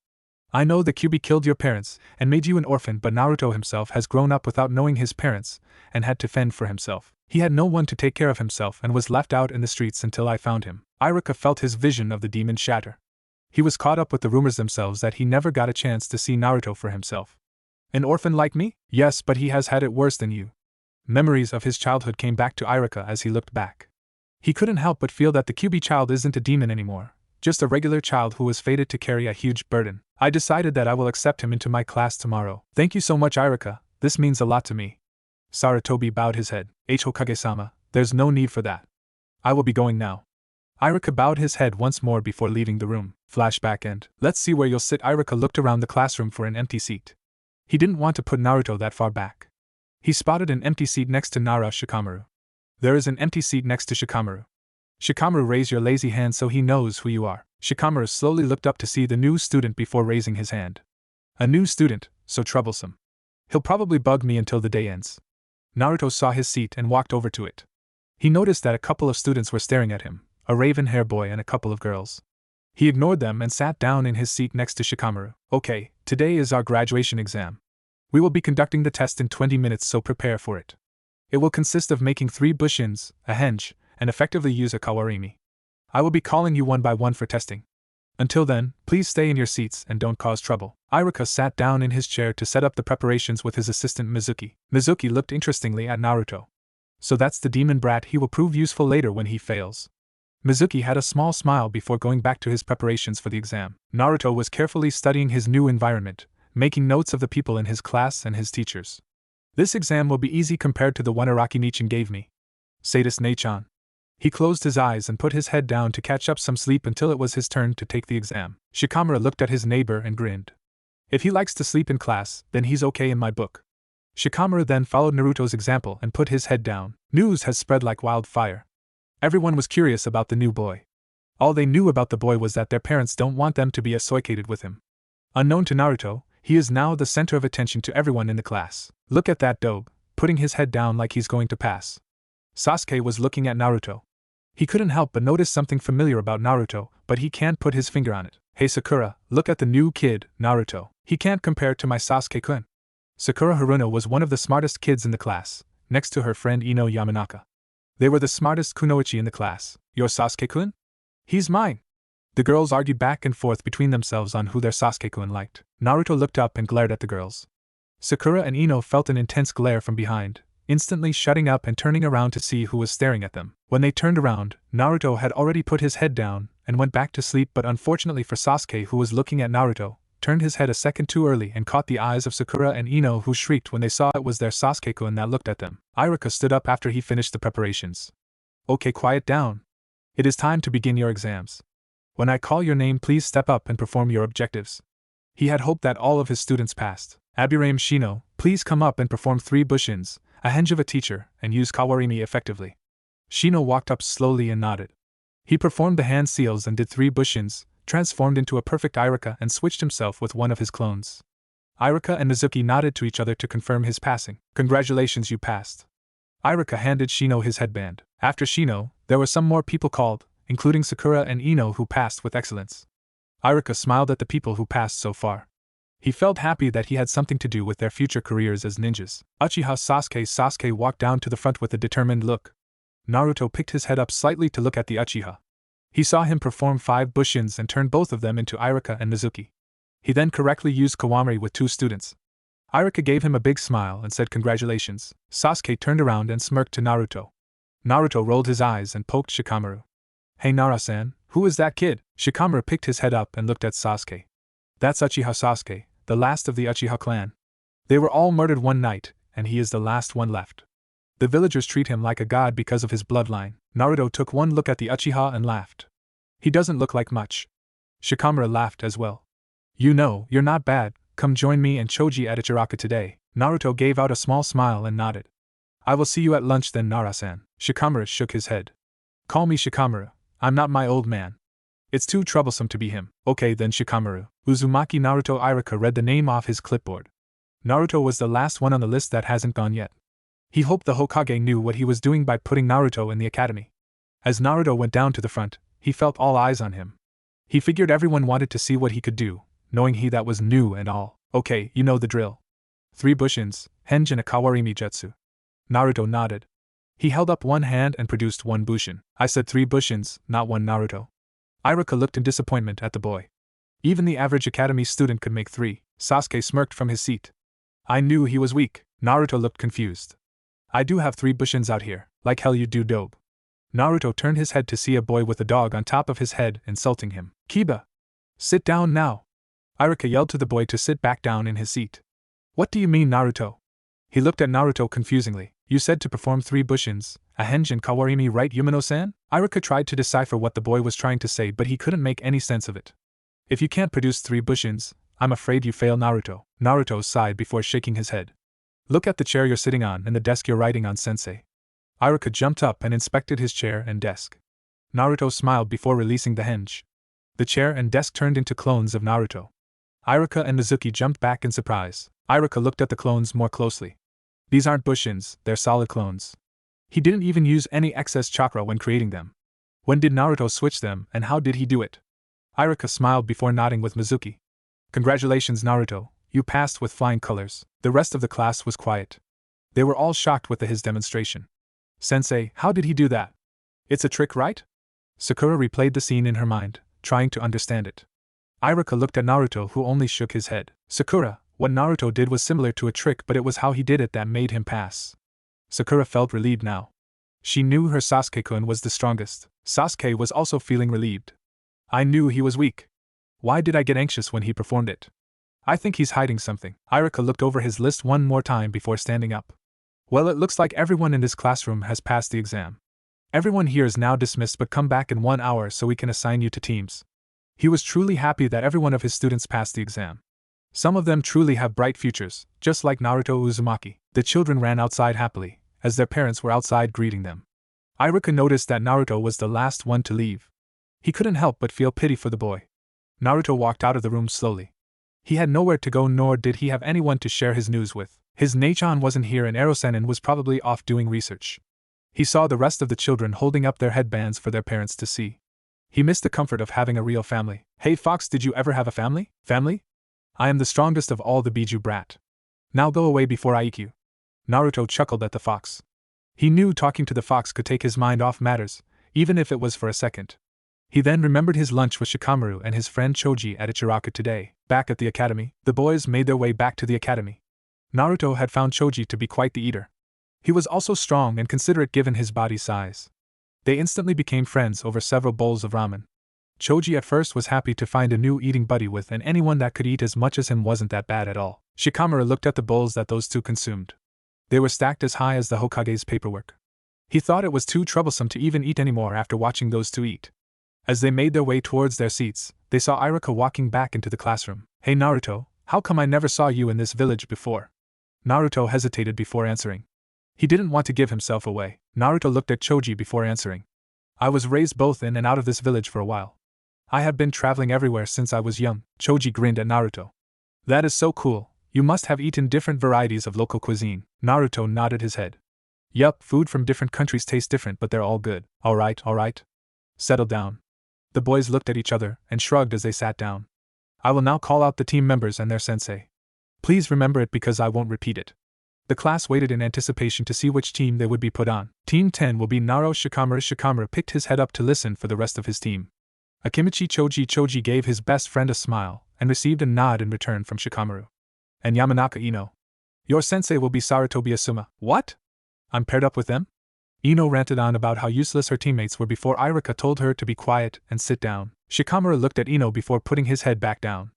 I know the Kyuubi killed your parents and made you an orphan, but Naruto himself has grown up without knowing his parents and had to fend for himself. He had no one to take care of himself and was left out in the streets until I found him. Irika felt his vision of the demon shatter. He was caught up with the rumors themselves that he never got a chance to see Naruto for himself. An orphan like me? Yes, but he has had it worse than you. Memories of his childhood came back to Irika as he looked back. He couldn't help but feel that the Kyuubi child isn't a demon anymore, just a regular child who was fated to carry a huge burden. I decided that I will accept him into my class tomorrow. Thank you so much, Irika, this means a lot to me. Sarutobi bowed his head. Hokage-sama, there's no need for that. I will be going now. Irika bowed his head once more before leaving the room. Flashback end. Let's see where you'll sit. Irika looked around the classroom for an empty seat. He didn't want to put Naruto that far back. He spotted an empty seat next to Nara Shikamaru. There is an empty seat next to Shikamaru. Shikamaru, raise your lazy hand so he knows who you are. Shikamaru slowly looked up to see the new student before raising his hand. A new student, so troublesome. He'll probably bug me until the day ends. Naruto saw his seat and walked over to it. He noticed that a couple of students were staring at him, a raven-hair boy and a couple of girls. He ignored them and sat down in his seat next to Shikamaru. Okay, today is our graduation exam. We will be conducting the test in 20 minutes, so prepare for it. It will consist of making 3 bushins, a henge, and effectively use a kawarimi. I will be calling you one by one for testing. Until then, please stay in your seats and don't cause trouble. Irika sat down in his chair to set up the preparations with his assistant Mizuki. Mizuki looked interestingly at Naruto. So that's the demon brat. He will prove useful later when he fails. Mizuki had a small smile before going back to his preparations for the exam. Naruto was carefully studying his new environment, making notes of the people in his class and his teachers. This exam will be easy compared to the one Araki Nichan gave me. Sadist Nechan. He closed his eyes and put his head down to catch up some sleep until it was his turn to take the exam. Shikamaru looked at his neighbor and grinned. If he likes to sleep in class, then he's okay in my book. Shikamaru then followed Naruto's example and put his head down. News had spread like wildfire. Everyone was curious about the new boy. All they knew about the boy was that their parents don't want them to be associated with him. Unknown to Naruto, he is now the center of attention to everyone in the class. Look at that dope, putting his head down like he's going to pass. Sasuke was looking at Naruto. He couldn't help but notice something familiar about Naruto, but he can't put his finger on it. Hey Sakura, look at the new kid, Naruto. He can't compare to my Sasuke-kun. Sakura Haruno was one of the smartest kids in the class, next to her friend Ino Yamanaka. They were the smartest kunoichi in the class. Your Sasuke-kun? He's mine. The girls argued back and forth between themselves on who their Sasuke-kun liked. Naruto looked up and glared at the girls. Sakura and Ino felt an intense glare from behind, instantly shutting up and turning around to see who was staring at them. When they turned around, Naruto had already put his head down and went back to sleep, but unfortunately for Sasuke, who was looking at Naruto, turned his head a second too early and caught the eyes of Sakura and Ino, who shrieked when they saw it was their Sasuke-kun that looked at them. Irika stood up after he finished the preparations. Okay, quiet down. It is time to begin your exams. When I call your name, please step up and perform your objectives. He had hoped that all of his students passed. Aburaim Shino, please come up and perform 3 bushins, a henge of a teacher, and use kawarimi effectively. Shino walked up slowly and nodded. He performed the hand seals and did 3 bushins, transformed into a perfect Irika and switched himself with one of his clones. Irika and Mizuki nodded to each other to confirm his passing. Congratulations, you passed. Irika handed Shino his headband. After Shino, there were some more people called, including Sakura and Ino, who passed with excellence. Irika smiled at the people who passed so far. He felt happy that he had something to do with their future careers as ninjas. Uchiha Sasuke walked down to the front with a determined look. Naruto picked his head up slightly to look at the Uchiha. He saw him perform 5 bushins and turn both of them into Irika and Mizuki. He then correctly used Kawamori with 2 students. Iruka gave him a big smile and said congratulations. Sasuke turned around and smirked to Naruto. Naruto rolled his eyes and poked Shikamaru. Hey Nara-san, who is that kid? Shikamaru picked his head up and looked at Sasuke. That's Uchiha Sasuke, the last of the Uchiha clan. They were all murdered one night, and he is the last one left. The villagers treat him like a god because of his bloodline. Naruto took one look at the Uchiha and laughed. He doesn't look like much. Shikamaru laughed as well. You know, you're not bad, come join me and Choji at Ichiraka today. Naruto gave out a small smile and nodded. I will see you at lunch then Nara-san. Shikamaru shook his head. Call me Shikamaru, I'm not my old man. It's too troublesome to be him. Okay then Shikamaru. Uzumaki Naruto Iruka read the name off his clipboard. Naruto was the last one on the list that hasn't gone yet. He hoped the Hokage knew what he was doing by putting Naruto in the academy. As Naruto went down to the front, he felt all eyes on him. He figured everyone wanted to see what he could do, knowing he that was new and all. Okay, you know the drill. 3 bushins, henge and a kawarimi jutsu. Naruto nodded. He held up one hand and produced 1 bushin. I said 3 bushins, not 1 Naruto. Iruka looked in disappointment at the boy. Even the average academy student could make 3. Sasuke smirked from his seat. I knew he was weak. Naruto looked confused. I do have 3 bushins out here, like hell you do dope. Naruto turned his head to see a boy with a dog on top of his head insulting him. Kiba! Sit down now! Iruka yelled to the boy to sit back down in his seat. What do you mean Naruto? He looked at Naruto confusingly. You said to perform 3 bushins, a henge and kawarimi right Yumino-san? Iruka tried to decipher what the boy was trying to say but he couldn't make any sense of it. If you can't produce 3 bushins, I'm afraid you fail Naruto. Naruto sighed before shaking his head. Look at the chair you're sitting on and the desk you're writing on sensei. Iruka jumped up and inspected his chair and desk. Naruto smiled before releasing the henge. The chair and desk turned into clones of Naruto. Iruka and Mizuki jumped back in surprise. Iruka looked at the clones more closely. These aren't bushins, they're solid clones. He didn't even use any excess chakra when creating them. When did Naruto switch them and how did he do it? Iruka smiled before nodding with Mizuki. Congratulations Naruto, you passed with flying colors. The rest of the class was quiet. They were all shocked with his demonstration. Sensei, how did he do that? It's a trick, right? Sakura replayed the scene in her mind, trying to understand it. Iruka looked at Naruto who only shook his head. Sakura, what Naruto did was similar to a trick but it was how he did it that made him pass. Sakura felt relieved now. She knew her Sasuke-kun was the strongest. Sasuke was also feeling relieved. I knew he was weak. Why did I get anxious when he performed it? I think he's hiding something. Iruka looked over his list one more time before standing up. Well, it looks like everyone in this classroom has passed the exam. Everyone here is now dismissed but come back in 1 hour so we can assign you to teams. He was truly happy that every one of his students passed the exam. Some of them truly have bright futures, just like Naruto Uzumaki. The children ran outside happily, as their parents were outside greeting them. Iruka noticed that Naruto was the last one to leave. He couldn't help but feel pity for the boy. Naruto walked out of the room slowly. He had nowhere to go nor did he have anyone to share his news with. His Neichan wasn't here and Erosenin was probably off doing research. He saw the rest of the children holding up their headbands for their parents to see. He missed the comfort of having a real family. Hey Fox, did you ever have a family? Family? I am the strongest of all the Biju brat. Now go away before I eat you. Naruto chuckled at the fox. He knew talking to the fox could take his mind off matters, even if it was for a second. He then remembered his lunch with Shikamaru and his friend Choji at Ichiraka today. Back at the academy, the boys made their way back to the academy. Naruto had found Choji to be quite the eater. He was also strong and considerate given his body size. They instantly became friends over several bowls of ramen. Choji at first was happy to find a new eating buddy with and anyone that could eat as much as him wasn't that bad at all. Shikamaru looked at the bowls that those two consumed. They were stacked as high as the Hokage's paperwork. He thought it was too troublesome to even eat anymore after watching those two eat. As they made their way towards their seats, they saw Iruka walking back into the classroom. Hey Naruto, how come I never saw you in this village before? Naruto hesitated before answering. He didn't want to give himself away. Naruto looked at Choji before answering. I was raised both in and out of this village for a while. I have been traveling everywhere since I was young. Choji grinned at Naruto. That is so cool, you must have eaten different varieties of local cuisine. Naruto nodded his head. Yup, food from different countries tastes different but they're all good. Alright. Settle down. The boys looked at each other and shrugged as they sat down. I will now call out the team members and their sensei. Please remember it because I won't repeat it. The class waited in anticipation to see which team they would be put on. Team 10 will be Naro Shikamaru. Shikamaru picked his head up to listen for the rest of his team. Akimichi Choji gave his best friend a smile and received a nod in return from Shikamaru. And Yamanaka Ino. Your sensei will be Sarutobi Asuma. What? I'm paired up with them? Ino ranted on about how useless her teammates were before Irika told her to be quiet and sit down. Shikamaru looked at Ino before putting his head back down.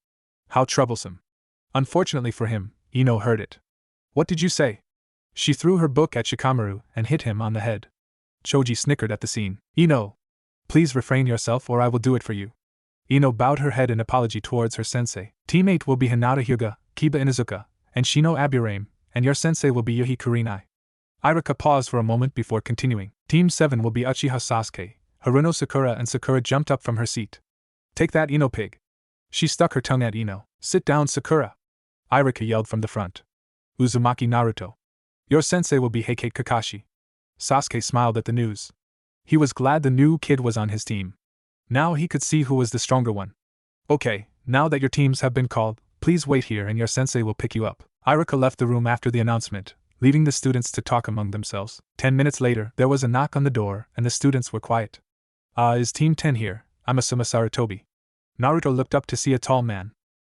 How troublesome. Unfortunately for him, Ino heard it. What did you say? She threw her book at Shikamaru and hit him on the head. Choji snickered at the scene. Ino! Please refrain yourself or I will do it for you. Ino bowed her head in apology towards her sensei. Teammate will be Hinata Hyuga, Kiba Inuzuka, and Shino Aburame, and your sensei will be Yuhi Kurinai. Irika paused for a moment before continuing. Team 7 will be Uchiha Sasuke, Haruno Sakura, and Sakura jumped up from her seat. Take that, Ino pig. She stuck her tongue at Ino. Sit down, Sakura. Irika yelled from the front. Uzumaki Naruto. Your sensei will be Heike Kakashi. Sasuke smiled at the news. He was glad the new kid was on his team. Now he could see who was the stronger one. Okay, now that your teams have been called, please wait here and your sensei will pick you up. Irika left the room after the announcement, leaving the students to talk among themselves. 10 minutes later, there was a knock on the door and the students were quiet. Is Team 10 here? I'm Asuma Sarutobi. Naruto looked up to see a tall man.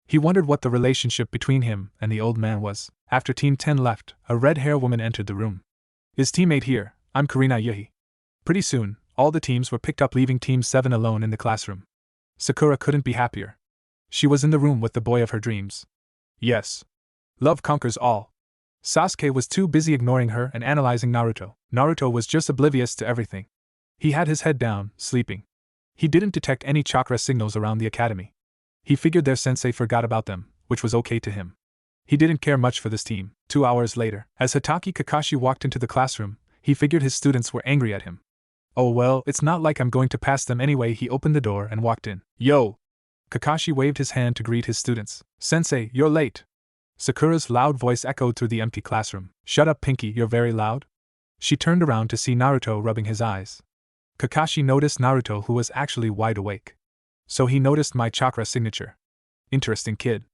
He wondered what the relationship between him and the old man was. After Team 10 left, a red-haired woman entered the room. Is teammate here? I'm Kurinai Yuhi. Pretty soon, all the teams were picked up, leaving Team 7 alone in the classroom. Sakura couldn't be happier. She was in the room with the boy of her dreams. Yes. Love conquers all. Sasuke was too busy ignoring her and analyzing Naruto. Naruto was just oblivious to everything. He had his head down, sleeping. He didn't detect any chakra signals around the academy. He figured their sensei forgot about them, which was okay to him. He didn't care much for this team. 2 hours later, as Hitaki Kakashi walked into the classroom, he figured his students were angry at him. Oh well, it's not like I'm going to pass them anyway. He opened the door and walked in. Yo! Kakashi waved his hand to greet his students. Sensei, you're late. Sakura's loud voice echoed through the empty classroom. Shut up, Pinky, you're very loud. She turned around to see Naruto rubbing his eyes. Kakashi noticed Naruto, who was actually wide awake. So he noticed my chakra signature. Interesting kid.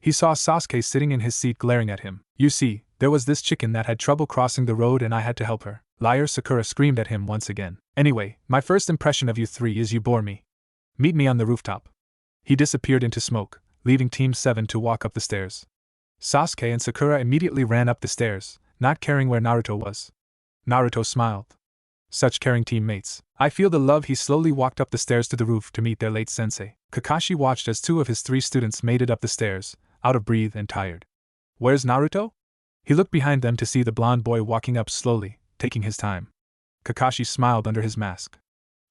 He saw Sasuke sitting in his seat glaring at him. You see, there was this chicken that had trouble crossing the road and I had to help her. Liar, Sakura screamed at him once again. Anyway, my first impression of you three is you bore me. Meet me on the rooftop. He disappeared into smoke, leaving Team 7 to walk up the stairs. Sasuke and Sakura immediately ran up the stairs, not caring where Naruto was. Naruto smiled. Such caring teammates. I feel the love. He slowly walked up the stairs to the roof to meet their late sensei. Kakashi watched as 2 of his 3 students made it up the stairs, out of breath and tired. Where's Naruto? He looked behind them to see the blonde boy walking up slowly, taking his time. Kakashi smiled under his mask.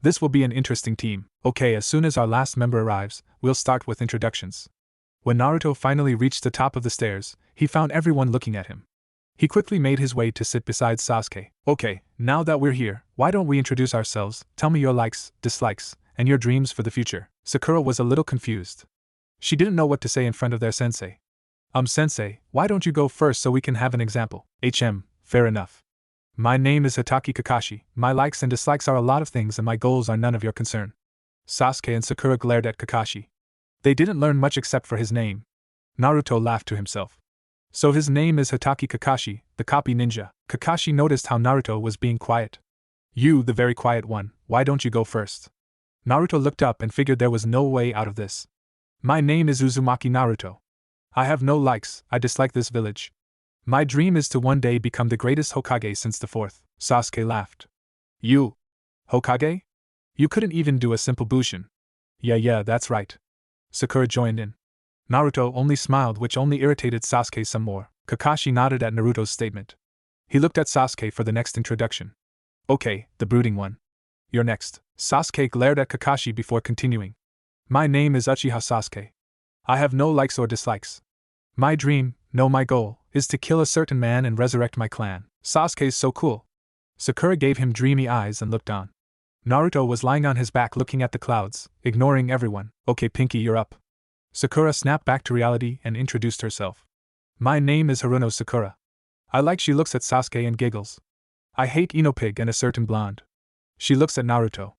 This will be an interesting team. Okay, as soon as our last member arrives, we'll start with introductions. When Naruto finally reached the top of the stairs, he found everyone looking at him. He quickly made his way to sit beside Sasuke. Okay, now that we're here, why don't we introduce ourselves? Tell me your likes, dislikes, and your dreams for the future. Sakura was a little confused. She didn't know what to say in front of their sensei. Sensei, why don't you go first so we can have an example? Fair enough. My name is Hitaki Kakashi. My likes and dislikes are a lot of things and my goals are none of your concern. Sasuke and Sakura glared at Kakashi. They didn't learn much except for his name. Naruto laughed to himself. So his name is Hitaki Kakashi, the copy ninja. Kakashi noticed how Naruto was being quiet. You, the very quiet one, why don't you go first? Naruto looked up and figured there was no way out of this. My name is Uzumaki Naruto. I have no likes, I dislike this village. My dream is to one day become the greatest Hokage since the 4th. Sasuke laughed. You? Hokage? You couldn't even do a simple Bushin. Yeah, that's right. Sakura joined in. Naruto only smiled, which only irritated Sasuke some more. Kakashi nodded at Naruto's statement. He looked at Sasuke for the next introduction. Okay, the brooding one. You're next. Sasuke glared at Kakashi before continuing. My name is Uchiha Sasuke. I have no likes or dislikes. My dream, no my goal, is to kill a certain man and resurrect my clan. Sasuke's so cool. Sakura gave him dreamy eyes and looked on. Naruto was lying on his back looking at the clouds, ignoring everyone. Okay, Pinky, you're up. Sakura snapped back to reality and introduced herself. My name is Haruno Sakura. I like. She looks at Sasuke and giggles. I hate Inopig and a certain blonde. She looks at Naruto.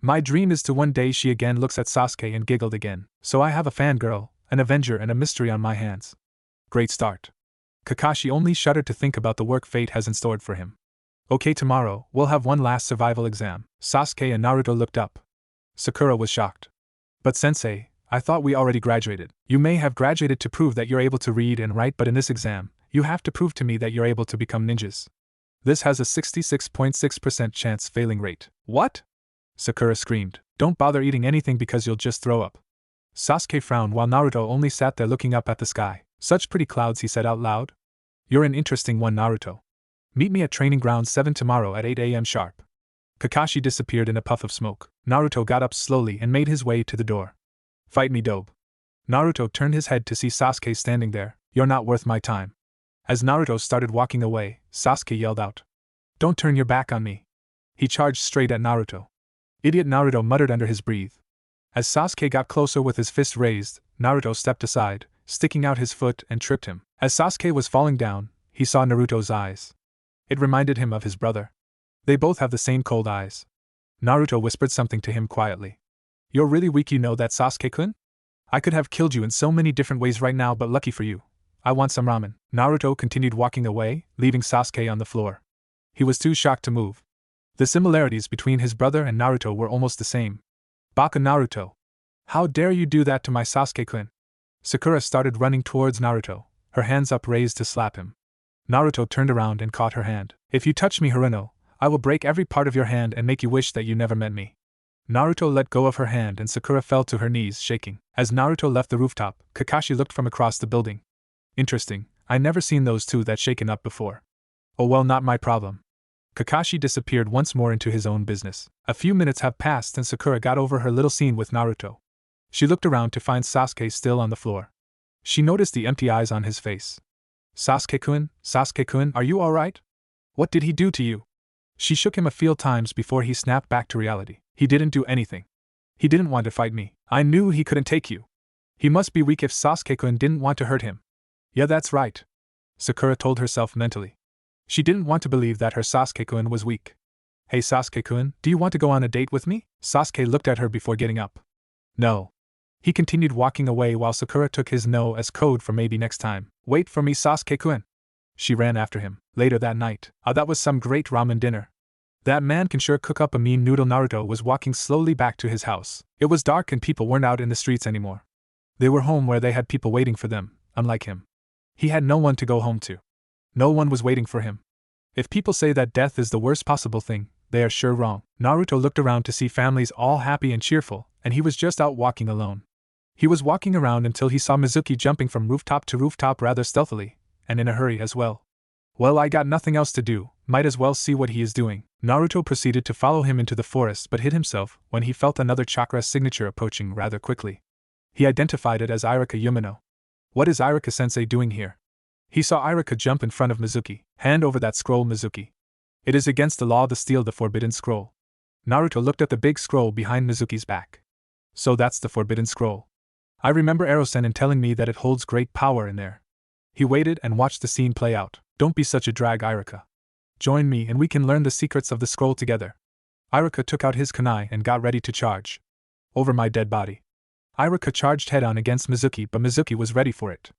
My dream is to one day. She again looks at Sasuke and giggled again. So I have a fangirl, an avenger and a mystery on my hands. Great start. Kakashi only shuddered to think about the work fate has in store for him. Okay, tomorrow, we'll have one last survival exam. Sasuke and Naruto looked up. Sakura was shocked. But sensei, I thought we already graduated. You may have graduated to prove that you're able to read and write, but in this exam, You have to prove to me that you're able to become ninjas. This has a 66.6% chance failing rate. What? Sakura screamed. Don't bother eating anything because you'll just throw up. Sasuke frowned while Naruto only sat there looking up at the sky. Such pretty clouds, he said out loud. You're an interesting one, Naruto. Meet me at Training Ground 7 tomorrow at 8 a.m. sharp. Kakashi disappeared in a puff of smoke. Naruto got up slowly and made his way to the door. Fight me, dope. Naruto turned his head to see Sasuke standing there. You're not worth my time. As Naruto started walking away, Sasuke yelled out. Don't turn your back on me. He charged straight at Naruto. Idiot, Naruto muttered under his breath. As Sasuke got closer with his fist raised, Naruto stepped aside, sticking out his foot and tripped him. As Sasuke was falling down, he saw Naruto's eyes. It reminded him of his brother. They both have the same cold eyes. Naruto whispered something to him quietly. You're really weak, you know that, Sasuke-kun? I could have killed you in so many different ways right now, but lucky for you, I want some ramen. Naruto continued walking away, leaving Sasuke on the floor. He was too shocked to move. The similarities between his brother and Naruto were almost the same. Baka Naruto. How dare you do that to my Sasuke-kun? Sakura started running towards Naruto, her hands upraised to slap him. Naruto turned around and caught her hand. If you touch me, Haruno, I will break every part of your hand and make you wish that you never met me. Naruto let go of her hand and Sakura fell to her knees, shaking. As Naruto left the rooftop, Kakashi looked from across the building. Interesting, I never seen those two that shaken up before. Oh well, not my problem. Kakashi disappeared once more into his own business. A few minutes have passed and Sakura got over her little scene with Naruto. She looked around to find Sasuke still on the floor. She noticed the empty eyes on his face. Sasuke-kun, are you alright? What did he do to you? She shook him a few times before he snapped back to reality. He didn't do anything. He didn't want to fight me. I knew he couldn't take you. He must be weak if Sasuke-kun didn't want to hurt him. Yeah, that's right, Sakura told herself mentally. She didn't want to believe that her Sasuke-kun was weak. Hey Sasuke-kun, do you want to go on a date with me? Sasuke looked at her before getting up. No. He continued walking away while Sakura took his no as code for maybe next time. Wait for me, Sasuke-kun. She ran after him. Later that night, that was some great ramen dinner. That man can sure cook up a mean noodle. Naruto was walking slowly back to his house. It was dark and people weren't out in the streets anymore. They were home where they had people waiting for them, unlike him. He had no one to go home to. No one was waiting for him. If people say that death is the worst possible thing, they are sure wrong. Naruto looked around to see families all happy and cheerful, and he was just out walking alone. He was walking around until he saw Mizuki jumping from rooftop to rooftop rather stealthily, and in a hurry as well. Well, I got nothing else to do, might as well see what he is doing. Naruto proceeded to follow him into the forest but hid himself when he felt another chakra signature approaching rather quickly. He identified it as Iruka Yumino. What is Iruka-sensei doing here? He saw Iruka jump in front of Mizuki. Hand over that scroll, Mizuki. It is against the law to steal the forbidden scroll. Naruto looked at the big scroll behind Mizuki's back. So that's the forbidden scroll. I remember Ero-sen telling me that it holds great power in there. He waited and watched the scene play out. Don't be such a drag, Iruka. Join me and we can learn the secrets of the scroll together. Iruka took out his kunai and got ready to charge. Over my dead body. Iruka charged head-on against Mizuki, but Mizuki was ready for it.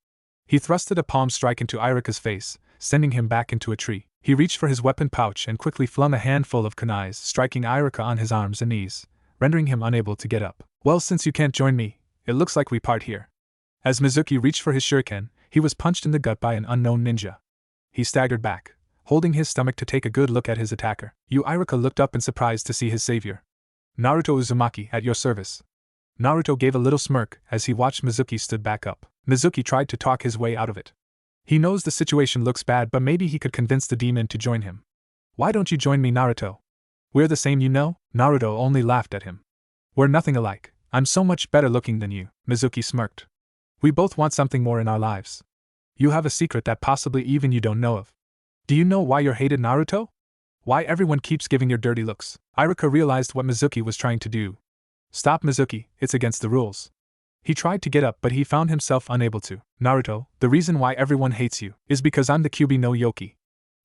He thrusted a palm strike into Iruka's face, sending him back into a tree. He reached for his weapon pouch and quickly flung a handful of kunais, striking Iruka on his arms and knees, rendering him unable to get up. Well, since you can't join me, it looks like we part here. As Mizuki reached for his shuriken, he was punched in the gut by an unknown ninja. He staggered back, holding his stomach to take a good look at his attacker. Iruka looked up in surprise to see his savior. Naruto Uzumaki, at your service. Naruto gave a little smirk as he watched Mizuki stood back up. Mizuki tried to talk his way out of it. He knows the situation looks bad, but maybe he could convince the demon to join him. Why don't you join me, Naruto? We're the same, you know? Naruto only laughed at him. We're nothing alike. I'm so much better looking than you, Mizuki smirked. We both want something more in our lives. You have a secret that possibly even you don't know of. Do you know why you're hated, Naruto? Why everyone keeps giving you dirty looks? Iruka realized what Mizuki was trying to do. Stop, Mizuki, it's against the rules. He tried to get up but he found himself unable to. Naruto, the reason why everyone hates you is because I'm the Kyuubi no Yoki.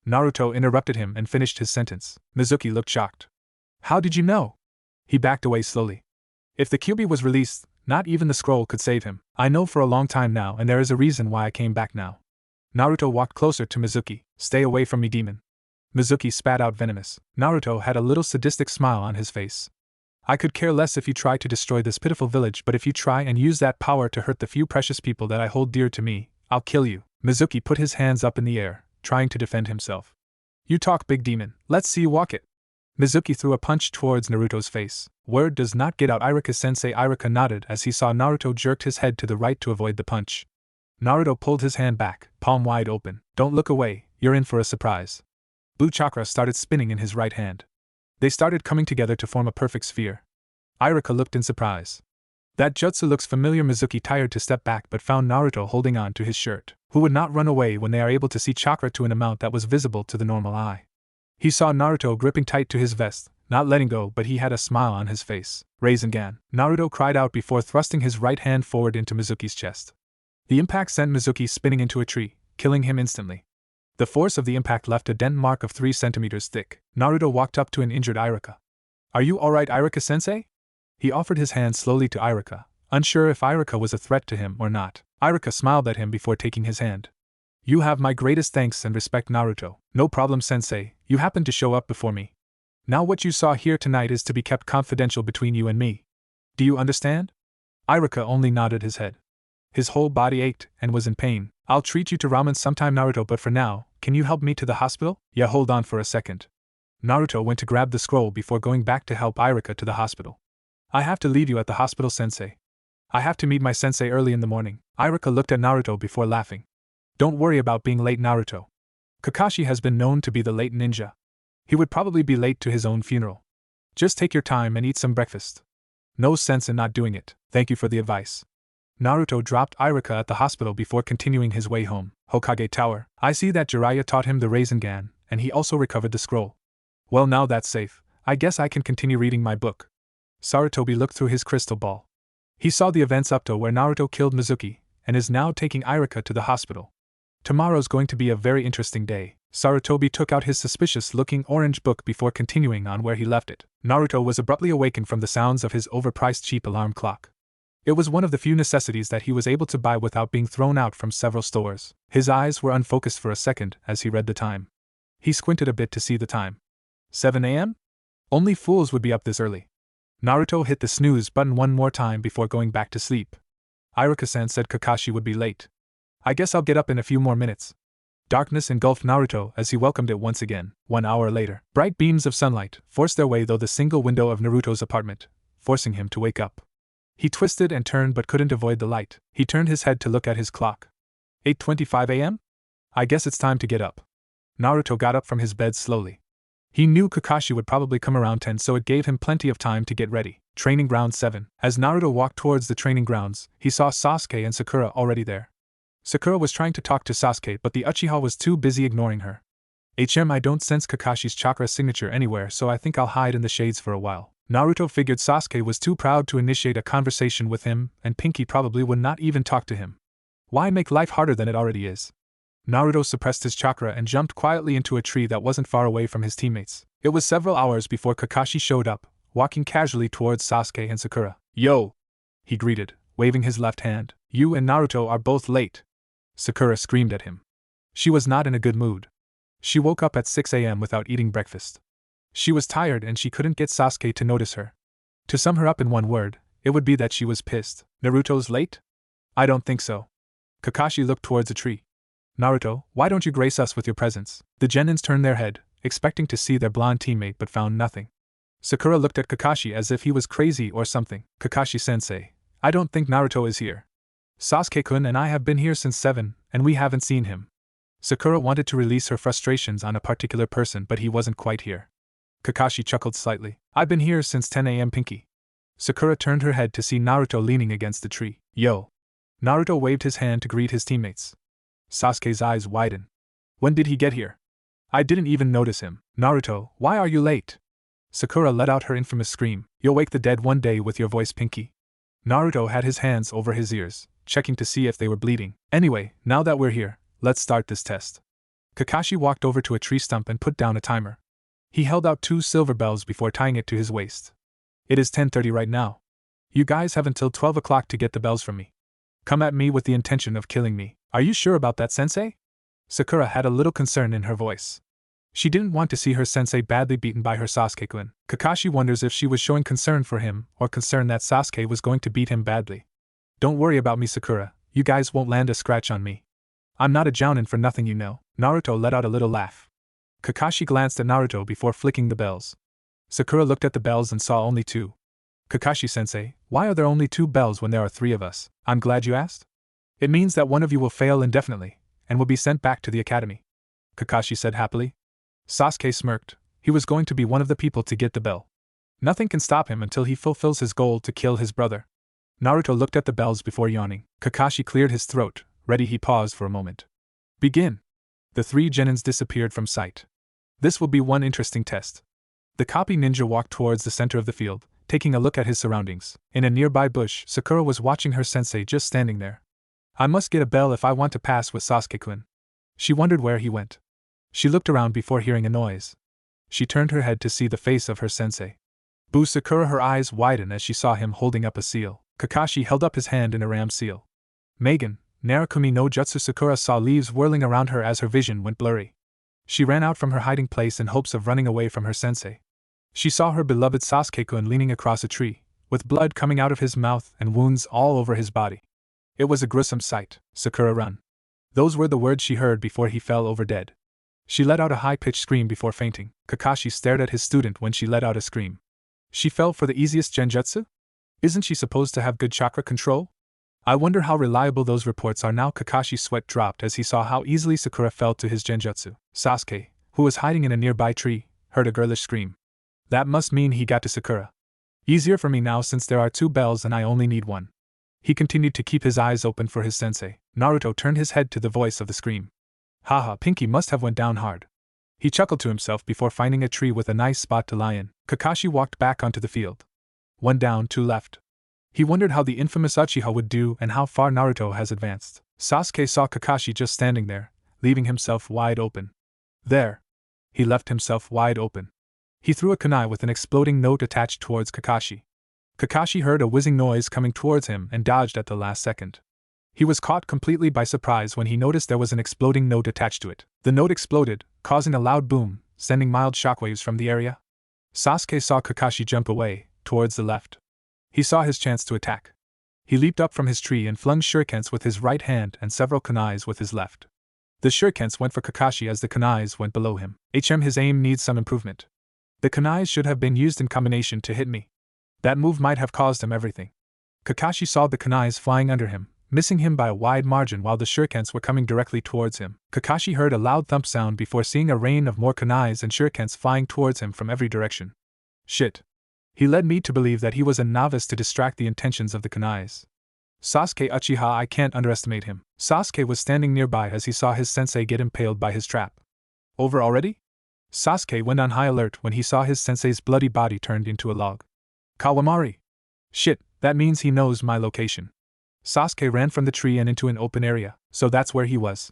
Naruto interrupted him and finished his sentence. Mizuki looked shocked. How did you know? He backed away slowly. If the Kyuubi was released, not even the scroll could save him. I know for a long time now and there is a reason why I came back now. Naruto walked closer to Mizuki. Stay away from me, demon. Mizuki spat out venomous. Naruto had a little sadistic smile on his face. I could care less if you try to destroy this pitiful village, but if you try and use that power to hurt the few precious people that I hold dear to me, I'll kill you. Mizuki put his hands up in the air, trying to defend himself. You talk, big demon. Let's see you walk it. Mizuki threw a punch towards Naruto's face. Word does not get out, Irika-sensei. Irika nodded as he saw Naruto jerked his head to the right to avoid the punch. Naruto pulled his hand back, palm wide open. Don't look away, you're in for a surprise. Blue chakra started spinning in his right hand. They started coming together to form a perfect sphere. Irika looked in surprise. That jutsu looks familiar. Mizuki tired to step back but found Naruto holding on to his shirt. Who would not run away when they are able to see chakra to an amount that was visible to the normal eye? He saw Naruto gripping tight to his vest, not letting go, but he had a smile on his face. Rasengan! Naruto cried out before thrusting his right hand forward into Mizuki's chest. The impact sent Mizuki spinning into a tree, killing him instantly. The force of the impact left a dent mark of 3 centimeters thick. Naruto walked up to an injured Irika. Are you alright, Irika-sensei? He offered his hand slowly to Irika, unsure if Irika was a threat to him or not. Irika smiled at him before taking his hand. You have my greatest thanks and respect, Naruto. No problem, sensei, you happened to show up before me. Now what you saw here tonight is to be kept confidential between you and me. Do you understand? Irika only nodded his head. His whole body ached and was in pain. I'll treat you to ramen sometime, Naruto, but for now, can you help me to the hospital? Yeah, hold on for a second. Naruto went to grab the scroll before going back to help Irika to the hospital. I have to leave you at the hospital, sensei. I have to meet my sensei early in the morning. Irika looked at Naruto before laughing. Don't worry about being late, Naruto. Kakashi has been known to be the late ninja. He would probably be late to his own funeral. Just take your time and eat some breakfast. No sense in not doing it. Thank you for the advice. Naruto dropped Irika at the hospital before continuing his way home. Hokage Tower. I see that Jiraiya taught him the Rasengan, and he also recovered the scroll. Well, now that's safe, I guess I can continue reading my book. Sarutobi looked through his crystal ball. He saw the events up to where Naruto killed Mizuki, and is now taking Irika to the hospital. Tomorrow's going to be a very interesting day. Sarutobi took out his suspicious-looking orange book before continuing on where he left it. Naruto was abruptly awakened from the sounds of his overpriced cheap alarm clock. It was one of the few necessities that he was able to buy without being thrown out from several stores. His eyes were unfocused for a second as he read the time. He squinted a bit to see the time. 7 a.m.? Only fools would be up this early. Naruto hit the snooze button one more time before going back to sleep. Irika-san said Kakashi would be late. I guess I'll get up in a few more minutes. Darkness engulfed Naruto as he welcomed it once again. 1 hour later, bright beams of sunlight forced their way through the single window of Naruto's apartment, forcing him to wake up. He twisted and turned but couldn't avoid the light. He turned his head to look at his clock. 8:25 a.m.? I guess it's time to get up. Naruto got up from his bed slowly. He knew Kakashi would probably come around 10, so it gave him plenty of time to get ready. Training Ground 7. As Naruto walked towards the training grounds, he saw Sasuke and Sakura already there. Sakura was trying to talk to Sasuke, but the Uchiha was too busy ignoring her. I don't sense Kakashi's chakra signature anywhere, so I think I'll hide in the shades for a while. Naruto figured Sasuke was too proud to initiate a conversation with him, and Pinky probably would not even talk to him. Why make life harder than it already is? Naruto suppressed his chakra and jumped quietly into a tree that wasn't far away from his teammates. It was several hours before Kakashi showed up, walking casually towards Sasuke and Sakura. Yo! He greeted, waving his left hand. You and Naruto are both late. Sakura screamed at him. She was not in a good mood. She woke up at 6 a.m. without eating breakfast. She was tired and she couldn't get Sasuke to notice her. To sum her up in one word, it would be that she was pissed. Naruto's late? I don't think so. Kakashi looked towards a tree. Naruto, why don't you grace us with your presence? The Genins turned their head, expecting to see their blonde teammate but found nothing. Sakura looked at Kakashi as if he was crazy or something. Kakashi-sensei, I don't think Naruto is here. Sasuke-kun and I have been here since 7, and we haven't seen him. Sakura wanted to release her frustrations on a particular person, but he wasn't quite here. Kakashi chuckled slightly. I've been here since 10 a.m. Pinky. Sakura turned her head to see Naruto leaning against the tree. Yo! Naruto waved his hand to greet his teammates. Sasuke's eyes widened. When did he get here? I didn't even notice him. Naruto, why are you late? Sakura let out her infamous scream. You'll wake the dead one day with your voice, Pinky. Naruto had his hands over his ears, checking to see if they were bleeding. Anyway, now that we're here, let's start this test. Kakashi walked over to a tree stump and put down a timer. He held out 2 silver bells before tying it to his waist. It is 10:30 right now. You guys have until 12 o'clock to get the bells from me. Come at me with the intention of killing me. Are you sure about that, sensei? Sakura had a little concern in her voice. She didn't want to see her sensei badly beaten by her Sasuke-kun. Kakashi wonders if she was showing concern for him or concern that Sasuke was going to beat him badly. Don't worry about me, Sakura. You guys won't land a scratch on me. I'm not a jounin for nothing, you know. Naruto let out a little laugh. Kakashi glanced at Naruto before flicking the bells. Sakura looked at the bells and saw only 2. Kakashi-sensei, why are there only 2 bells when there are 3 of us? I'm glad you asked. It means that one of you will fail indefinitely, and will be sent back to the academy, Kakashi said happily. Sasuke smirked. He was going to be one of the people to get the bell. Nothing can stop him until he fulfills his goal to kill his brother. Naruto looked at the bells before yawning. Kakashi cleared his throat. Ready, he paused for a moment. Begin. The 3 genins disappeared from sight. This will be one interesting test. The copy ninja walked towards the center of the field, taking a look at his surroundings. In a nearby bush, Sakura was watching her sensei just standing there. I must get a bell if I want to pass with Sasuke-kun. She wondered where he went. She looked around before hearing a noise. She turned her head to see the face of her sensei. Boo! Sakura, her eyes widened as she saw him holding up a seal. Kakashi held up his hand in a ram seal. Megan, Narakumi no Jutsu. Sakura saw leaves whirling around her as her vision went blurry. She ran out from her hiding place in hopes of running away from her sensei. She saw her beloved Sasuke-kun leaning across a tree, with blood coming out of his mouth and wounds all over his body. It was a gruesome sight. Sakura, run. Those were the words she heard before he fell over dead. She let out a high-pitched scream before fainting. Kakashi stared at his student when she let out a scream. She fell for the easiest genjutsu? Isn't she supposed to have good chakra control? I wonder how reliable those reports are now. Kakashi's sweat dropped as he saw how easily Sakura fell to his genjutsu. Sasuke, who was hiding in a nearby tree, heard a girlish scream. That must mean he got to Sakura. Easier for me now since there are 2 bells and I only need 1. He continued to keep his eyes open for his sensei. Naruto turned his head to the voice of the scream. Haha, Pinky must have went down hard. He chuckled to himself before finding a tree with a nice spot to lie in. Kakashi walked back onto the field. 1 down, 2 left. He wondered how the infamous Uchiha would do and how far Naruto has advanced. Sasuke saw Kakashi just standing there, leaving himself wide open. There. He left himself wide open. He threw a kunai with an exploding note attached towards Kakashi. Kakashi heard a whizzing noise coming towards him and dodged at the last second. He was caught completely by surprise when he noticed there was an exploding note attached to it. The note exploded, causing a loud boom, sending mild shockwaves from the area. Sasuke saw Kakashi jump away, towards the left. He saw his chance to attack. He leaped up from his tree and flung shurikens with his right hand and several kunais with his left. The shurikens went for Kakashi as the kunais went below him. His aim needs some improvement. The kunais should have been used in combination to hit me. That move might have caused him everything. Kakashi saw the kunais flying under him, missing him by a wide margin while the shurikens were coming directly towards him. Kakashi heard a loud thump sound before seeing a rain of more kunais and shurikens flying towards him from every direction. Shit. He led me to believe that he was a novice to distract the intentions of the kunais. Sasuke Uchiha, I can't underestimate him. Sasuke was standing nearby as he saw his sensei get impaled by his trap. Over already? Sasuke went on high alert when he saw his sensei's bloody body turned into a log. Kawamari! Shit, that means he knows my location. Sasuke ran from the tree and into an open area, so that's where he was.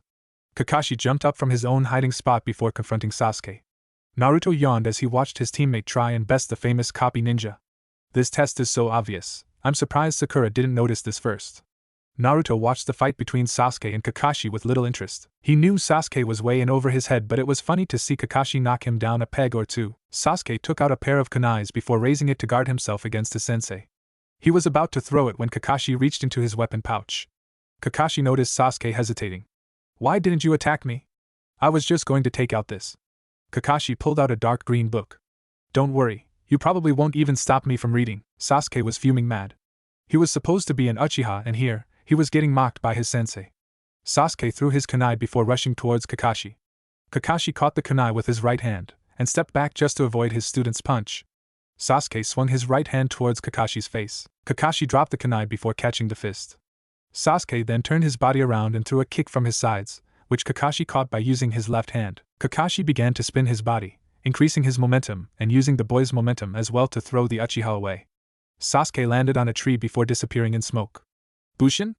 Kakashi jumped up from his own hiding spot before confronting Sasuke. Naruto yawned as he watched his teammate try and best the famous copy ninja. This test is so obvious, I'm surprised Sakura didn't notice this first. Naruto watched the fight between Sasuke and Kakashi with little interest. He knew Sasuke was way in over his head, but it was funny to see Kakashi knock him down a peg or 2. Sasuke took out a pair of kunais before raising it to guard himself against his sensei. He was about to throw it when Kakashi reached into his weapon pouch. Kakashi noticed Sasuke hesitating. Why didn't you attack me? I was just going to take out this. Kakashi pulled out a dark green book. Don't worry, you probably won't even stop me from reading. Sasuke was fuming mad. He was supposed to be an Uchiha and here, he was getting mocked by his sensei. Sasuke threw his kunai before rushing towards Kakashi. Kakashi caught the kunai with his right hand, and stepped back just to avoid his student's punch. Sasuke swung his right hand towards Kakashi's face. Kakashi dropped the kunai before catching the fist. Sasuke then turned his body around and threw a kick from his sides, which Kakashi caught by using his left hand. Kakashi began to spin his body, increasing his momentum and using the boy's momentum as well to throw the Uchiha away. Sasuke landed on a tree before disappearing in smoke. Bushin?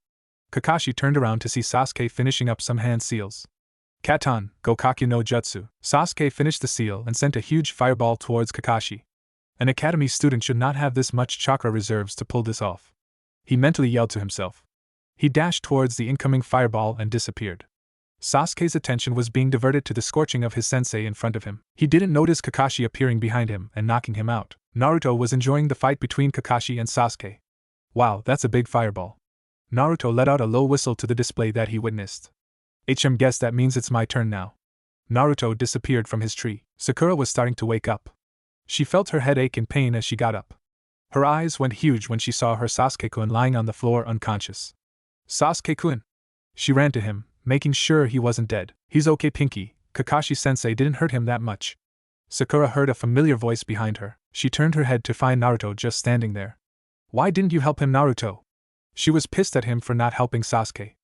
Kakashi turned around to see Sasuke finishing up some hand seals. Katan, Gokakyu no Jutsu. Sasuke finished the seal and sent a huge fireball towards Kakashi. An academy student should not have this much chakra reserves to pull this off. He mentally yelled to himself. He dashed towards the incoming fireball and disappeared. Sasuke's attention was being diverted to the scorching of his sensei in front of him. He didn't notice Kakashi appearing behind him and knocking him out. Naruto was enjoying the fight between Kakashi and Sasuke. Wow, that's a big fireball. Naruto let out a low whistle to the display that he witnessed. Guess that means it's my turn now. Naruto disappeared from his tree. Sakura was starting to wake up. She felt her head ache in pain as she got up. Her eyes went huge when she saw her Sasuke-kun lying on the floor unconscious. Sasuke-kun! She ran to him, making sure he wasn't dead. He's okay, Pinky. Kakashi-sensei didn't hurt him that much. Sakura heard a familiar voice behind her. She turned her head to find Naruto just standing there. Why didn't you help him, Naruto? She was pissed at him for not helping Sasuke.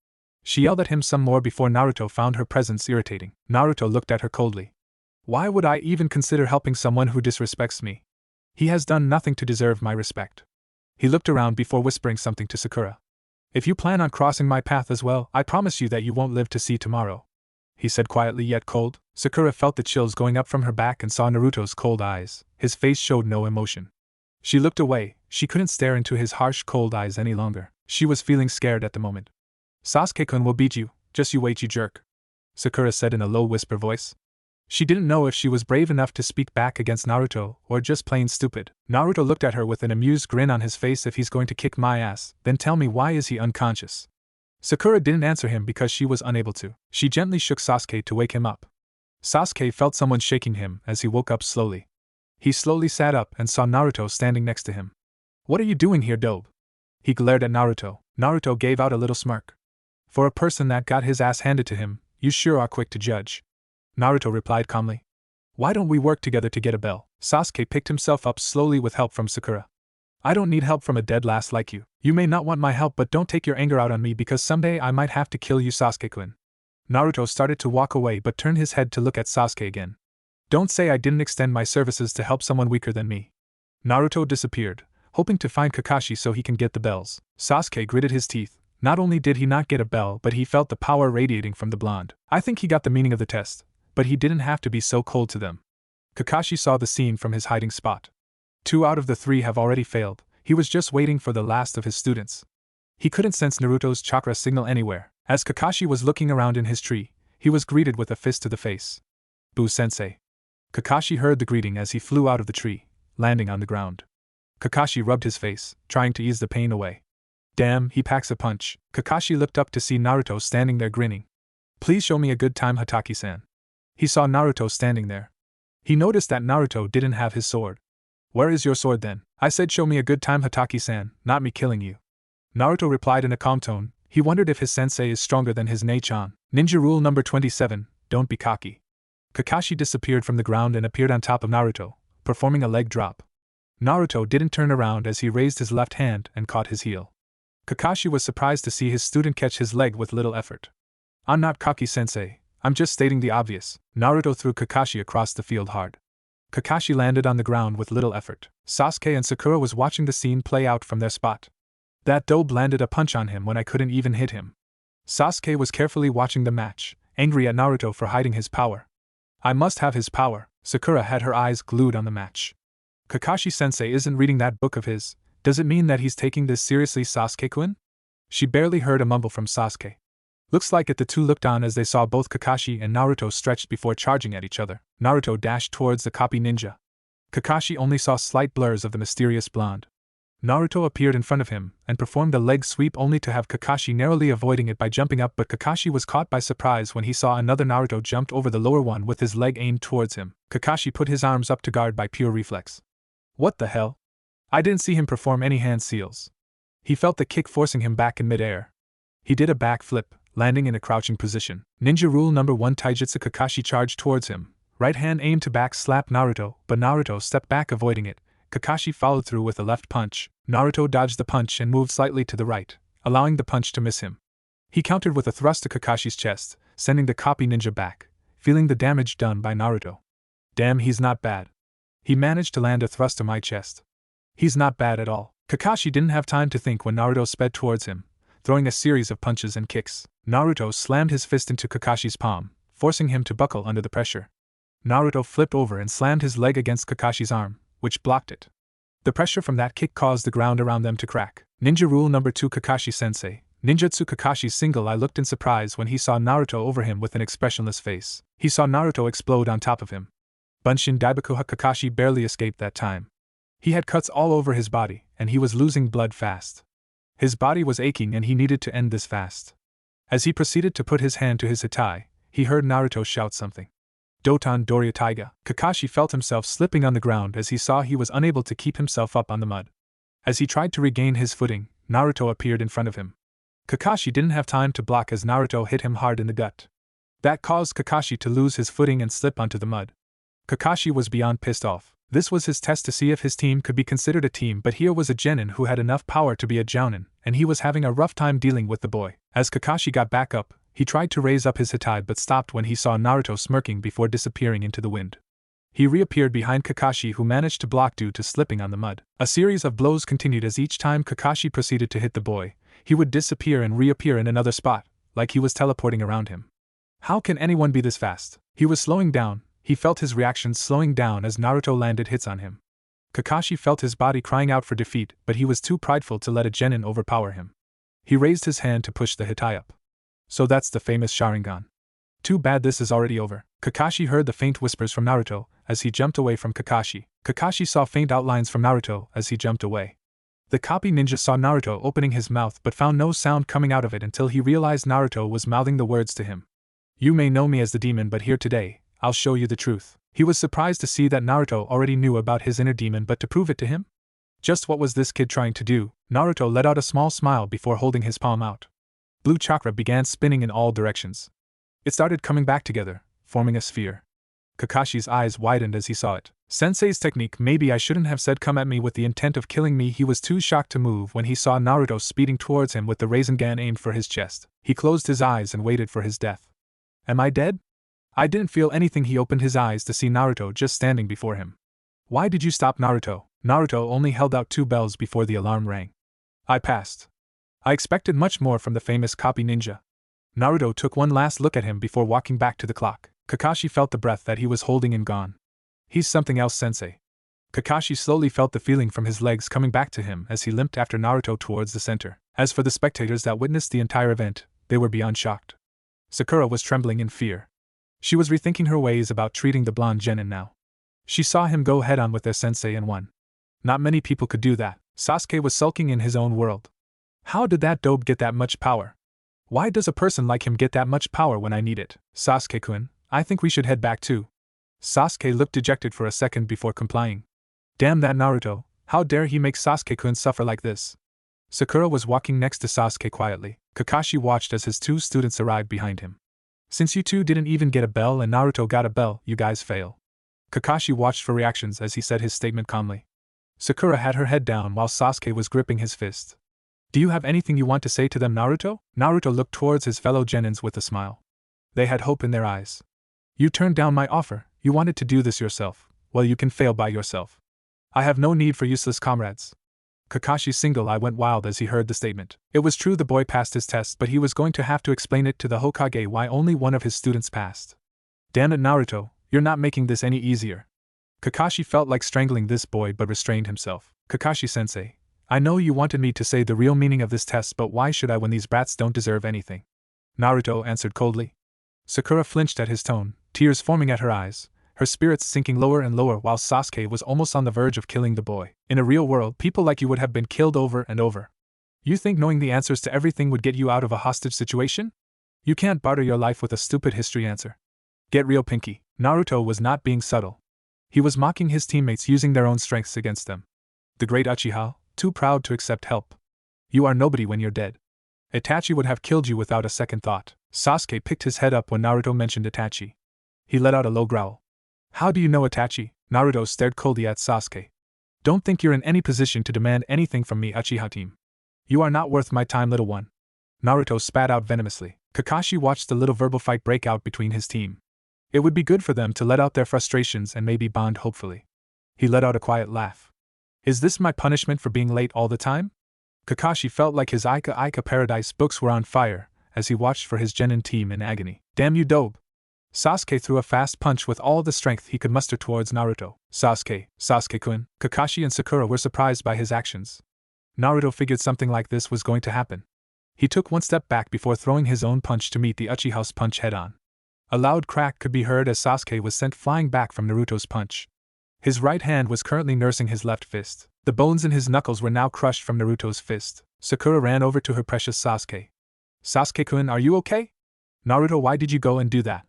She yelled at him some more before Naruto found her presence irritating. Naruto looked at her coldly. Why would I even consider helping someone who disrespects me? He has done nothing to deserve my respect. He looked around before whispering something to Sakura. If you plan on crossing my path as well, I promise you that you won't live to see tomorrow. He said quietly yet cold. Sakura felt the chills going up from her back and saw Naruto's cold eyes. His face showed no emotion. She looked away. She couldn't stare into his harsh, cold eyes any longer. She was feeling scared at the moment. Sasuke-kun will beat you, just you wait, you jerk, Sakura said in a low whisper voice. She didn't know if she was brave enough to speak back against Naruto or just plain stupid. Naruto looked at her with an amused grin on his face. If he's going to kick my ass, then tell me why is he unconscious? Sakura didn't answer him because she was unable to. She gently shook Sasuke to wake him up. Sasuke felt someone shaking him as he woke up slowly. He slowly sat up and saw Naruto standing next to him. What are you doing here, dope? He glared at Naruto. Naruto gave out a little smirk. For a person that got his ass handed to him, you sure are quick to judge. Naruto replied calmly. Why don't we work together to get a bell? Sasuke picked himself up slowly with help from Sakura. I don't need help from a dead lass like you. You may not want my help, but don't take your anger out on me because someday I might have to kill you, Sasuke-kun. Naruto started to walk away but turned his head to look at Sasuke again. Don't say I didn't extend my services to help someone weaker than me. Naruto disappeared, hoping to find Kakashi so he can get the bells. Sasuke gritted his teeth. Not only did he not get a bell, but he felt the power radiating from the blonde. I think he got the meaning of the test, but he didn't have to be so cold to them. Kakashi saw the scene from his hiding spot. 2 out of the 3 have already failed. He was just waiting for the last of his students. He couldn't sense Naruto's chakra signal anywhere. As Kakashi was looking around in his tree, he was greeted with a fist to the face. Boo sensei. Kakashi heard the greeting as he flew out of the tree, landing on the ground. Kakashi rubbed his face, trying to ease the pain away. Damn, he packs a punch. Kakashi looked up to see Naruto standing there grinning. Please show me a good time, Hatake-san. He saw Naruto standing there. He noticed that Naruto didn't have his sword. Where is your sword then? I said show me a good time, Hatake-san, not me killing you. Naruto replied in a calm tone. He wondered if his sensei is stronger than his Nei-chan. Ninja rule number 27, don't be cocky. Kakashi disappeared from the ground and appeared on top of Naruto, performing a leg drop. Naruto didn't turn around as he raised his left hand and caught his heel. Kakashi was surprised to see his student catch his leg with little effort. I'm not cocky, sensei, I'm just stating the obvious. Naruto threw Kakashi across the field hard. Kakashi landed on the ground with little effort. Sasuke and Sakura was watching the scene play out from their spot. That dope landed a punch on him when I couldn't even hit him. Sasuke was carefully watching the match, angry at Naruto for hiding his power. I must have his power. Sakura had her eyes glued on the match. Kakashi-sensei isn't reading that book of his. Does it mean that he's taking this seriously, Sasuke-kun? She barely heard a mumble from Sasuke. Looks like it. The two looked on as they saw both Kakashi and Naruto stretched before charging at each other. Naruto dashed towards the copy ninja. Kakashi only saw slight blurs of the mysterious blonde. Naruto appeared in front of him and performed a leg sweep only to have Kakashi narrowly avoiding it by jumping up, but Kakashi was caught by surprise when he saw another Naruto jumped over the lower one with his leg aimed towards him. Kakashi put his arms up to guard by pure reflex. What the hell? I didn't see him perform any hand seals. He felt the kick forcing him back in midair. He did a backflip, landing in a crouching position. Ninja rule number 1 Taijutsu. Kakashi charged towards him. Right hand aimed to back slap Naruto, but Naruto stepped back avoiding it. Kakashi followed through with a left punch. Naruto dodged the punch and moved slightly to the right, allowing the punch to miss him. He countered with a thrust to Kakashi's chest, sending the copy ninja back, feeling the damage done by Naruto. Damn, he's not bad. He managed to land a thrust to my chest. He's not bad at all. Kakashi didn't have time to think when Naruto sped towards him, throwing a series of punches and kicks. Naruto slammed his fist into Kakashi's palm, forcing him to buckle under the pressure. Naruto flipped over and slammed his leg against Kakashi's arm, which blocked it. The pressure from that kick caused the ground around them to crack. Ninja rule number 2 Kakashi-sensei. Ninjutsu. Kakashi's single eye looked in surprise when he saw Naruto over him with an expressionless face. He saw Naruto explode on top of him. Bunshin Daibakuha. Kakashi barely escaped that time. He had cuts all over his body, and he was losing blood fast. His body was aching and he needed to end this fast. As he proceeded to put his hand to his hitai, he heard Naruto shout something. Doton Doria Taiga. Kakashi felt himself slipping on the ground as he saw he was unable to keep himself up on the mud. As he tried to regain his footing, Naruto appeared in front of him. Kakashi didn't have time to block as Naruto hit him hard in the gut. That caused Kakashi to lose his footing and slip onto the mud. Kakashi was beyond pissed off. This was his test to see if his team could be considered a team, but here was a genin who had enough power to be a jounin, and he was having a rough time dealing with the boy. As Kakashi got back up, he tried to raise up his hitai but stopped when he saw Naruto smirking before disappearing into the wind. He reappeared behind Kakashi, who managed to block due to slipping on the mud. A series of blows continued as each time Kakashi proceeded to hit the boy, he would disappear and reappear in another spot, like he was teleporting around him. How can anyone be this fast? He was slowing down. He felt his reactions slowing down as Naruto landed hits on him. Kakashi felt his body crying out for defeat, but he was too prideful to let a genin overpower him. He raised his hand to push the hitai up. So that's the famous Sharingan. Too bad this is already over. Kakashi heard the faint whispers from Naruto as he jumped away from Kakashi. Kakashi saw faint outlines from Naruto as he jumped away. The copy ninja saw Naruto opening his mouth but found no sound coming out of it until he realized Naruto was mouthing the words to him. You may know me as the demon, but here today, I'll show you the truth. He was surprised to see that Naruto already knew about his inner demon, but to prove it to him? Just what was this kid trying to do? Naruto let out a small smile before holding his palm out. Blue chakra began spinning in all directions. It started coming back together, forming a sphere. Kakashi's eyes widened as he saw it. Sensei's technique. Maybe I shouldn't have said come at me with the intent of killing me. He was too shocked to move when he saw Naruto speeding towards him with the Rasengan aimed for his chest. He closed his eyes and waited for his death. Am I dead? I didn't feel anything. He opened his eyes to see Naruto just standing before him. Why did you stop, Naruto? Naruto only held out 2 bells before the alarm rang. I passed. I expected much more from the famous copy ninja. Naruto took one last look at him before walking back to the clock. Kakashi felt the breath that he was holding in gone. He's something else, sensei. Kakashi slowly felt the feeling from his legs coming back to him as he limped after Naruto towards the center. As for the spectators that witnessed the entire event, they were beyond shocked. Sakura was trembling in fear. She was rethinking her ways about treating the blonde genin now. She saw him go head-on with their sensei and won. Not many people could do that. Sasuke was sulking in his own world. How did that dope get that much power? Why does a person like him get that much power when I need it? Sasuke-kun, I think we should head back too. Sasuke looked dejected for a second before complying. Damn that Naruto, how dare he make Sasuke-kun suffer like this? Sakura was walking next to Sasuke quietly. Kakashi watched as his 2 students arrived behind him. Since you 2 didn't even get a bell and Naruto got a bell, you guys fail. Kakashi watched for reactions as he said his statement calmly. Sakura had her head down while Sasuke was gripping his fist. Do you have anything you want to say to them, Naruto? Naruto looked towards his fellow genins with a smile. They had hope in their eyes. You turned down my offer. You wanted to do this yourself. Well, you can fail by yourself. I have no need for useless comrades. Kakashi's single eye went wild as he heard the statement. It was true the boy passed his test, but he was going to have to explain it to the Hokage why only one of his students passed. Damn it, Naruto, you're not making this any easier. Kakashi felt like strangling this boy but restrained himself. Kakashi-sensei, I know you wanted me to say the real meaning of this test, but why should I when these brats don't deserve anything? Naruto answered coldly. Sakura flinched at his tone, tears forming at her eyes, her spirits sinking lower and lower while Sasuke was almost on the verge of killing the boy. In a real world, people like you would have been killed over and over. You think knowing the answers to everything would get you out of a hostage situation? You can't barter your life with a stupid history answer. Get real, Pinky. Naruto was not being subtle. He was mocking his teammates using their own strengths against them. The great Uchiha, too proud to accept help. You are nobody when you're dead. Itachi would have killed you without a second thought. Sasuke picked his head up when Naruto mentioned Itachi. He let out a low growl. How do you know Itachi? Naruto stared coldly at Sasuke. Don't think you're in any position to demand anything from me, Uchiha team. You are not worth my time, little one. Naruto spat out venomously. Kakashi watched the little verbal fight break out between his team. It would be good for them to let out their frustrations and maybe bond hopefully. He let out a quiet laugh. Is this my punishment for being late all the time? Kakashi felt like his Ika Paradise books were on fire as he watched for his genin team in agony. Damn you, dope! Sasuke threw a fast punch with all the strength he could muster towards Naruto. Sasuke-kun. Kakashi and Sakura were surprised by his actions. Naruto figured something like this was going to happen. He took one step back before throwing his own punch to meet the Uchiha's punch head-on. A loud crack could be heard as Sasuke was sent flying back from Naruto's punch. His right hand was currently nursing his left fist. The bones in his knuckles were now crushed from Naruto's fist. Sakura ran over to her precious Sasuke. Sasuke-kun, are you okay? Naruto, why did you go and do that?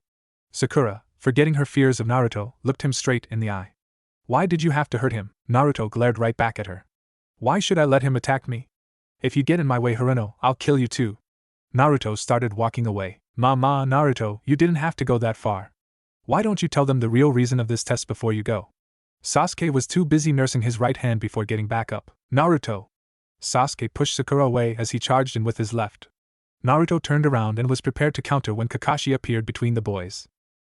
Sakura, forgetting her fears of Naruto, looked him straight in the eye. Why did you have to hurt him? Naruto glared right back at her. Why should I let him attack me? If you get in my way, Haruno, I'll kill you too. Naruto started walking away. Naruto, you didn't have to go that far. Why don't you tell them the real reason of this test before you go? Sasuke was too busy nursing his right hand before getting back up. Naruto! Sasuke pushed Sakura away as he charged in with his left. Naruto turned around and was prepared to counter when Kakashi appeared between the boys.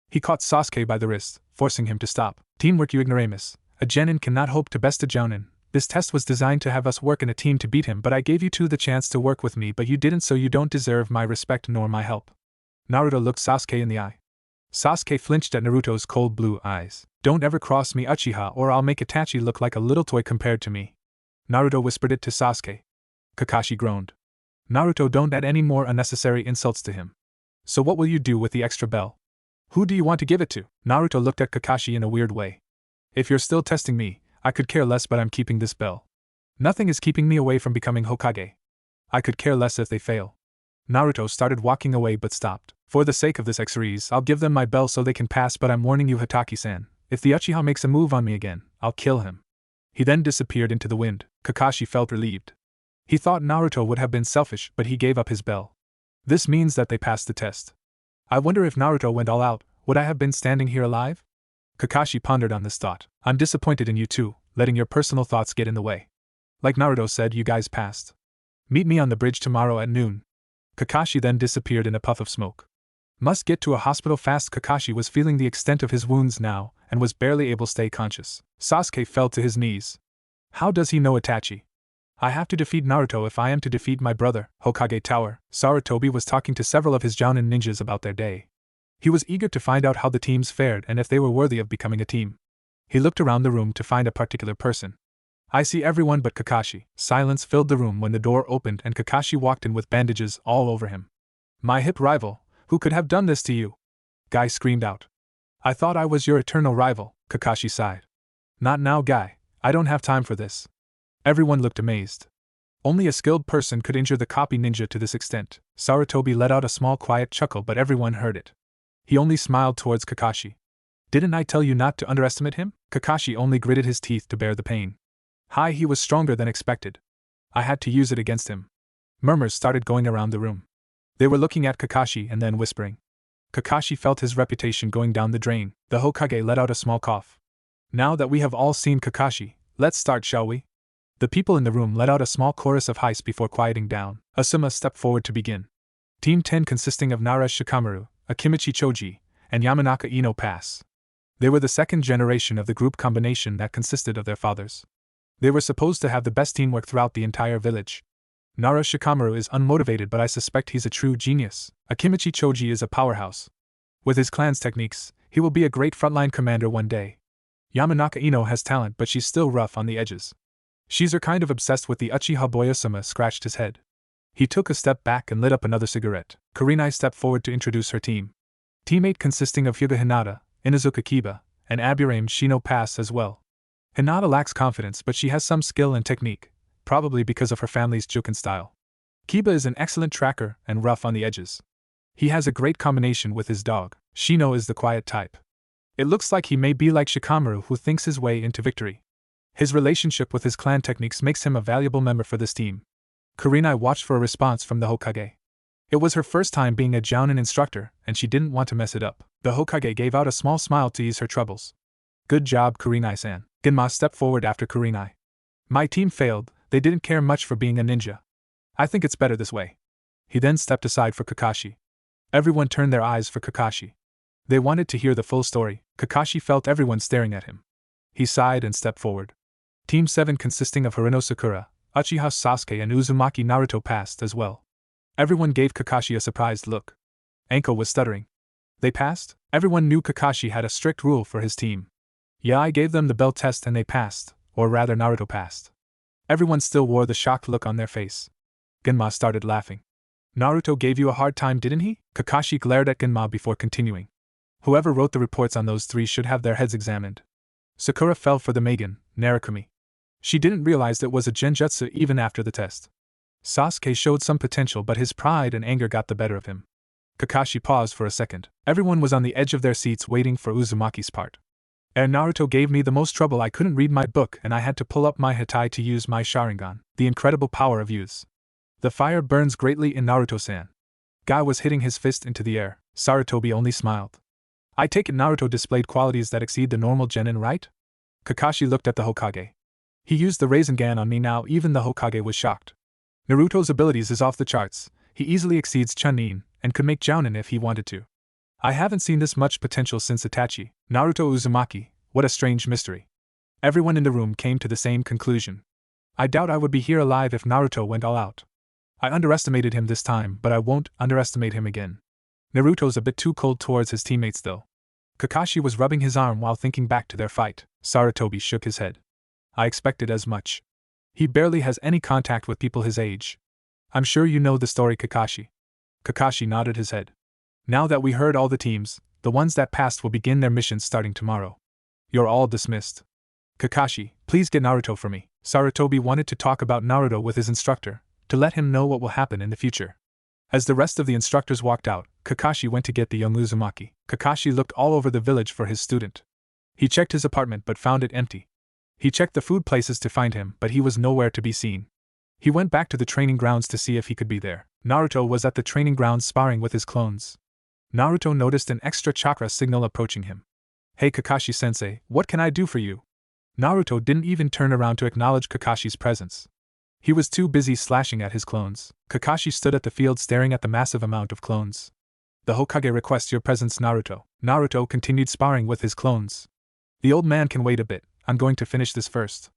He caught Sasuke by the wrist, forcing him to stop. Teamwork, you ignoramus. A genin cannot hope to best a jounin. This test was designed to have us work in a team to beat him, but I gave you two the chance to work with me, but you didn't, so you don't deserve my respect nor my help. Naruto looked Sasuke in the eye. Sasuke flinched at Naruto's cold blue eyes. Don't ever cross me, Uchiha, or I'll make Itachi look like a little toy compared to me. Naruto whispered it to Sasuke. Kakashi groaned. Naruto, don't add any more unnecessary insults to him. So what will you do with the extra bell? Who do you want to give it to? Naruto looked at Kakashi in a weird way. If you're still testing me, I could care less, but I'm keeping this bell. Nothing is keeping me away from becoming Hokage. I could care less if they fail. Naruto started walking away but stopped. For the sake of this exeries, I'll give them my bell so they can pass, but I'm warning you, Hataki-san. If the Uchiha makes a move on me again, I'll kill him. He then disappeared into the wind. Kakashi felt relieved. He thought Naruto would have been selfish, but he gave up his bell. This means that they passed the test. I wonder if Naruto went all out, would I have been standing here alive? Kakashi pondered on this thought. I'm disappointed in you too, letting your personal thoughts get in the way. Like Naruto said, you guys passed. Meet me on the bridge tomorrow at noon. Kakashi then disappeared in a puff of smoke. Must get to a hospital fast. Kakashi was feeling the extent of his wounds now, and was barely able to stay conscious. Sasuke fell to his knees. How does he know Itachi? I have to defeat Naruto if I am to defeat my brother. Hokage Tower. Sarutobi was talking to several of his jounin ninjas about their day. He was eager to find out how the teams fared and if they were worthy of becoming a team. He looked around the room to find a particular person. I see everyone but Kakashi. Silence filled the room when the door opened and Kakashi walked in with bandages all over him. My hip rival, who could have done this to you? Guy screamed out. I thought I was your eternal rival, Kakashi sighed. Not now, Guy. I don't have time for this. Everyone looked amazed. Only a skilled person could injure the copy ninja to this extent. Sarutobi let out a small quiet chuckle, but everyone heard it. He only smiled towards Kakashi. Didn't I tell you not to underestimate him? Kakashi only gritted his teeth to bear the pain. Hi, he was stronger than expected. I had to use it against him. Murmurs started going around the room. They were looking at Kakashi and then whispering. Kakashi felt his reputation going down the drain. The Hokage let out a small cough. Now that we have all seen Kakashi, let's start, shall we? The people in the room let out a small chorus of hiss before quieting down. Asuma stepped forward to begin. Team 10 consisting of Nara Shikamaru, Akimichi Choji, and Yamanaka Ino pass. They were the second generation of the group combination that consisted of their fathers. They were supposed to have the best teamwork throughout the entire village. Nara Shikamaru is unmotivated, but I suspect he's a true genius. Akimichi Choji is a powerhouse. With his clan's techniques, he will be a great frontline commander one day. Yamanaka Ino has talent, but she's still rough on the edges. She's kind of obsessed with the Uchiha boy. Asuma scratched his head. He took a step back and lit up another cigarette. Kurenai stepped forward to introduce her team. Team 8 consisting of Hyuga Hinata, Inazuka Kiba, and Aburame Shino pass as well. Hinata lacks confidence, but she has some skill and technique, probably because of her family's Juken style. Kiba is an excellent tracker and rough on the edges. He has a great combination with his dog. Shino is the quiet type. It looks like he may be like Shikamaru, who thinks his way into victory. His relationship with his clan techniques makes him a valuable member for this team. Kurenai watched for a response from the Hokage. It was her first time being a jounin instructor, and she didn't want to mess it up. The Hokage gave out a small smile to ease her troubles. Good job, Kurenai-san. Genma stepped forward after Kurenai. My team failed, they didn't care much for being a ninja. I think it's better this way. He then stepped aside for Kakashi. Everyone turned their eyes for Kakashi. They wanted to hear the full story. Kakashi felt everyone staring at him. He sighed and stepped forward. Team 7 consisting of Haruno Sakura, Uchiha Sasuke and Uzumaki Naruto passed as well. Everyone gave Kakashi a surprised look. Anko was stuttering. They passed? Everyone knew Kakashi had a strict rule for his team. Yeah, I gave them the bell test and they passed, or rather Naruto passed. Everyone still wore the shocked look on their face. Genma started laughing. Naruto gave you a hard time, didn't he? Kakashi glared at Genma before continuing. Whoever wrote the reports on those three should have their heads examined. Sakura fell for the Magen, Narukami. She didn't realize it was a genjutsu even after the test. Sasuke showed some potential, but his pride and anger got the better of him. Kakashi paused for a second. Everyone was on the edge of their seats waiting for Uzumaki's part. Naruto gave me the most trouble. I couldn't read my book and I had to pull up my hattai to use my Sharingan, the incredible power of use. The fire burns greatly in Naruto-san. Guy was hitting his fist into the air. Sarutobi only smiled. I take it Naruto displayed qualities that exceed the normal genin, right? Kakashi looked at the Hokage. He used the Rasengan on me now. Even the Hokage was shocked. Naruto's abilities is off the charts. He easily exceeds Chunin, and could make Jounin if he wanted to. I haven't seen this much potential since Itachi. Naruto Uzumaki, what a strange mystery. Everyone in the room came to the same conclusion. I doubt I would be here alive if Naruto went all out. I underestimated him this time, but I won't underestimate him again. Naruto's a bit too cold towards his teammates though. Kakashi was rubbing his arm while thinking back to their fight. Sarutobi shook his head. I expected as much. He barely has any contact with people his age. I'm sure you know the story, Kakashi. Kakashi nodded his head. Now that we heard all the teams, the ones that passed will begin their missions starting tomorrow. You're all dismissed. Kakashi, please get Naruto for me. Sarutobi wanted to talk about Naruto with his instructor, to let him know what will happen in the future. As the rest of the instructors walked out, Kakashi went to get the young Uzumaki. Kakashi looked all over the village for his student. He checked his apartment but found it empty. He checked the food places to find him, but he was nowhere to be seen. He went back to the training grounds to see if he could be there. Naruto was at the training grounds sparring with his clones. Naruto noticed an extra chakra signal approaching him. Hey Kakashi-sensei, what can I do for you? Naruto didn't even turn around to acknowledge Kakashi's presence. He was too busy slashing at his clones. Kakashi stood at the field staring at the massive amount of clones. The Hokage requests your presence, Naruto. Naruto continued sparring with his clones. The old man can wait a bit, I'm going to finish this first.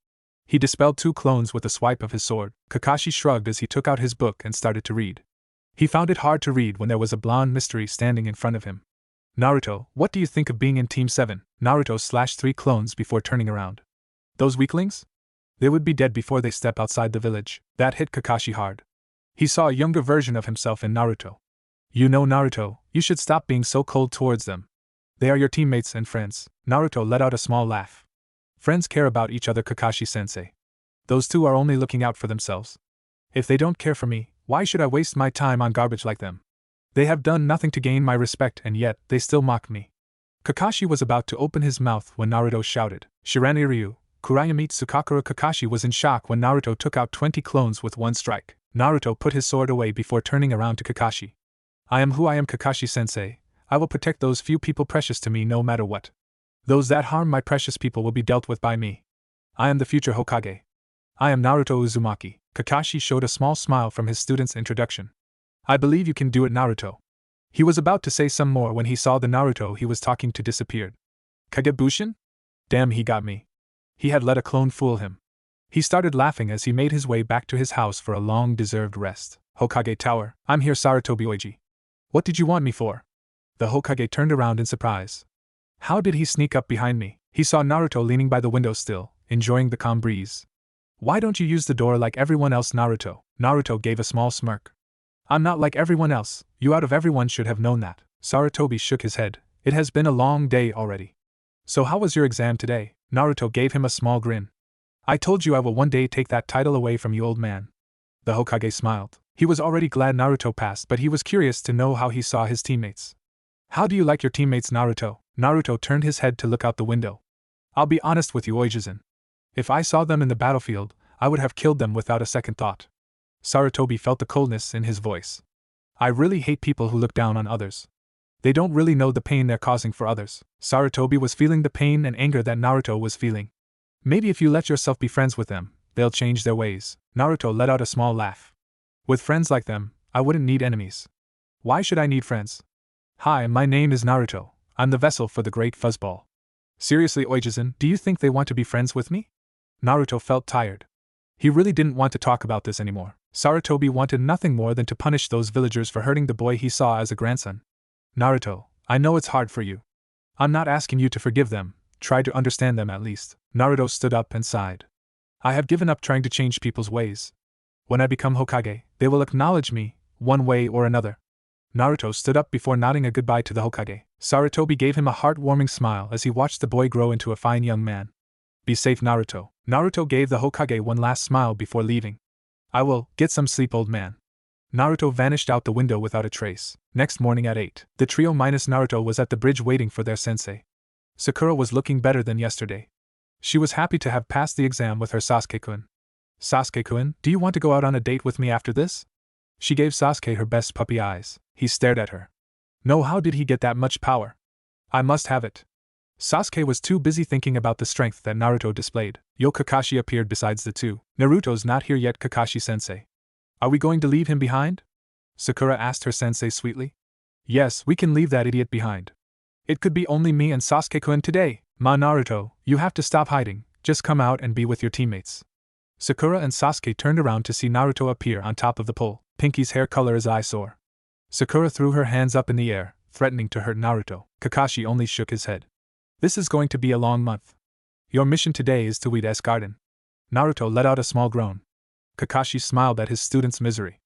He dispelled 2 clones with a swipe of his sword. Kakashi shrugged as he took out his book and started to read. He found it hard to read when there was a blonde mystery standing in front of him. Naruto, what do you think of being in Team 7? Naruto slashed 3 clones before turning around. Those weaklings? They would be dead before they step outside the village. That hit Kakashi hard. He saw a younger version of himself in Naruto. You know, Naruto, you should stop being so cold towards them. They are your teammates and friends. Naruto let out a small laugh. Friends care about each other, Kakashi-sensei. Those 2 are only looking out for themselves. If they don't care for me, why should I waste my time on garbage like them? They have done nothing to gain my respect and yet they still mock me. Kakashi was about to open his mouth when Naruto shouted, Shiranui Ryu, Kurayami Tsukakura. Kakashi was in shock when Naruto took out 20 clones with 1 strike. Naruto put his sword away before turning around to Kakashi. I am who I am, Kakashi-sensei. I will protect those few people precious to me no matter what. Those that harm my precious people will be dealt with by me. I am the future Hokage. I am Naruto Uzumaki. Kakashi showed a small smile from his student's introduction. I believe you can do it, Naruto. He was about to say some more when he saw the Naruto he was talking to disappeared. Kagebushin? Damn, he got me. He had let a clone fool him. He started laughing as he made his way back to his house for a long-deserved rest. Hokage Tower, I'm here, Sarutobi Oji. What did you want me for? The Hokage turned around in surprise. How did he sneak up behind me? He saw Naruto leaning by the window still, enjoying the calm breeze. Why don't you use the door like everyone else, Naruto? Naruto gave a small smirk. I'm not like everyone else, you out of everyone should have known that. Sarutobi shook his head. It has been a long day already. So how was your exam today? Naruto gave him a small grin. I told you I will one day take that title away from you, old man. The Hokage smiled. He was already glad Naruto passed, but he was curious to know how he saw his teammates. How do you like your teammates, Naruto? Naruto turned his head to look out the window. I'll be honest with you, Oijisen. If I saw them in the battlefield, I would have killed them without a second thought. Sarutobi felt the coldness in his voice. I really hate people who look down on others. They don't really know the pain they're causing for others. Sarutobi was feeling the pain and anger that Naruto was feeling. Maybe if you let yourself be friends with them, they'll change their ways. Naruto let out a small laugh. With friends like them, I wouldn't need enemies. Why should I need friends? Hi, my name is Naruto. I'm the vessel for the Great Fuzzball. Seriously, Oijisen, do you think they want to be friends with me? Naruto felt tired. He really didn't want to talk about this anymore. Sarutobi wanted nothing more than to punish those villagers for hurting the boy he saw as a grandson. Naruto, I know it's hard for you. I'm not asking you to forgive them, try to understand them at least. Naruto stood up and sighed. I have given up trying to change people's ways. When I become Hokage, they will acknowledge me, one way or another. Naruto stood up before nodding a goodbye to the Hokage. Sarutobi gave him a heartwarming smile as he watched the boy grow into a fine young man. Be safe, Naruto. Naruto gave the Hokage one last smile before leaving. I will get some sleep, old man. Naruto vanished out the window without a trace. Next morning at 8, the trio minus Naruto was at the bridge waiting for their sensei. Sakura was looking better than yesterday. She was happy to have passed the exam with her Sasuke-kun. Sasuke-kun, do you want to go out on a date with me after this? She gave Sasuke her best puppy eyes. He stared at her. No, how did he get that much power? I must have it. Sasuke was too busy thinking about the strength that Naruto displayed. Yo, Kakashi appeared besides the two. Naruto's not here yet, Kakashi-sensei. Are we going to leave him behind? Sakura asked her sensei sweetly. Yes, we can leave that idiot behind. It could be only me and Sasuke-kun today. Ma Naruto, you have to stop hiding, just come out and be with your teammates. Sakura and Sasuke turned around to see Naruto appear on top of the pole, Pinky's hair color as eyesore. Sakura threw her hands up in the air, threatening to hurt Naruto. Kakashi only shook his head. This is going to be a long month. Your mission today is to weed S garden. Naruto let out a small groan. Kakashi smiled at his student's misery.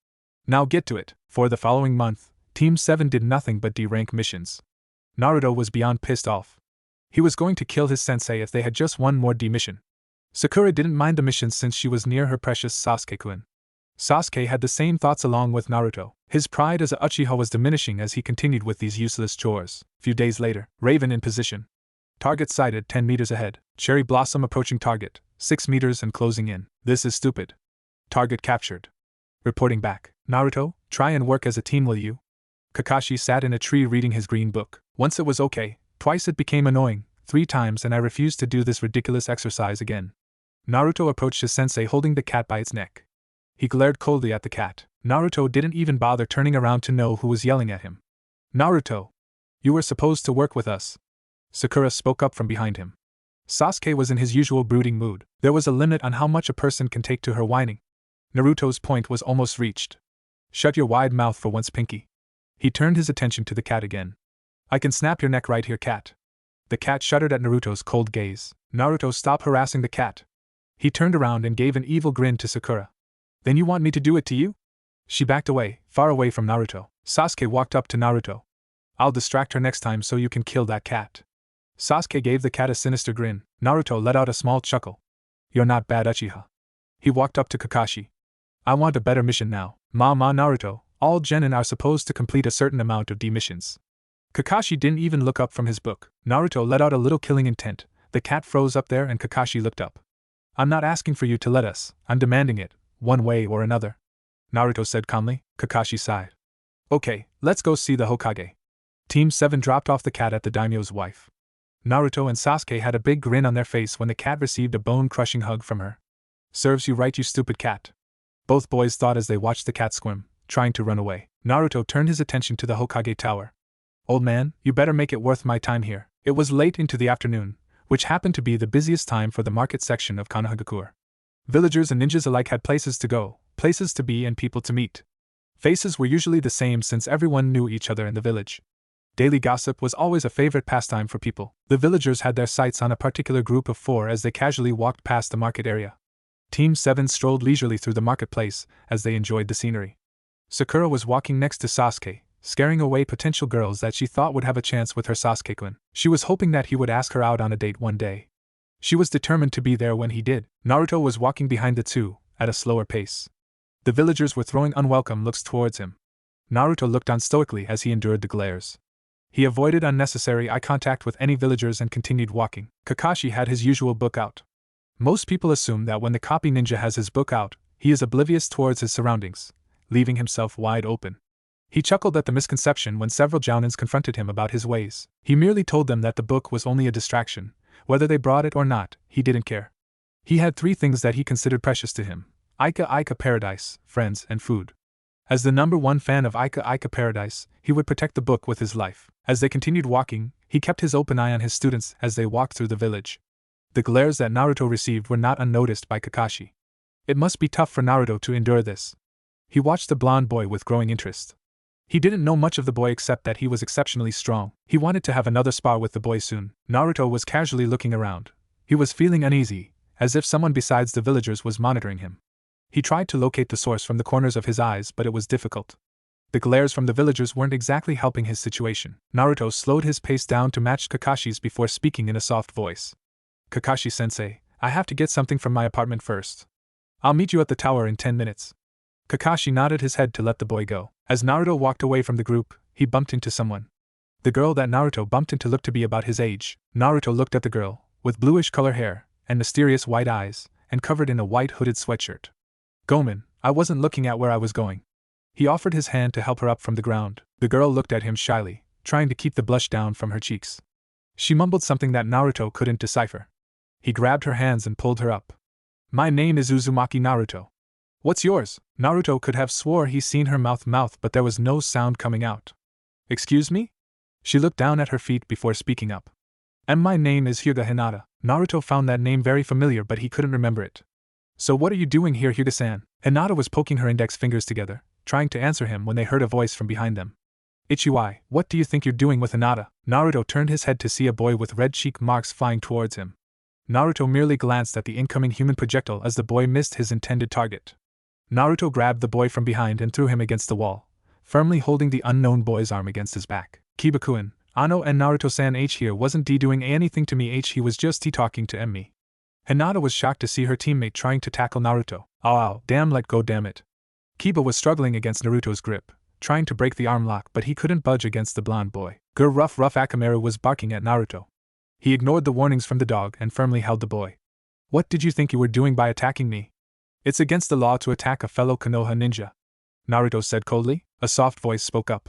Now get to it. For the following month, Team 7 did nothing but D-rank missions. Naruto was beyond pissed off. He was going to kill his sensei if they had just one more D mission. Sakura didn't mind the missions since she was near her precious Sasuke-kun. Sasuke had the same thoughts along with Naruto. His pride as a Uchiha was diminishing as he continued with these useless chores. Few days later, Raven in position. Target sighted 10 meters ahead. Cherry Blossom approaching target, 6 meters and closing in. This is stupid. Target captured. Reporting back. Naruto, try and work as a team, will you? Kakashi sat in a tree reading his green book. Once it was okay, twice it became annoying, 3 times and I refused to do this ridiculous exercise again. Naruto approached his sensei holding the cat by its neck. He glared coldly at the cat. Naruto didn't even bother turning around to know who was yelling at him. Naruto! You were supposed to work with us. Sakura spoke up from behind him. Sasuke was in his usual brooding mood. There was a limit on how much a person can take to her whining. Naruto's point was almost reached. Shut your wide mouth for once, Pinky. He turned his attention to the cat again. I can snap your neck right here, cat. The cat shuddered at Naruto's cold gaze. Naruto, stop harassing the cat. He turned around and gave an evil grin to Sakura. Then you want me to do it to you? She backed away, far away from Naruto. Sasuke walked up to Naruto. I'll distract her next time so you can kill that cat. Sasuke gave the cat a sinister grin. Naruto let out a small chuckle. You're not bad, Uchiha. He walked up to Kakashi. I want a better mission now. Ma Naruto, all genin are supposed to complete a certain amount of D missions. Kakashi didn't even look up from his book. Naruto let out a little killing intent. The cat froze up there and Kakashi looked up. I'm not asking for you to let us, I'm demanding it, one way or another. Naruto said calmly. Kakashi sighed. Okay, let's go see the Hokage. Team 7 dropped off the cat at the daimyo's wife. Naruto and Sasuke had a big grin on their face when the cat received a bone-crushing hug from her. Serves you right, you stupid cat. Both boys thought as they watched the cat swim, trying to run away. Naruto turned his attention to the Hokage tower. Old man, you better make it worth my time here. It was late into the afternoon, which happened to be the busiest time for the market section of Konohagakure. Villagers and ninjas alike had places to go, places to be and people to meet. Faces were usually the same since everyone knew each other in the village. Daily gossip was always a favorite pastime for people. The villagers had their sights on a particular group of 4 as they casually walked past the market area. Team 7 strolled leisurely through the marketplace as they enjoyed the scenery. Sakura was walking next to Sasuke, scaring away potential girls that she thought would have a chance with her Sasuke-kun. She was hoping that he would ask her out on a date one day. She was determined to be there when he did. Naruto was walking behind the two, at a slower pace. The villagers were throwing unwelcome looks towards him. Naruto looked on stoically as he endured the glares. He avoided unnecessary eye contact with any villagers and continued walking. Kakashi had his usual book out. Most people assume that when the copy ninja has his book out, he is oblivious towards his surroundings, leaving himself wide open. He chuckled at the misconception when several jounins confronted him about his ways. He merely told them that the book was only a distraction. Whether they brought it or not, he didn't care. He had 3 things that he considered precious to him: Aika Paradise, friends, and food. As the #1 fan of Aika Paradise, he would protect the book with his life. As they continued walking, he kept his open eye on his students as they walked through the village. The glares that Naruto received were not unnoticed by Kakashi. It must be tough for Naruto to endure this. He watched the blonde boy with growing interest. He didn't know much of the boy except that he was exceptionally strong. He wanted to have another spar with the boy soon. Naruto was casually looking around. He was feeling uneasy, as if someone besides the villagers was monitoring him. He tried to locate the source from the corners of his eyes, but it was difficult. The glares from the villagers weren't exactly helping his situation. Naruto slowed his pace down to match Kakashi's before speaking in a soft voice. Kakashi-sensei, I have to get something from my apartment first. I'll meet you at the tower in 10 minutes. Kakashi nodded his head to let the boy go. As Naruto walked away from the group, he bumped into someone. The girl that Naruto bumped into looked to be about his age. Naruto looked at the girl, with bluish color hair, and mysterious white eyes, and covered in a white hooded sweatshirt. Gomen, I wasn't looking at where I was going. He offered his hand to help her up from the ground. The girl looked at him shyly, trying to keep the blush down from her cheeks. She mumbled something that Naruto couldn't decipher. He grabbed her hands and pulled her up. My name is Uzumaki Naruto. What's yours? Naruto could have swore he seen her mouth, but there was no sound coming out. Excuse me? She looked down at her feet before speaking up. And my name is Hyuga Hinata. Naruto found that name very familiar, but he couldn't remember it. So what are you doing here, Hyuga-san? Hinata was poking her index fingers together, trying to answer him when they heard a voice from behind them. Ichiwai, what do you think you're doing with Hinata? Naruto turned his head to see a boy with red cheek marks flying towards him. Naruto merely glanced at the incoming human projectile as the boy missed his intended target. Naruto grabbed the boy from behind and threw him against the wall, firmly holding the unknown boy's arm against his back. Kiba-kun, Ano and Naruto-san here wasn't doing anything to me he was just talking to me. Hinata was shocked to see her teammate trying to tackle Naruto. Ow, damn, let go, damn it. Kiba was struggling against Naruto's grip, trying to break the arm lock, but he couldn't budge against the blonde boy. Rough Akamaru was barking at Naruto. He ignored the warnings from the dog and firmly held the boy. What did you think you were doing by attacking me? It's against the law to attack a fellow Konoha ninja, Naruto said coldly. A soft voice spoke up.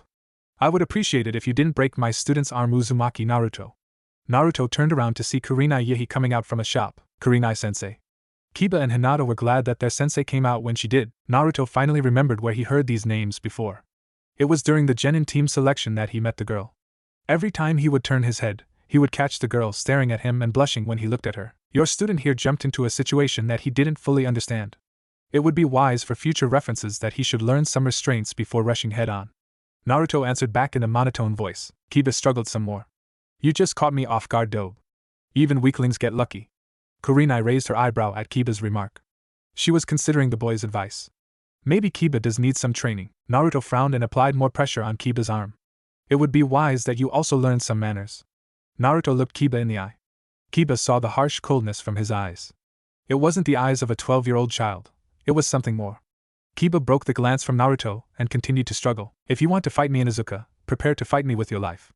I would appreciate it if you didn't break my student's arm, Uzumaki Naruto. Naruto turned around to see Kurenai Yahi coming out from a shop. Kurenai-sensei. Kiba and Hinata were glad that their sensei came out when she did. Naruto finally remembered where he heard these names before. It was during the Genin team selection that he met the girl. Every time he would turn his head, he would catch the girl staring at him and blushing when he looked at her. Your student here jumped into a situation that he didn't fully understand. It would be wise for future references that he should learn some restraints before rushing head on. Naruto answered back in a monotone voice. Kiba struggled some more. You just caught me off guard, Dobe. Even weaklings get lucky. Kurenai raised her eyebrow at Kiba's remark. She was considering the boy's advice. Maybe Kiba does need some training. Naruto frowned and applied more pressure on Kiba's arm. It would be wise that you also learn some manners. Naruto looked Kiba in the eye. Kiba saw the harsh coldness from his eyes. It wasn't the eyes of a 12-year-old child. It was something more. Kiba broke the glance from Naruto and continued to struggle. If you want to fight me in Izuka, prepare to fight me with your life.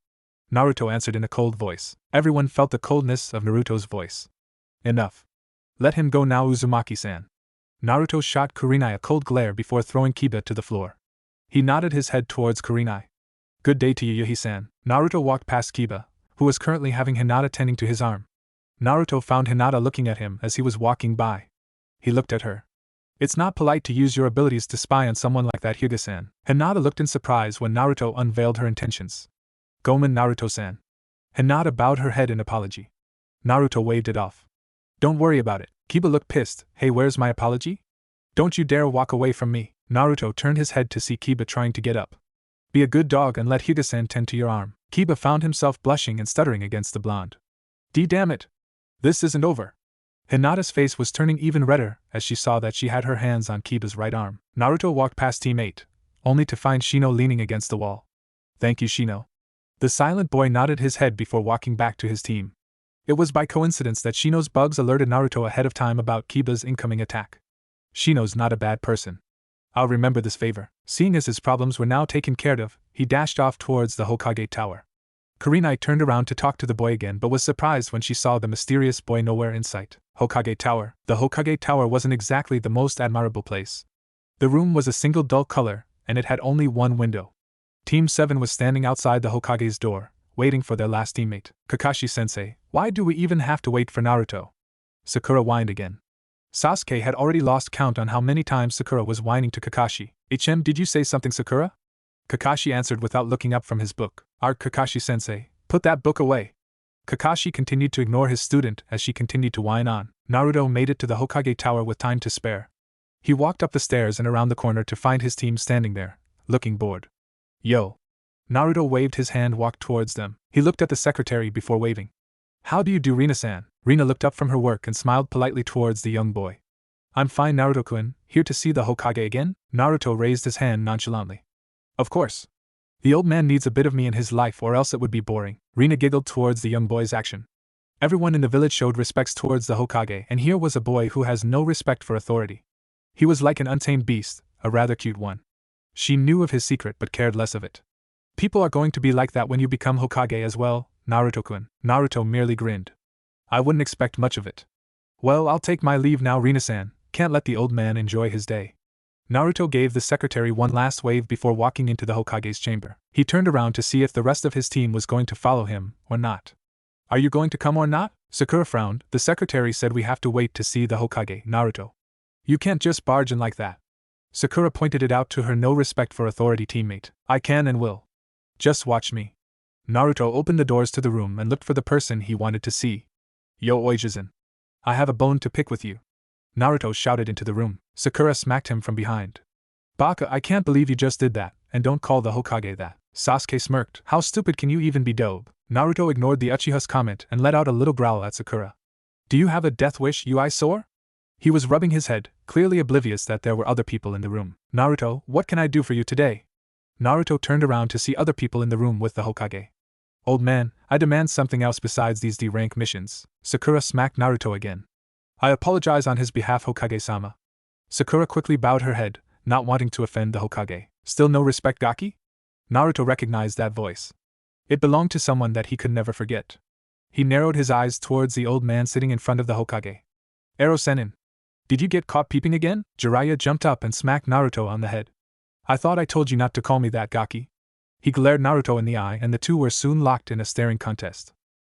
Naruto answered in a cold voice. Everyone felt the coldness of Naruto's voice. Enough. Let him go now, Uzumaki-san. Naruto shot Kurenai a cold glare before throwing Kiba to the floor. He nodded his head towards Kurenai. Good day to you, Yahi-san. Naruto walked past Kiba, who was currently having Hinata tending to his arm. Naruto found Hinata looking at him as he was walking by. He looked at her. It's not polite to use your abilities to spy on someone like that, Hyuga-san. Hinata looked in surprise when Naruto unveiled her intentions. Gomen, Naruto-san. Hinata bowed her head in apology. Naruto waved it off. Don't worry about it. Kiba looked pissed. Hey, where's my apology? Don't you dare walk away from me. Naruto turned his head to see Kiba trying to get up. Be a good dog and let Hyuga-san tend to your arm. Kiba found himself blushing and stuttering against the blonde. Damn it. This isn't over. Hinata's face was turning even redder as she saw that she had her hands on Kiba's right arm. Naruto walked past Team 8, only to find Shino leaning against the wall. Thank you, Shino. The silent boy nodded his head before walking back to his team. It was by coincidence that Shino's bugs alerted Naruto ahead of time about Kiba's incoming attack. Shino's not a bad person. I'll remember this favor. Seeing as his problems were now taken care of, he dashed off towards the Hokage Tower. Kurenai turned around to talk to the boy again but was surprised when she saw the mysterious boy nowhere in sight. Hokage Tower. The Hokage Tower wasn't exactly the most admirable place. The room was a single dull color, and it had only one window. Team 7 was standing outside the Hokage's door, waiting for their last teammate. Kakashi-sensei, why do we even have to wait for Naruto? Sakura whined again. Sasuke had already lost count on how many times Sakura was whining to Kakashi. Did you say something, Sakura? Kakashi answered without looking up from his book. Kakashi-sensei, put that book away. Kakashi continued to ignore his student as she continued to whine on. Naruto made it to the Hokage Tower with time to spare. He walked up the stairs and around the corner to find his team standing there, looking bored. Yo. Naruto waved his hand, walked towards them. He looked at the secretary before waving. How do you do, Rina-san? Rina looked up from her work and smiled politely towards the young boy. I'm fine, Naruto-kun. Here to see the Hokage again? Naruto raised his hand nonchalantly. Of course. The old man needs a bit of me in his life or else it would be boring. Rina giggled towards the young boy's action. Everyone in the village showed respects towards the Hokage, and here was a boy who has no respect for authority. He was like an untamed beast, a rather cute one. She knew of his secret but cared less of it. People are going to be like that when you become Hokage as well, Naruto-kun. Naruto merely grinned. I wouldn't expect much of it. Well, I'll take my leave now, Rina-san. Can't let the old man enjoy his day. Naruto gave the secretary one last wave before walking into the Hokage's chamber. He turned around to see if the rest of his team was going to follow him, or not. Are you going to come or not? Sakura frowned. The secretary said we have to wait to see the Hokage, Naruto. You can't just barge in like that. Sakura pointed it out to her no respect for authority teammate. I can and will. Just watch me. Naruto opened the doors to the room and looked for the person he wanted to see. Yo Oijizan. I have a bone to pick with you. Naruto shouted into the room. Sakura smacked him from behind. Baka, I can't believe you just did that, and don't call the Hokage that. Sasuke smirked. How stupid can you even be, dope? Naruto ignored the Uchiha's comment and let out a little growl at Sakura. Do you have a death wish, you eyesore? He was rubbing his head, clearly oblivious that there were other people in the room. Naruto, what can I do for you today? Naruto turned around to see other people in the room with the Hokage. Old man, I demand something else besides these D-rank missions. Sakura smacked Naruto again. I apologize on his behalf, Hokage-sama. Sakura quickly bowed her head, not wanting to offend the Hokage. Still no respect, Gaki? Naruto recognized that voice. It belonged to someone that he could never forget. He narrowed his eyes towards the old man sitting in front of the Hokage. Ero-sennin. Did you get caught peeping again? Jiraiya jumped up and smacked Naruto on the head. I thought I told you not to call me that, Gaki. He glared Naruto in the eye and the two were soon locked in a staring contest.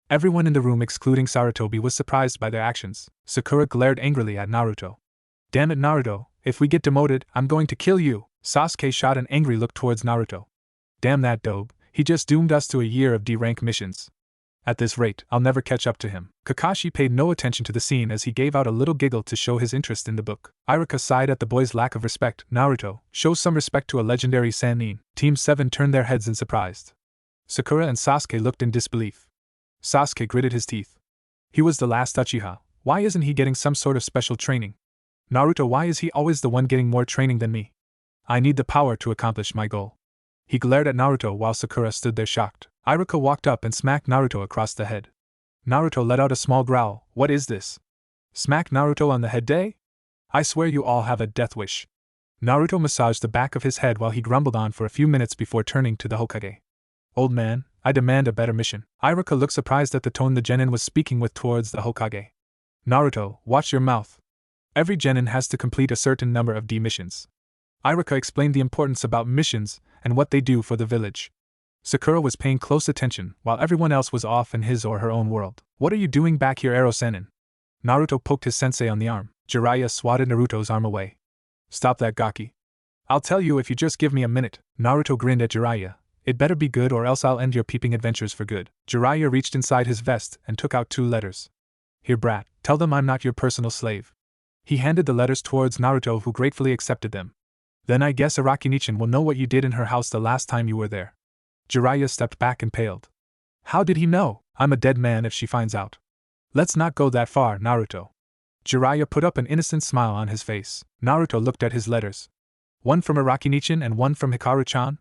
Everyone in the room excluding Sarutobi was surprised by their actions. Sakura glared angrily at Naruto. Damn it, Naruto, if we get demoted, I'm going to kill you. Sasuke shot an angry look towards Naruto. Damn that dope, he just doomed us to a year of D-rank missions. At this rate, I'll never catch up to him. Kakashi paid no attention to the scene as he gave out a little giggle to show his interest in the book. Iruka sighed at the boy's lack of respect. Naruto, show some respect to a legendary Sannin. Team 7 turned their heads in surprise. Sakura and Sasuke looked in disbelief. Sasuke gritted his teeth. He was the last Uchiha. Why isn't he getting some sort of special training? Naruto, why is he always the one getting more training than me? I need the power to accomplish my goal. He glared at Naruto while Sakura stood there shocked. Iruka walked up and smacked Naruto across the head. Naruto let out a small growl. What is this? Smack Naruto on the head day? I swear you all have a death wish. Naruto massaged the back of his head while he grumbled on for a few minutes before turning to the Hokage. Old man, I demand a better mission. Iruka looked surprised at the tone the genin was speaking with towards the Hokage. Naruto, watch your mouth. Every genin has to complete a certain number of D missions. Iruka explained the importance about missions and what they do for the village. Sakura was paying close attention while everyone else was off in his or her own world. What are you doing back here, Ero-sennin? Naruto poked his sensei on the arm. Jiraiya swatted Naruto's arm away. Stop that, Gaki. I'll tell you if you just give me a minute. Naruto grinned at Jiraiya. It better be good or else I'll end your peeping adventures for good. Jiraiya reached inside his vest and took out 2 letters. Here, brat, tell them I'm not your personal slave. He handed the letters towards Naruto, who gratefully accepted them. Then I guess Araki-nichan will know what you did in her house the last time you were there. Jiraiya stepped back and paled. How did he know? I'm a dead man if she finds out. Let's not go that far, Naruto. Jiraiya put up an innocent smile on his face. Naruto looked at his letters. One from Araki-nichan and one from Hikaru-chan?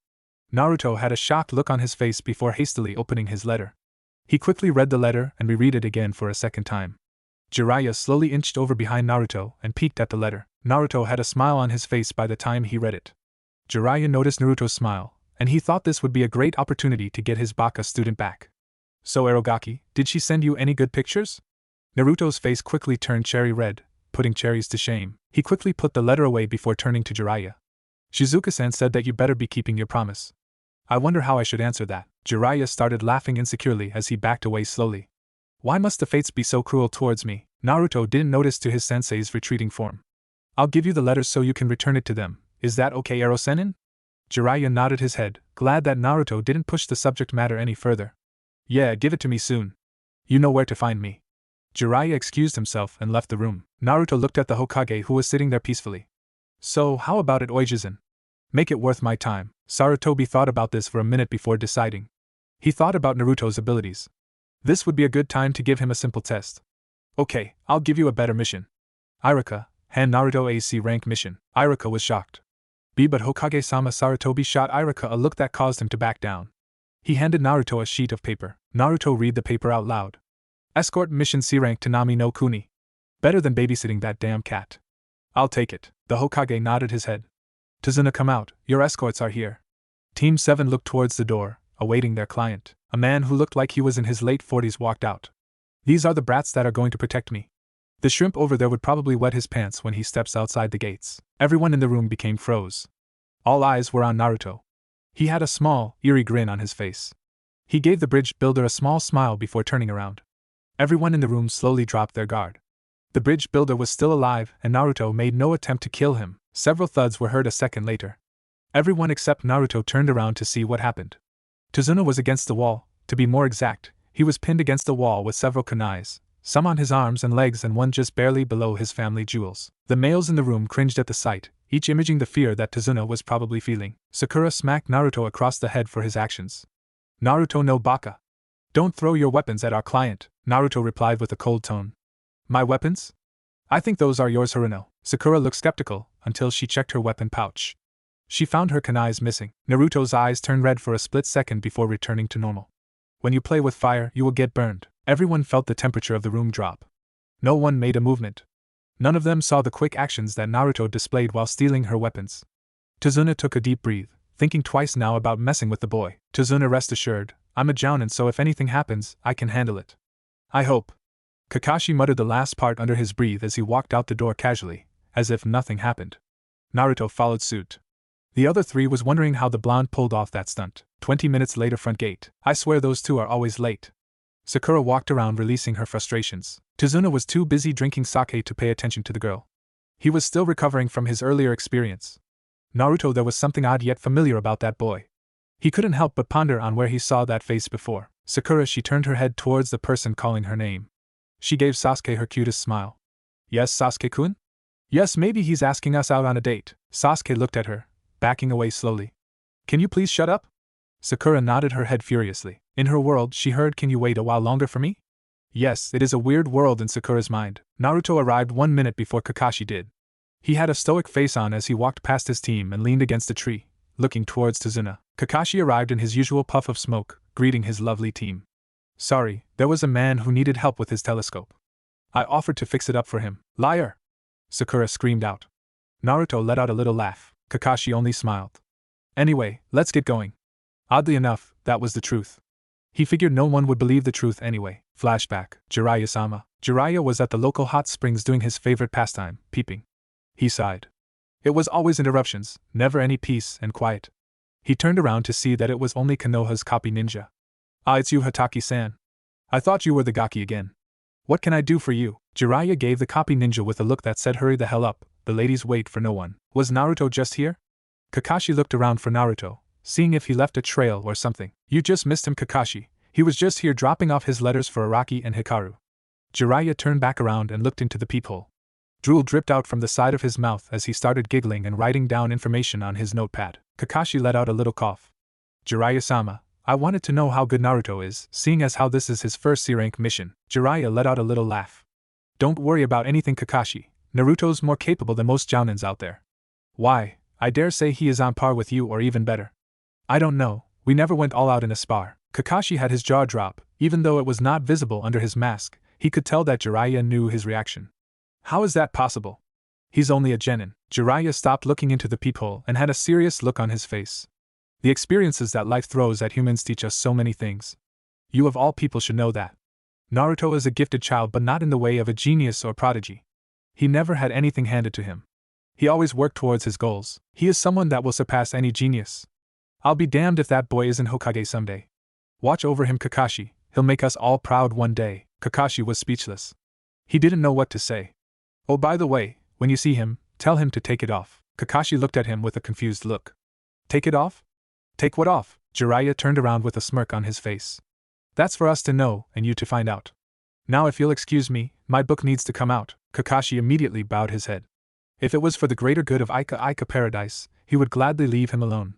Naruto had a shocked look on his face before hastily opening his letter. He quickly read the letter and reread it again for a second time. Jiraiya slowly inched over behind Naruto and peeked at the letter. Naruto had a smile on his face by the time he read it. Jiraiya noticed Naruto's smile, and he thought this would be a great opportunity to get his Baka student back. So Arogaki, did she send you any good pictures? Naruto's face quickly turned cherry red, putting cherries to shame. He quickly put the letter away before turning to Jiraiya. Shizuka-san said that you better be keeping your promise. I wonder how I should answer that. Jiraiya started laughing insecurely as he backed away slowly. Why must the fates be so cruel towards me? Naruto didn't notice to his sensei's retreating form. I'll give you the letters so you can return it to them. Is that okay, Ero-sennin? Jiraiya nodded his head, glad that Naruto didn't push the subject matter any further. Yeah, give it to me soon. You know where to find me. Jiraiya excused himself and left the room. Naruto looked at the Hokage, who was sitting there peacefully. So, how about it, Oijizan? Make it worth my time. Sarutobi thought about this for a minute before deciding. He thought about Naruto's abilities. This would be a good time to give him a simple test. Okay, I'll give you a better mission. Iruka, hand Naruto a C rank mission. Iruka was shocked. But Hokage-sama. Sarutobi shot Iruka a look that caused him to back down. He handed Naruto a sheet of paper. Naruto read the paper out loud. Escort mission C rank to Nami no Kuni. Better than babysitting that damn cat. I'll take it. The Hokage nodded his head. Tazuna, come out, your escorts are here. Team 7 looked towards the door, awaiting their client. A man who looked like he was in his late 40s walked out. These are the brats that are going to protect me. The shrimp over there would probably wet his pants when he steps outside the gates. Everyone in the room became froze. All eyes were on Naruto. He had a small, eerie grin on his face. He gave the bridge builder a small smile before turning around. Everyone in the room slowly dropped their guard. The bridge builder was still alive, and Naruto made no attempt to kill him. Several thuds were heard a second later. Everyone except Naruto turned around to see what happened. Tazuna was against the wall. To be more exact, he was pinned against the wall with several kunais, some on his arms and legs and one just barely below his family jewels. The males in the room cringed at the sight, each imaging the fear that Tazuna was probably feeling. Sakura smacked Naruto across the head for his actions. Naruto no baka. Don't throw your weapons at our client, Naruto replied with a cold tone. My weapons? I think those are yours, Haruno. Sakura looked skeptical, until she checked her weapon pouch. She found her kunais missing. Naruto's eyes turned red for a split second before returning to normal. When you play with fire, you will get burned. Everyone felt the temperature of the room drop. No one made a movement. None of them saw the quick actions that Naruto displayed while stealing her weapons. Tazuna took a deep breath, thinking twice now about messing with the boy. Tazuna, rest assured, I'm a jounin, so if anything happens, I can handle it. I hope. Kakashi muttered the last part under his breath as he walked out the door casually, as if nothing happened. Naruto followed suit. The other three was wondering how the blonde pulled off that stunt. 20 minutes later, front gate. I swear those two are always late. Sakura walked around releasing her frustrations. Tazuna was too busy drinking sake to pay attention to the girl. He was still recovering from his earlier experience. Naruto, there was something odd yet familiar about that boy. He couldn't help but ponder on where he saw that face before. Sakura, she turned her head towards the person calling her name. She gave Sasuke her cutest smile. Yes, Sasuke-kun? Yes, maybe he's asking us out on a date. Sasuke looked at her, backing away slowly. Can you please shut up? Sakura nodded her head furiously. In her world, she heard, can you wait a while longer for me? Yes, it is a weird world in Sakura's mind. Naruto arrived 1 minute before Kakashi did. He had a stoic face on as he walked past his team and leaned against a tree, looking towards Tazuna. Kakashi arrived in his usual puff of smoke, greeting his lovely team. Sorry, there was a man who needed help with his telescope. I offered to fix it up for him. Liar! Sakura screamed out. Naruto let out a little laugh. Kakashi only smiled. Anyway, let's get going. Oddly enough, that was the truth. He figured no one would believe the truth anyway. Flashback. Jiraiya-sama. Jiraiya was at the local hot springs doing his favorite pastime, peeping. He sighed. It was always interruptions, never any peace and quiet. He turned around to see that it was only Konoha's copy ninja. Ah, it's you, Hataki-san. I thought you were the gaki again. What can I do for you? Jiraiya gave the copy ninja with a look that said hurry the hell up, the ladies wait for no one. Was Naruto just here? Kakashi looked around for Naruto, seeing if he left a trail or something. You just missed him, Kakashi. He was just here dropping off his letters for Araki and Hikaru. Jiraiya turned back around and looked into the peephole. Drool dripped out from the side of his mouth as he started giggling and writing down information on his notepad. Kakashi let out a little cough. Jiraiya-sama, I wanted to know how good Naruto is, seeing as how this is his first C-rank mission. Jiraiya let out a little laugh. Don't worry about anything, Kakashi. Naruto's more capable than most jounins out there. Why, I dare say he is on par with you or even better. I don't know, we never went all out in a spar. Kakashi had his jaw drop. Even though it was not visible under his mask, he could tell that Jiraiya knew his reaction. How is that possible? He's only a genin. Jiraiya stopped looking into the peephole and had a serious look on his face. The experiences that life throws at humans teach us so many things. You of all people should know that. Naruto is a gifted child, but not in the way of a genius or prodigy. He never had anything handed to him. He always worked towards his goals. He is someone that will surpass any genius. I'll be damned if that boy isn't Hokage someday. Watch over him, Kakashi. He'll make us all proud one day. Kakashi was speechless. He didn't know what to say. Oh, by the way, when you see him, tell him to take it off. Kakashi looked at him with a confused look. Take it off? Take what off? Jiraiya turned around with a smirk on his face. That's for us to know, and you to find out. Now if you'll excuse me, my book needs to come out. Kakashi immediately bowed his head. If it was for the greater good of Ika Paradise, he would gladly leave him alone.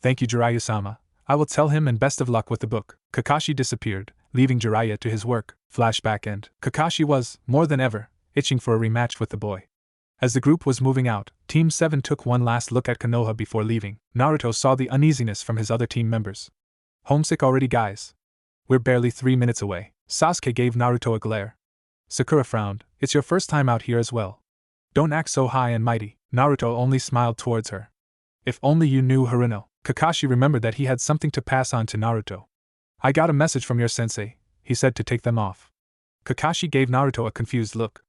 Thank you, Jiraiya-sama. I will tell him, and best of luck with the book. Kakashi disappeared, leaving Jiraiya to his work. Flashback end. Kakashi was, more than ever, itching for a rematch with the boy. As the group was moving out, Team 7 took one last look at Konoha before leaving. Naruto saw the uneasiness from his other team members. Homesick already, guys? We're barely 3 minutes away. Sasuke gave Naruto a glare. Sakura frowned. It's your first time out here as well. Don't act so high and mighty. Naruto only smiled towards her. If only you knew Haruno. Kakashi remembered that he had something to pass on to Naruto. I got a message from your sensei, he said to take them off. Kakashi gave Naruto a confused look.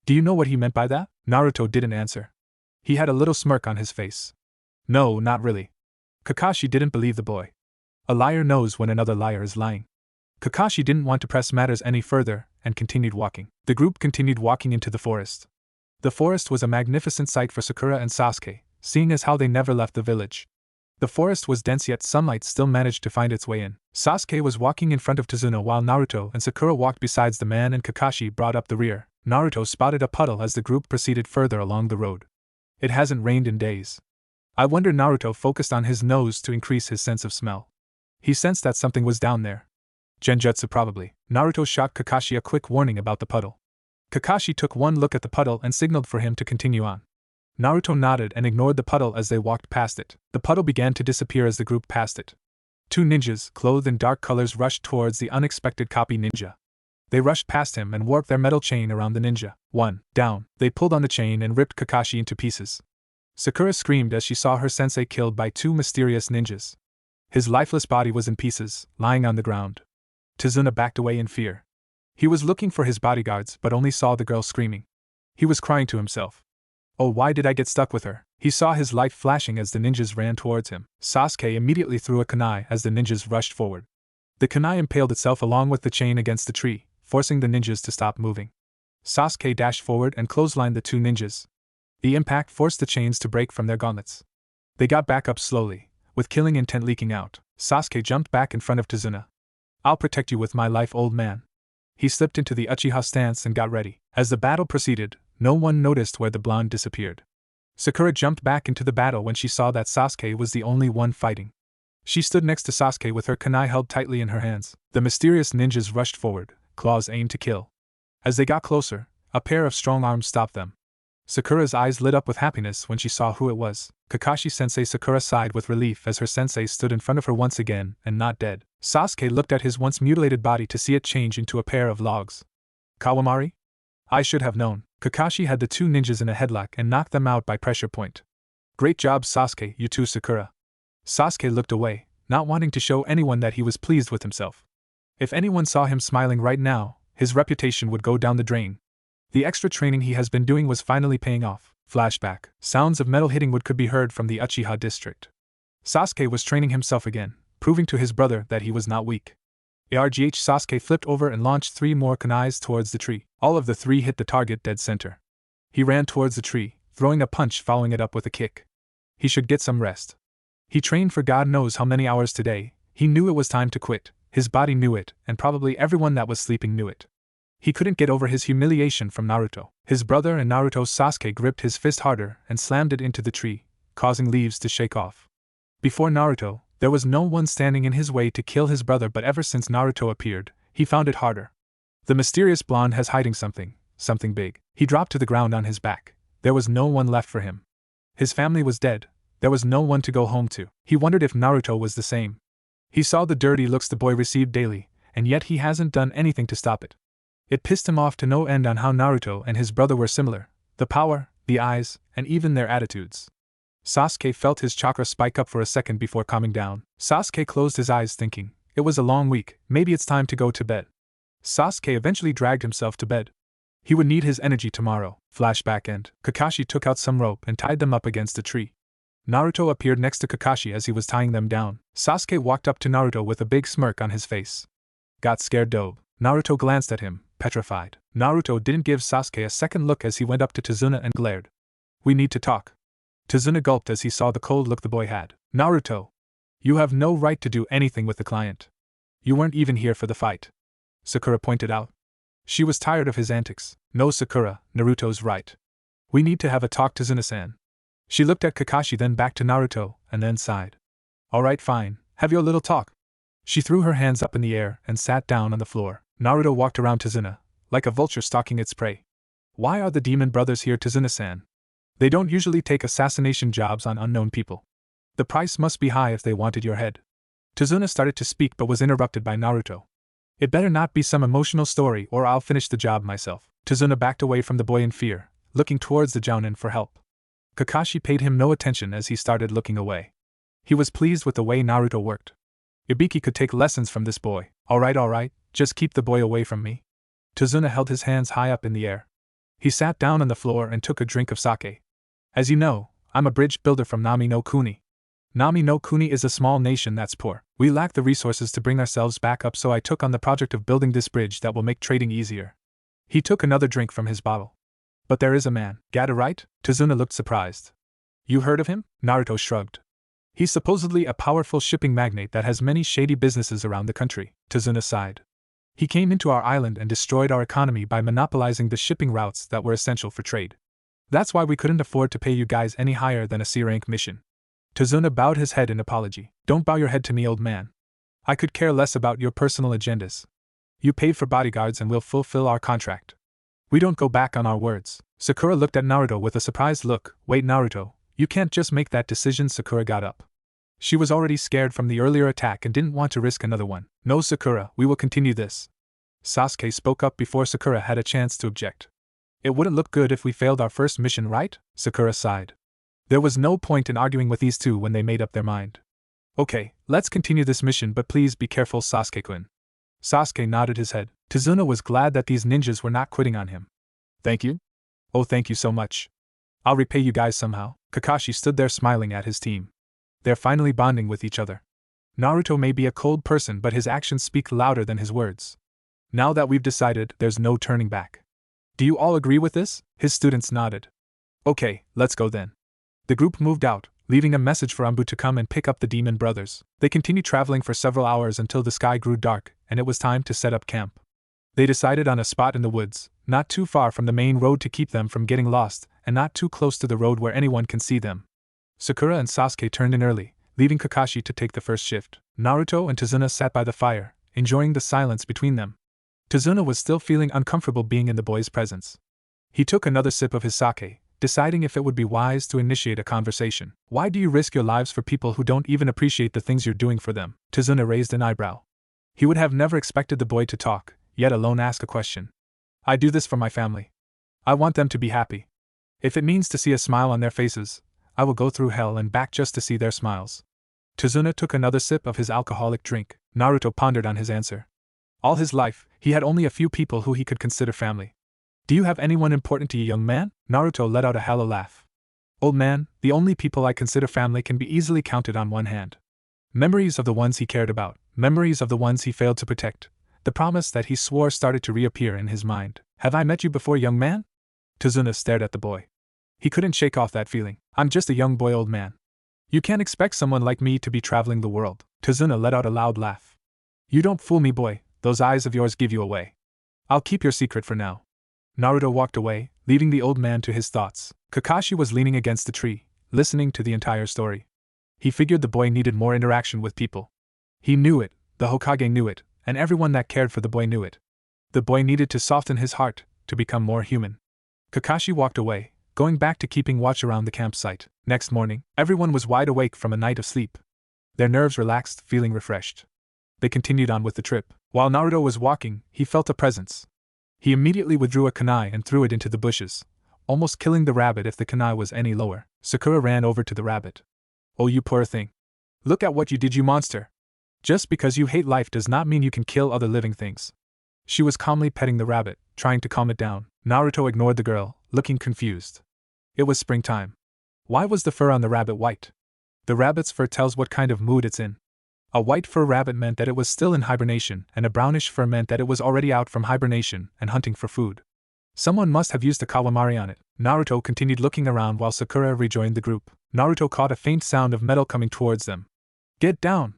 Do you know what he meant by that? Naruto didn't answer. He had a little smirk on his face. No, not really. Kakashi didn't believe the boy. A liar knows when another liar is lying. Kakashi didn't want to press matters any further, and continued walking. The group continued walking into the forest. The forest was a magnificent sight for Sakura and Sasuke, seeing as how they never left the village. The forest was dense, yet sunlight still managed to find its way in. Sasuke was walking in front of Tazuna while Naruto and Sakura walked besides the man, and Kakashi brought up the rear. Naruto spotted a puddle as the group proceeded further along the road. It hasn't rained in days. I wonder. Naruto focused on his nose to increase his sense of smell. He sensed that something was down there. Genjutsu probably. Naruto shot Kakashi a quick warning about the puddle. Kakashi took one look at the puddle and signaled for him to continue on. Naruto nodded and ignored the puddle as they walked past it. The puddle began to disappear as the group passed it. Two ninjas, clothed in dark colors, rushed towards the unexpected copy ninja. They rushed past him and warped their metal chain around the ninja. Down. They pulled on the chain and ripped Kakashi into pieces. Sakura screamed as she saw her sensei killed by two mysterious ninjas. His lifeless body was in pieces, lying on the ground. Tazuna backed away in fear. He was looking for his bodyguards but only saw the girl screaming. He was crying to himself. Oh, why did I get stuck with her? He saw his light flashing as the ninjas ran towards him. Sasuke immediately threw a kunai as the ninjas rushed forward. The kunai impaled itself along with the chain against the tree, forcing the ninjas to stop moving. Sasuke dashed forward and clotheslined the two ninjas. The impact forced the chains to break from their gauntlets. They got back up slowly, with killing intent leaking out. Sasuke jumped back in front of Tazuna. I'll protect you with my life, old man. He slipped into the Uchiha stance and got ready. As the battle proceeded, no one noticed where the blonde disappeared. Sakura jumped back into the battle when she saw that Sasuke was the only one fighting. She stood next to Sasuke with her kunai held tightly in her hands. The mysterious ninjas rushed forward, claws aimed to kill. As they got closer, a pair of strong arms stopped them. Sakura's eyes lit up with happiness when she saw who it was. Kakashi-sensei. Sakura sighed with relief as her sensei stood in front of her once again, and not dead. Sasuke looked at his once mutilated body to see it change into a pair of logs. Kawamari? I should have known. Kakashi had the two ninjas in a headlock and knocked them out by pressure point. Great job, Sasuke. You too, Sakura. Sasuke looked away, not wanting to show anyone that he was pleased with himself. If anyone saw him smiling right now, his reputation would go down the drain. The extra training he has been doing was finally paying off. Flashback. Sounds of metal hitting wood could be heard from the Uchiha district. Sasuke was training himself again, proving to his brother that he was not weak. ARGH. Sasuke flipped over and launched 3 more kunais towards the tree. All of the 3 hit the target dead center. He ran towards the tree, throwing a punch following it up with a kick. He should get some rest. He trained for God knows how many hours today. He knew it was time to quit. His body knew it, and probably everyone that was sleeping knew it. He couldn't get over his humiliation from Naruto. His brother and Naruto. Sasuke gripped his fist harder and slammed it into the tree, causing leaves to shake off. Before Naruto, there was no one standing in his way to kill his brother, but ever since Naruto appeared, he found it harder. The mysterious blonde has hiding something big. He dropped to the ground on his back. There was no one left for him. His family was dead. There was no one to go home to. He wondered if Naruto was the same. He saw the dirty looks the boy received daily, and yet he hasn't done anything to stop it. It pissed him off to no end on how Naruto and his brother were similar, the power, the eyes, and even their attitudes. Sasuke felt his chakra spike up for a second before calming down. Sasuke closed his eyes thinking, it was a long week, maybe it's time to go to bed. Sasuke eventually dragged himself to bed. He would need his energy tomorrow. Flashback end. Kakashi took out some rope and tied them up against a tree. Naruto appeared next to Kakashi as he was tying them down. Sasuke walked up to Naruto with a big smirk on his face. Got scared, dope. Naruto glanced at him, petrified. Naruto didn't give Sasuke a second look as he went up to Tazuna and glared. We need to talk. Tazuna gulped as he saw the cold look the boy had. Naruto, you have no right to do anything with the client. You weren't even here for the fight, Sakura pointed out. She was tired of his antics. No, Sakura, Naruto's right. We need to have a talk, Tazuna-san. She looked at Kakashi, then back to Naruto, and then sighed. Alright, fine, have your little talk. She threw her hands up in the air and sat down on the floor. Naruto walked around Tazuna, like a vulture stalking its prey. Why are the demon brothers here, Tazuna-san? They don't usually take assassination jobs on unknown people. The price must be high if they wanted your head. Tazuna started to speak but was interrupted by Naruto. It better not be some emotional story or I'll finish the job myself. Tazuna backed away from the boy in fear. looking towards the Jounin for help. Kakashi paid him no attention as he started looking away. He was pleased with the way Naruto worked. Ibiki could take lessons from this boy. Alright, just keep the boy away from me. Tazuna held his hands high up in the air. He sat down on the floor and took a drink of sake. As you know, I'm a bridge builder from Nami no Kuni. Nami no Kuni is a small nation that's poor. We lack the resources to bring ourselves back up, so I took on the project of building this bridge that will make trading easier. He took another drink from his bottle. But there is a man, Gata, right? Tazuna looked surprised. You heard of him? Naruto shrugged. He's supposedly a powerful shipping magnate that has many shady businesses around the country. Tazuna sighed. He came into our island and destroyed our economy by monopolizing the shipping routes that were essential for trade. That's why we couldn't afford to pay you guys any higher than a C-rank mission. Tazuna bowed his head in apology. Don't bow your head to me, old man. I could care less about your personal agendas. You paid for bodyguards and we'll fulfill our contract. We don't go back on our words. Sakura looked at Naruto with a surprised look. Wait, Naruto, you can't just make that decision. Sakura got up. She was already scared from the earlier attack and didn't want to risk another one. No, Sakura, we will continue this. Sasuke spoke up before Sakura had a chance to object. It wouldn't look good if we failed our first mission, right? Sakura sighed. There was no point in arguing with these two when they made up their mind. Okay, let's continue this mission, but please be careful, Sasuke-kun. Sasuke nodded his head. Tazuna was glad that these ninjas were not quitting on him. Thank you? Oh, thank you so much. I'll repay you guys somehow. Kakashi stood there smiling at his team. They're finally bonding with each other. Naruto may be a cold person, but his actions speak louder than his words. Now that we've decided, there's no turning back. Do you all agree with this? His students nodded. Okay, let's go then. The group moved out, leaving a message for Anbu to come and pick up the demon brothers. They continued traveling for several hours until the sky grew dark, and it was time to set up camp. They decided on a spot in the woods, not too far from the main road to keep them from getting lost, and not too close to the road where anyone can see them. Sakura and Sasuke turned in early, leaving Kakashi to take the first shift. Naruto and Tazuna sat by the fire, enjoying the silence between them. Tazuna was still feeling uncomfortable being in the boy's presence. He took another sip of his sake, deciding if it would be wise to initiate a conversation. Why do you risk your lives for people who don't even appreciate the things you're doing for them? Tazuna raised an eyebrow. He would have never expected the boy to talk, yet alone ask a question. I do this for my family. I want them to be happy. If it means to see a smile on their faces, I will go through hell and back just to see their smiles. Tazuna took another sip of his alcoholic drink. Naruto pondered on his answer. All his life, he had only a few people who he could consider family. Do you have anyone important to you, young man? Naruto let out a hollow laugh. Old man, the only people I consider family can be easily counted on one hand. Memories of the ones he cared about, memories of the ones he failed to protect. The promise that he swore started to reappear in his mind. Have I met you before, young man? Tazuna stared at the boy. He couldn't shake off that feeling. I'm just a young boy, old man. You can't expect someone like me to be traveling the world. Tazuna let out a loud laugh. You don't fool me, boy, those eyes of yours give you away. I'll keep your secret for now. Naruto walked away, leaving the old man to his thoughts. Kakashi was leaning against the tree, listening to the entire story. He figured the boy needed more interaction with people. He knew it, the Hokage knew it, and everyone that cared for the boy knew it. The boy needed to soften his heart, to become more human. Kakashi walked away, going back to keeping watch around the campsite. Next morning, everyone was wide awake from a night of sleep. Their nerves relaxed, feeling refreshed. They continued on with the trip. While Naruto was walking, he felt a presence. He immediately withdrew a kunai and threw it into the bushes, almost killing the rabbit if the kunai was any lower. Sakura ran over to the rabbit. Oh, you poor thing. Look at what you did, you monster. Just because you hate life does not mean you can kill other living things. She was calmly petting the rabbit, trying to calm it down. Naruto ignored the girl, looking confused. It was springtime. Why was the fur on the rabbit white? The rabbit's fur tells what kind of mood it's in. A white fur rabbit meant that it was still in hibernation, and a brownish fur meant that it was already out from hibernation and hunting for food. Someone must have used a kawamari on it. Naruto continued looking around while Sakura rejoined the group. Naruto caught a faint sound of metal coming towards them. Get down!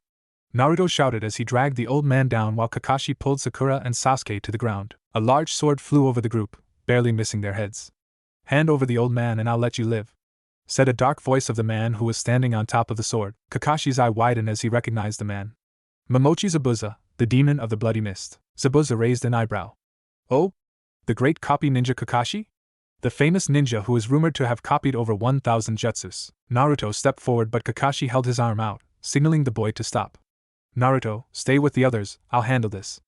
Naruto shouted as he dragged the old man down while Kakashi pulled Sakura and Sasuke to the ground. A large sword flew over the group, barely missing their heads. Hand over the old man and I'll let you live, said a dark voice of the man who was standing on top of the sword. Kakashi's eye widened as he recognized the man. Momochi Zabuza, the demon of the bloody mist. Zabuza raised an eyebrow. Oh? The great copy ninja Kakashi? The famous ninja who is rumored to have copied over 1,000 jutsus. Naruto stepped forward but Kakashi held his arm out, signaling the boy to stop. Naruto, stay with the others, I'll handle this.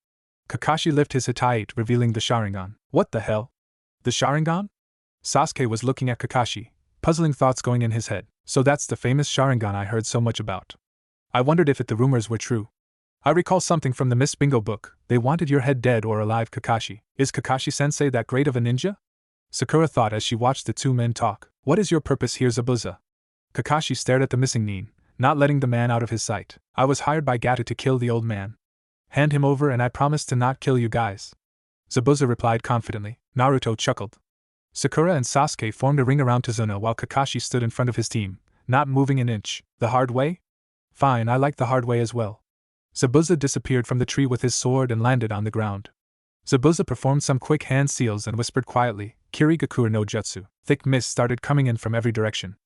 Kakashi lifted his Hitaiite, revealing the Sharingan. What the hell? The Sharingan? Sasuke was looking at Kakashi, puzzling thoughts going in his head. So that's the famous Sharingan I heard so much about. I wondered if the rumors were true. I recall something from the Miss Bingo book. They wanted your head dead or alive, Kakashi. Is Kakashi-sensei that great of a ninja? Sakura thought as she watched the two men talk. What is your purpose here, Zabuza? Kakashi stared at the missing nin, not letting the man out of his sight. I was hired by Gato to kill the old man. Hand him over and I promise to not kill you guys. Zabuza replied confidently. Naruto chuckled. Sakura and Sasuke formed a ring around Tazuna while Kakashi stood in front of his team, not moving an inch. The hard way? Fine, I like the hard way as well. Zabuza disappeared from the tree with his sword and landed on the ground. Zabuza performed some quick hand seals and whispered quietly, Kirigaku no Jutsu. Thick mist started coming in from every direction.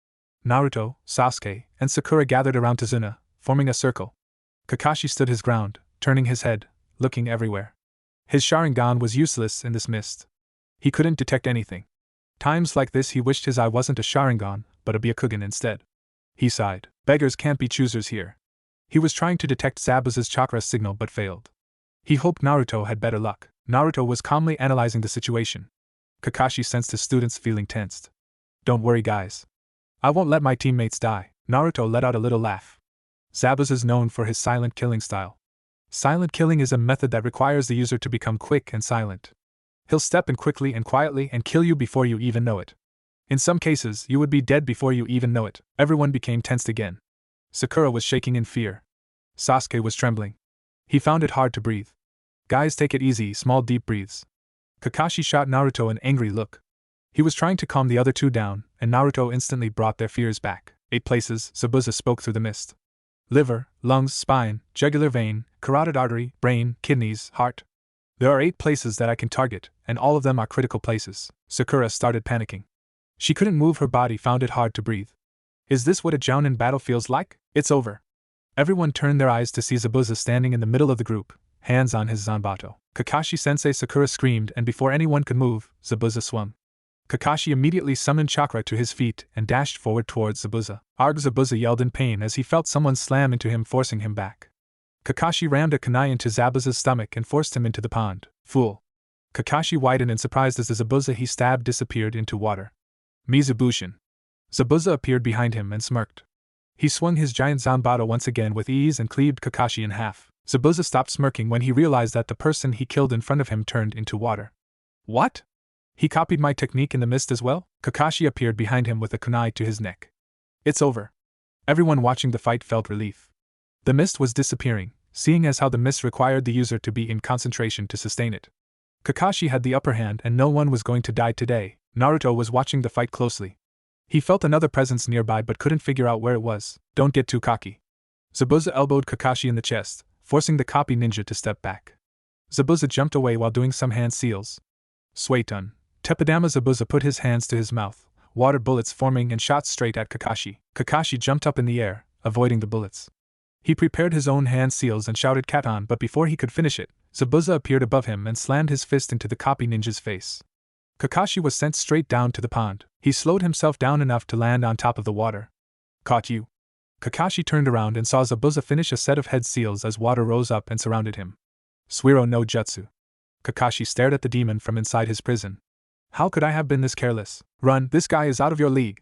Naruto, Sasuke, and Sakura gathered around Tazuna, forming a circle. Kakashi stood his ground, turning his head, looking everywhere. His Sharingan was useless in this mist. He couldn't detect anything. Times like this he wished his eye wasn't a Sharingan, but a Byakugan instead. He sighed. Beggars can't be choosers here. He was trying to detect Zabuza's chakra signal but failed. He hoped Naruto had better luck. Naruto was calmly analyzing the situation. Kakashi sensed his students feeling tensed. Don't worry, guys. I won't let my teammates die. Naruto let out a little laugh. Zabuza's known for his silent killing style. Silent killing is a method that requires the user to become quick and silent. He'll step in quickly and quietly and kill you before you even know it. In some cases, you would be dead before you even know it. Everyone became tensed again. Sakura was shaking in fear. Sasuke was trembling. He found it hard to breathe. Guys, take it easy, small deep breaths. Kakashi shot Naruto an angry look. He was trying to calm the other two down, and Naruto instantly brought their fears back. 8 places, Zabuza spoke through the mist. Liver, lungs, spine, jugular vein, carotid artery, brain, kidneys, heart. There are 8 places that I can target, and all of them are critical places. Sakura started panicking. She couldn't move her body, found it hard to breathe. Is this what a jounin battle feels like? It's over. Everyone turned their eyes to see Zabuza standing in the middle of the group, hands on his zanbato. Kakashi-sensei, Sakura screamed, and before anyone could move, Zabuza swung. Kakashi immediately summoned chakra to his feet and dashed forward towards Zabuza. Arg! Zabuza yelled in pain as he felt someone slam into him, forcing him back. Kakashi rammed a kunai into Zabuza's stomach and forced him into the pond. Fool! Kakashi widened in surprise as the Zabuza he stabbed disappeared into water. Mizubushin. Zabuza appeared behind him and smirked. He swung his giant zanbato once again with ease and cleaved Kakashi in half. Zabuza stopped smirking when he realized that the person he killed in front of him turned into water. What? He copied my technique in the mist as well? Kakashi appeared behind him with a kunai to his neck. It's over. Everyone watching the fight felt relief. The mist was disappearing, seeing as how the mist required the user to be in concentration to sustain it. Kakashi had the upper hand and no one was going to die today. Naruto was watching the fight closely. He felt another presence nearby but couldn't figure out where it was. Don't get too cocky. Zabuza elbowed Kakashi in the chest, forcing the copy ninja to step back. Zabuza jumped away while doing some hand seals. Suetun. Tepidama. Zabuza put his hands to his mouth, water bullets forming and shot straight at Kakashi. Kakashi jumped up in the air, avoiding the bullets. He prepared his own hand seals and shouted Katon, but before he could finish it, Zabuza appeared above him and slammed his fist into the copy ninja's face. Kakashi was sent straight down to the pond. He slowed himself down enough to land on top of the water. Caught you. Kakashi turned around and saw Zabuza finish a set of head seals as water rose up and surrounded him. Suiro no Jutsu. Kakashi stared at the demon from inside his prison. How could I have been this careless? Run, this guy is out of your league.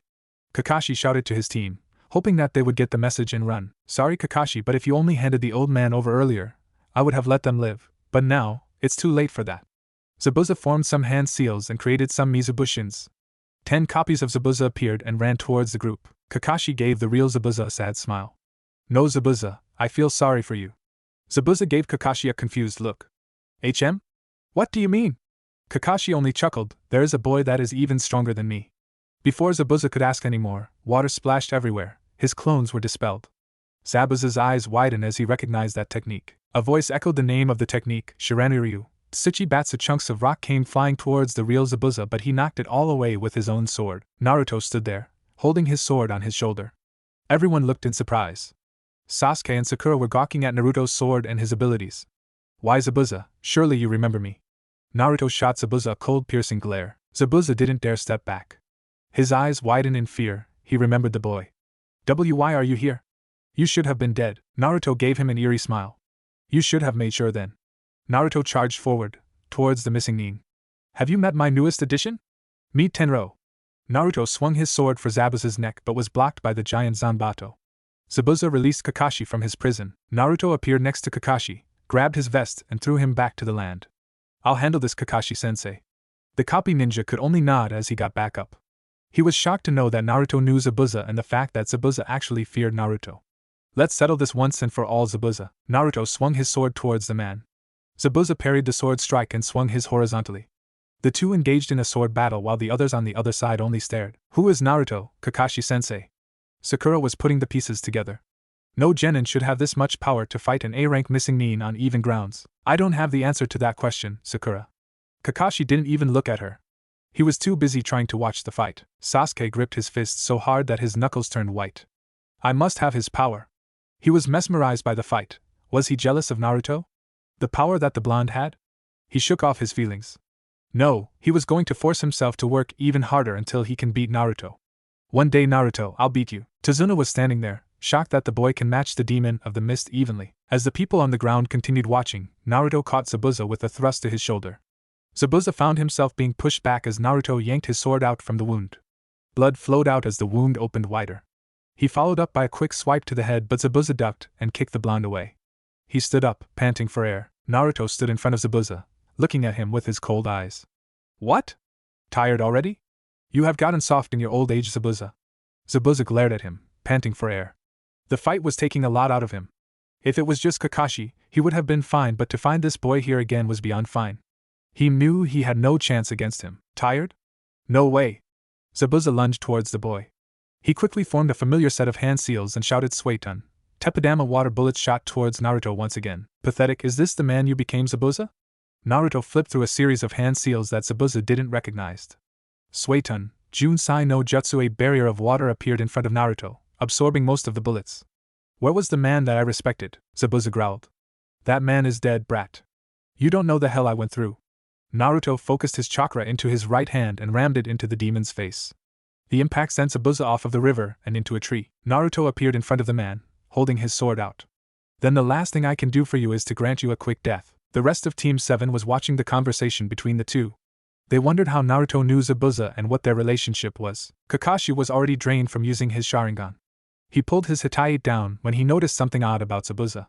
Kakashi shouted to his team, hoping that they would get the message and run. Sorry, Kakashi, but if you only handed the old man over earlier, I would have let them live, but now, it's too late for that. Zabuza formed some hand seals and created some Mizubushins. 10 copies of Zabuza appeared and ran towards the group. Kakashi gave the real Zabuza a sad smile. No, Zabuza, I feel sorry for you. Zabuza gave Kakashi a confused look. HM? What do you mean? Kakashi only chuckled. There is a boy that is even stronger than me. Before Zabuza could ask any more, water splashed everywhere. His clones were dispelled. Zabuza's eyes widened as he recognized that technique. A voice echoed the name of the technique, Shiraniryu. Tsuchibatsu. Chunks of rock came flying towards the real Zabuza, but he knocked it all away with his own sword. Naruto stood there, holding his sword on his shoulder. Everyone looked in surprise. Sasuke and Sakura were gawking at Naruto's sword and his abilities. Why, Zabuza, surely you remember me. Naruto shot Zabuza a cold, piercing glare. Zabuza didn't dare step back. His eyes widened in fear. He remembered the boy. Why are you here? You should have been dead. Naruto gave him an eerie smile. You should have made sure then. Naruto charged forward, towards the missing nin. Have you met my newest addition? Meet Tenro. Naruto swung his sword for Zabuza's neck but was blocked by the giant Zanbato. Zabuza released Kakashi from his prison. Naruto appeared next to Kakashi, grabbed his vest and threw him back to the land. I'll handle this, Kakashi-sensei. The copy ninja could only nod as he got back up. He was shocked to know that Naruto knew Zabuza and the fact that Zabuza actually feared Naruto. Let's settle this once and for all, Zabuza. Naruto swung his sword towards the man. Zabuza parried the sword strike and swung his horizontally. The two engaged in a sword battle while the others on the other side only stared. Who is Naruto, Kakashi-sensei? Sakura was putting the pieces together. No genin should have this much power to fight an A-rank missing nin on even grounds. I don't have the answer to that question, Sakura. Kakashi didn't even look at her. He was too busy trying to watch the fight. Sasuke gripped his fist so hard that his knuckles turned white. I must have his power. He was mesmerized by the fight. Was he jealous of Naruto? The power that the blonde had? He shook off his feelings. No, he was going to force himself to work even harder until he can beat Naruto. One day, Naruto, I'll beat you. Tazuna was standing there, shocked that the boy can match the demon of the mist evenly. As the people on the ground continued watching, Naruto caught Zabuza with a thrust to his shoulder. Zabuza found himself being pushed back as Naruto yanked his sword out from the wound. Blood flowed out as the wound opened wider. He followed up by a quick swipe to the head, but Zabuza ducked and kicked the blonde away. He stood up, panting for air. Naruto stood in front of Zabuza, looking at him with his cold eyes. What? Tired already? You have gotten soft in your old age, Zabuza. Zabuza glared at him, panting for air. The fight was taking a lot out of him. If it was just Kakashi, he would have been fine, but to find this boy here again was beyond fine. He knew he had no chance against him. Tired? No way. Zabuza lunged towards the boy. He quickly formed a familiar set of hand seals and shouted Suetun. Teppadama water bullets shot towards Naruto once again. Pathetic, is this the man you became, Zabuza? Naruto flipped through a series of hand seals that Zabuza didn't recognize. Suetun, Junsai no Jutsu, a barrier of water appeared in front of Naruto, absorbing most of the bullets. Where was the man that I respected? Zabuza growled. That man is dead, brat. You don't know the hell I went through. Naruto focused his chakra into his right hand and rammed it into the demon's face. The impact sent Zabuza off of the river and into a tree. Naruto appeared in front of the man, holding his sword out. Then the last thing I can do for you is to grant you a quick death. The rest of Team 7 was watching the conversation between the two. They wondered how Naruto knew Zabuza and what their relationship was. Kakashi was already drained from using his Sharingan. He pulled his Hitachi down when he noticed something odd about Zabuza.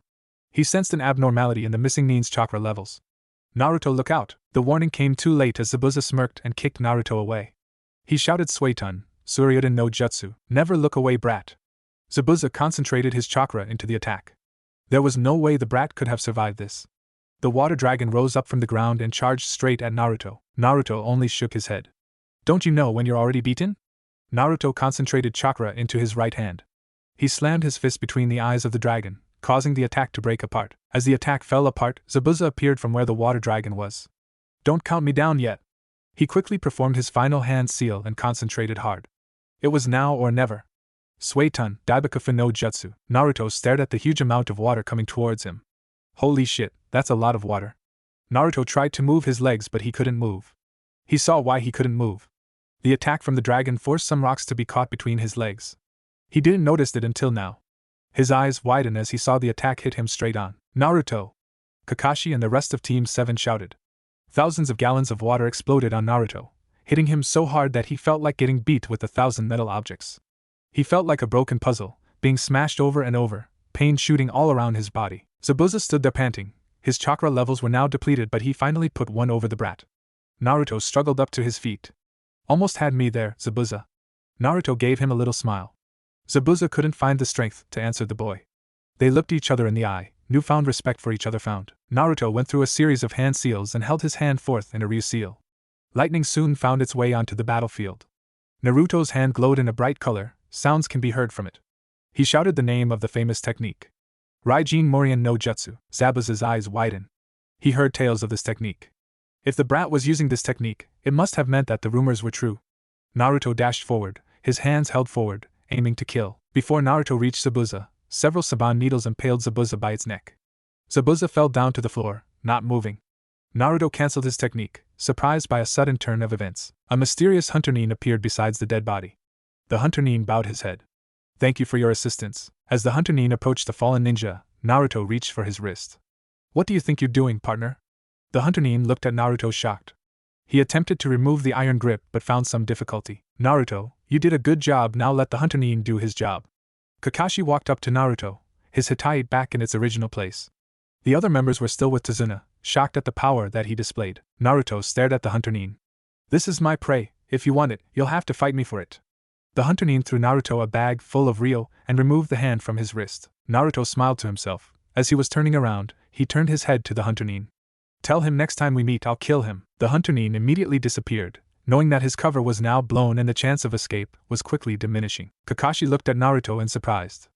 He sensed an abnormality in the missing nin's chakra levels. Naruto, look out! The warning came too late as Zabuza smirked and kicked Naruto away. He shouted Suetun, Suryudan no Jutsu, never look away, brat. Zabuza concentrated his chakra into the attack. There was no way the brat could have survived this. The water dragon rose up from the ground and charged straight at Naruto. Naruto only shook his head. Don't you know when you're already beaten? Naruto concentrated chakra into his right hand. He slammed his fist between the eyes of the dragon, causing the attack to break apart. As the attack fell apart, Zabuza appeared from where the water dragon was. Don't count me down yet. He quickly performed his final hand seal and concentrated hard. It was now or never. Suetun, Daibakufu no Jutsu. Naruto stared at the huge amount of water coming towards him. Holy shit, that's a lot of water. Naruto tried to move his legs but he couldn't move. He saw why he couldn't move. The attack from the dragon forced some rocks to be caught between his legs. He didn't notice it until now. His eyes widened as he saw the attack hit him straight on. Naruto! Kakashi and the rest of Team 7 shouted. Thousands of gallons of water exploded on Naruto, hitting him so hard that he felt like getting beat with 1,000 metal objects. He felt like a broken puzzle, being smashed over and over, pain shooting all around his body. Zabuza stood there panting. His chakra levels were now depleted, but he finally put one over the brat. Naruto struggled up to his feet. Almost had me there, Zabuza. Naruto gave him a little smile. Zabuza couldn't find the strength to answer the boy. They looked each other in the eye, newfound respect for each other found. Naruto went through a series of hand seals and held his hand forth in a Ryu seal. Lightning soon found its way onto the battlefield. Naruto's hand glowed in a bright color, sounds can be heard from it. He shouted the name of the famous technique. Raijin Morian no Jutsu. Zabuza's eyes widened. He heard tales of this technique. If the brat was using this technique, it must have meant that the rumors were true. Naruto dashed forward, his hands held forward, aiming to kill. Before Naruto reached Zabuza, several saban needles impaled Zabuza by its neck. Zabuza fell down to the floor, not moving. Naruto cancelled his technique, surprised by a sudden turn of events. A mysterious hunter nin appeared beside the dead body. The hunter nin bowed his head. Thank you for your assistance. As the hunter nin approached the fallen ninja, Naruto reached for his wrist. What do you think you're doing, partner? The hunter nin looked at Naruto shocked. He attempted to remove the iron grip but found some difficulty. Naruto, you did a good job, now let the hunter Nin do his job. Kakashi walked up to Naruto, his hitai back in its original place. The other members were still with Tazuna, shocked at the power that he displayed. Naruto stared at the hunter Nin. This is my prey, if you want it, you'll have to fight me for it. The hunter Nin threw Naruto a bag full of ryo and removed the hand from his wrist. Naruto smiled to himself. As he was turning around, he turned his head to the hunter Nin. Tell him next time we meet I'll kill him. The hunter Nin immediately disappeared, knowing that his cover was now blown and the chance of escape was quickly diminishing. Kakashi looked at Naruto in surprise.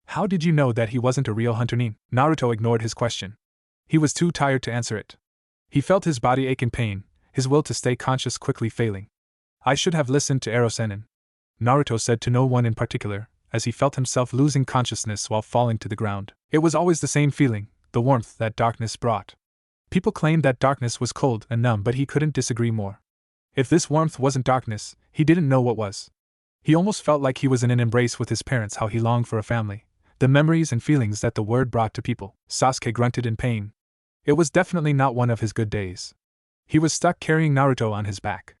How did you know that he wasn't a real hunter Nin? Naruto ignored his question. He was too tired to answer it. He felt his body ache in pain, his will to stay conscious quickly failing. I should have listened to Ero-sennin, Naruto said to no one in particular, as he felt himself losing consciousness while falling to the ground. It was always the same feeling, the warmth that darkness brought. People claimed that darkness was cold and numb, but he couldn't disagree more. If this warmth wasn't darkness, he didn't know what was. He almost felt like he was in an embrace with his parents, how he longed for a family, the memories and feelings that the word brought to people. Sasuke grunted in pain. It was definitely not one of his good days. He was stuck carrying Naruto on his back.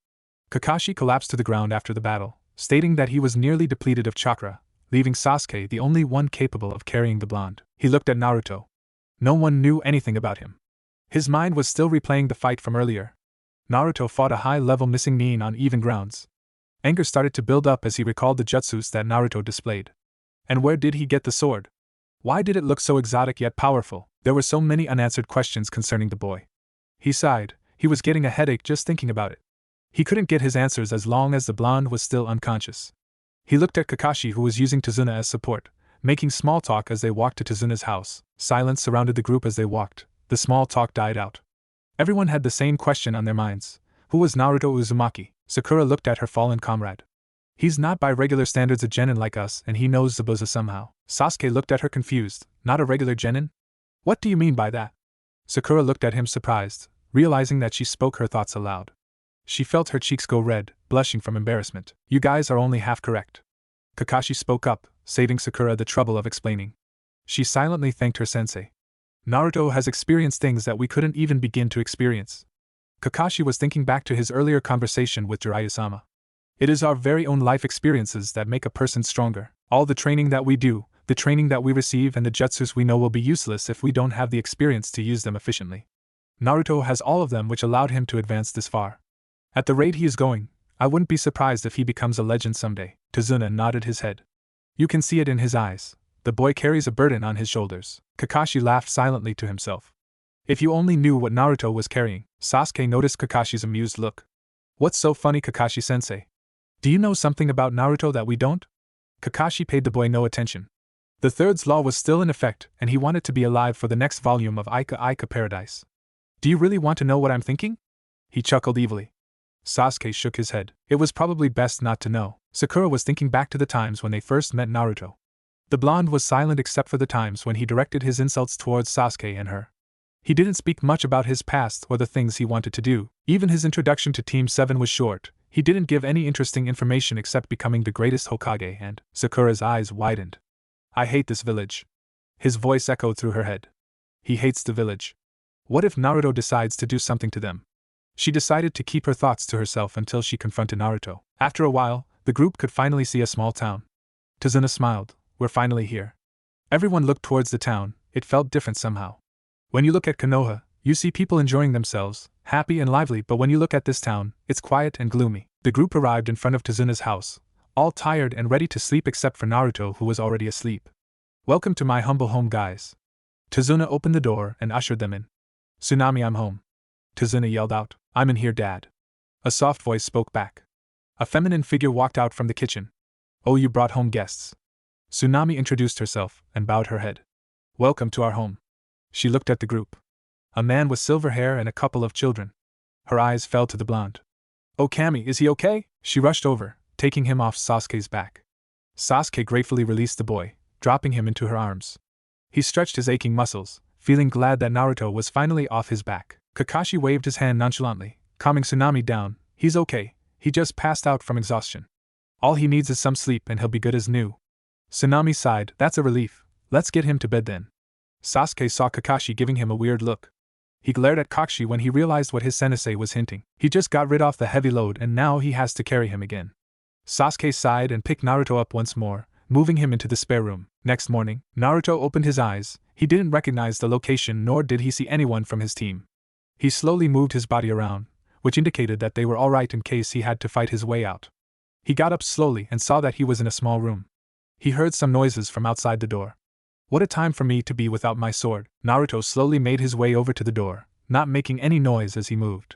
Kakashi collapsed to the ground after the battle, stating that he was nearly depleted of chakra, leaving Sasuke the only one capable of carrying the blonde. He looked at Naruto. No one knew anything about him. His mind was still replaying the fight from earlier. Naruto fought a high-level missing Nin on even grounds. Anger started to build up as he recalled the jutsus that Naruto displayed. And where did he get the sword? Why did it look so exotic yet powerful? There were so many unanswered questions concerning the boy. He sighed. He was getting a headache just thinking about it. He couldn't get his answers as long as the blonde was still unconscious. He looked at Kakashi, who was using Tazuna as support, making small talk as they walked to Tazuna's house. Silence surrounded the group as they walked. The small talk died out. Everyone had the same question on their minds. Who was Naruto Uzumaki? Sakura looked at her fallen comrade. He's not by regular standards a genin like us, and he knows Zabuza somehow. Sasuke looked at her confused. Not a regular genin? What do you mean by that? Sakura looked at him surprised, realizing that she spoke her thoughts aloud. She felt her cheeks go red, blushing from embarrassment. You guys are only half correct. Kakashi spoke up, saving Sakura the trouble of explaining. She silently thanked her sensei. Naruto has experienced things that we couldn't even begin to experience. Kakashi was thinking back to his earlier conversation with Jiraiya-sama. It is our very own life experiences that make a person stronger. All the training that we do, the training that we receive, and the jutsus we know will be useless if we don't have the experience to use them efficiently. Naruto has all of them, which allowed him to advance this far. At the rate he is going, I wouldn't be surprised if he becomes a legend someday. Tazuna nodded his head. You can see it in his eyes. The boy carries a burden on his shoulders. Kakashi laughed silently to himself. If you only knew what Naruto was carrying. Sasuke noticed Kakashi's amused look. What's so funny, Kakashi-sensei? Do you know something about Naruto that we don't? Kakashi paid the boy no attention. The third law was still in effect, and he wanted to be alive for the next volume of Ika Ika Paradise. Do you really want to know what I'm thinking? He chuckled evilly. Sasuke shook his head. It was probably best not to know. Sakura was thinking back to the times when they first met Naruto. The blonde was silent except for the times when he directed his insults towards Sasuke and her. He didn't speak much about his past or the things he wanted to do. Even his introduction to Team 7 was short. He didn't give any interesting information except becoming the greatest Hokage, and Sakura's eyes widened. I hate this village. His voice echoed through her head. He hates the village. What if Naruto decides to do something to them? She decided to keep her thoughts to herself until she confronted Naruto. After a while, the group could finally see a small town. Tazuna smiled. We're finally here. Everyone looked towards the town. It felt different somehow. When you look at Konoha, you see people enjoying themselves, happy and lively, but when you look at this town, it's quiet and gloomy. The group arrived in front of Tazuna's house, all tired and ready to sleep except for Naruto, who was already asleep. Welcome to my humble home, guys. Tazuna opened the door and ushered them in. Tsunami, I'm home. Tazuna yelled out. I'm in here, Dad. A soft voice spoke back. A feminine figure walked out from the kitchen. Oh, you brought home guests. Tsunami introduced herself and bowed her head. Welcome to our home. She looked at the group. A man with silver hair and a couple of children. Her eyes fell to the blonde. Oh, Kami, is he okay? She rushed over, taking him off Sasuke's back. Sasuke gratefully released the boy, dropping him into her arms. He stretched his aching muscles, feeling glad that Naruto was finally off his back. Kakashi waved his hand nonchalantly, calming Tsunami down. He's okay, he just passed out from exhaustion. All he needs is some sleep and he'll be good as new. Tsunami sighed. That's a relief. Let's get him to bed then. Sasuke saw Kakashi giving him a weird look. He glared at Kakashi when he realized what his sensei was hinting. He just got rid of the heavy load and now he has to carry him again. Sasuke sighed and picked Naruto up once more, moving him into the spare room. Next morning, Naruto opened his eyes. He didn't recognize the location nor did he see anyone from his team. He slowly moved his body around, which indicated that they were alright in case he had to fight his way out. He got up slowly and saw that he was in a small room. He heard some noises from outside the door. What a time for me to be without my sword. Naruto slowly made his way over to the door, not making any noise as he moved.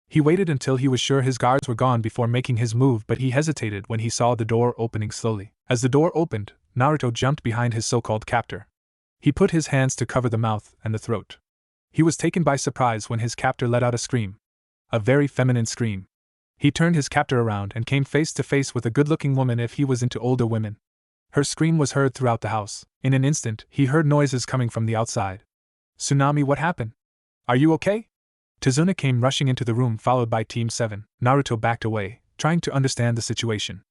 He waited until he was sure his guards were gone before making his move, but he hesitated when he saw the door opening slowly. As the door opened, Naruto jumped behind his so-called captor. He put his hands to cover the mouth and the throat. He was taken by surprise when his captor let out a scream. A very feminine scream. He turned his captor around and came face to face with a good-looking woman if he was into older women. Her scream was heard throughout the house. In an instant, he heard noises coming from the outside. Tsunami, what happened? Are you okay? Tazuna came rushing into the room followed by Team 7. Naruto backed away, trying to understand the situation.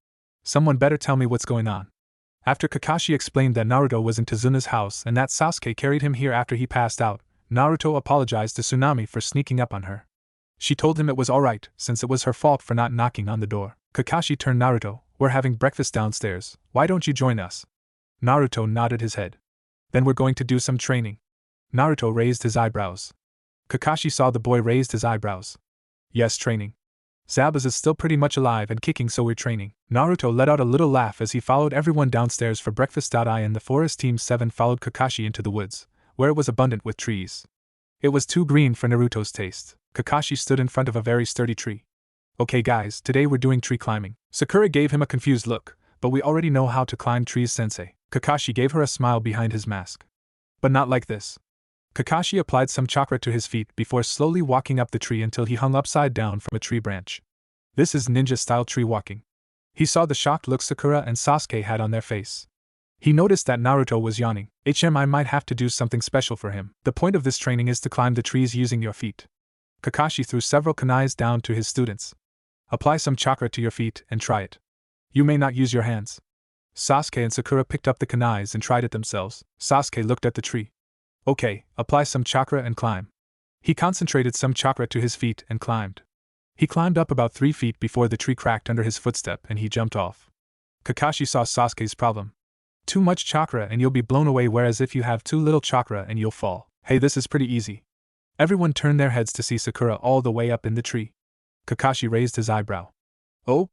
Someone better tell me what's going on. After Kakashi explained that Naruto was in Tazuna's house and that Sasuke carried him here after he passed out, Naruto apologized to Tsunami for sneaking up on her. She told him it was alright, since it was her fault for not knocking on the door. Kakashi turned Naruto, we're having breakfast downstairs, why don't you join us? Naruto nodded his head. Then we're going to do some training. Naruto raised his eyebrows. Kakashi saw the boy raised his eyebrows. Yes, training. Zabuza is still pretty much alive and kicking, so we're training. Naruto let out a little laugh as he followed everyone downstairs for breakfast. I and the forest Team 7 followed Kakashi into the woods, where it was abundant with trees. It was too green for Naruto's taste. Kakashi stood in front of a very sturdy tree. Okay guys, today we're doing tree climbing. Sakura gave him a confused look, but we already know how to climb trees, sensei. Kakashi gave her a smile behind his mask. But not like this. Kakashi applied some chakra to his feet before slowly walking up the tree until he hung upside down from a tree branch. This is ninja-style tree walking. He saw the shocked look Sakura and Sasuke had on their face. He noticed that Naruto was yawning. I might have to do something special for him. The point of this training is to climb the trees using your feet. Kakashi threw several kunais down to his students. Apply some chakra to your feet and try it. You may not use your hands. Sasuke and Sakura picked up the kunais and tried it themselves. Sasuke looked at the tree. Okay, apply some chakra and climb. He concentrated some chakra to his feet and climbed. He climbed up about 3 feet before the tree cracked under his footstep and he jumped off. Kakashi saw Sasuke's problem. Too much chakra and you'll be blown away, whereas if you have too little chakra and you'll fall. Hey, this is pretty easy. Everyone turned their heads to see Sakura all the way up in the tree. Kakashi raised his eyebrow. Oh?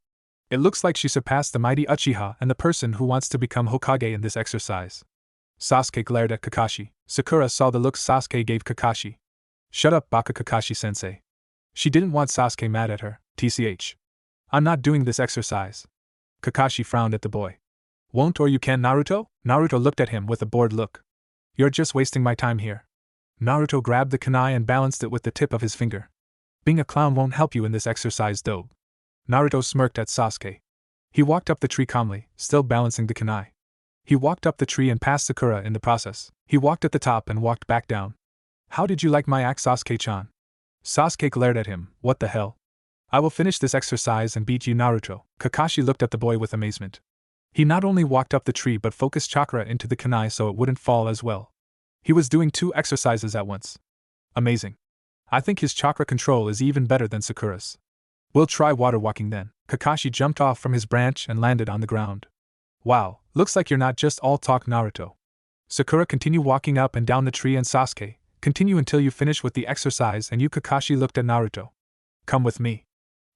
It looks like she surpassed the mighty Uchiha and the person who wants to become Hokage in this exercise. Sasuke glared at Kakashi. Sakura saw the look Sasuke gave Kakashi. Shut up, Baka Kakashi-sensei. She didn't want Sasuke mad at her. TCH. I'm not doing this exercise. Kakashi frowned at the boy. Won't or you can, Naruto? Naruto looked at him with a bored look. You're just wasting my time here. Naruto grabbed the kunai and balanced it with the tip of his finger. Being a clown won't help you in this exercise, though. Naruto smirked at Sasuke. He walked up the tree calmly, still balancing the kunai. He walked up the tree and passed Sakura in the process. He walked at the top and walked back down. How did you like my axe, Sasuke-chan? Sasuke glared at him. What the hell? I will finish this exercise and beat you, Naruto. Kakashi looked at the boy with amazement. He not only walked up the tree but focused chakra into the kunai so it wouldn't fall as well. He was doing 2 exercises at once. Amazing. I think his chakra control is even better than Sakura's. We'll try water walking then. Kakashi jumped off from his branch and landed on the ground. Wow, looks like you're not just all talk, Naruto. Sakura, continue walking up and down the tree, and Sasuke, continue until you finish with the exercise, and you. Kakashi looked at Naruto. Come with me.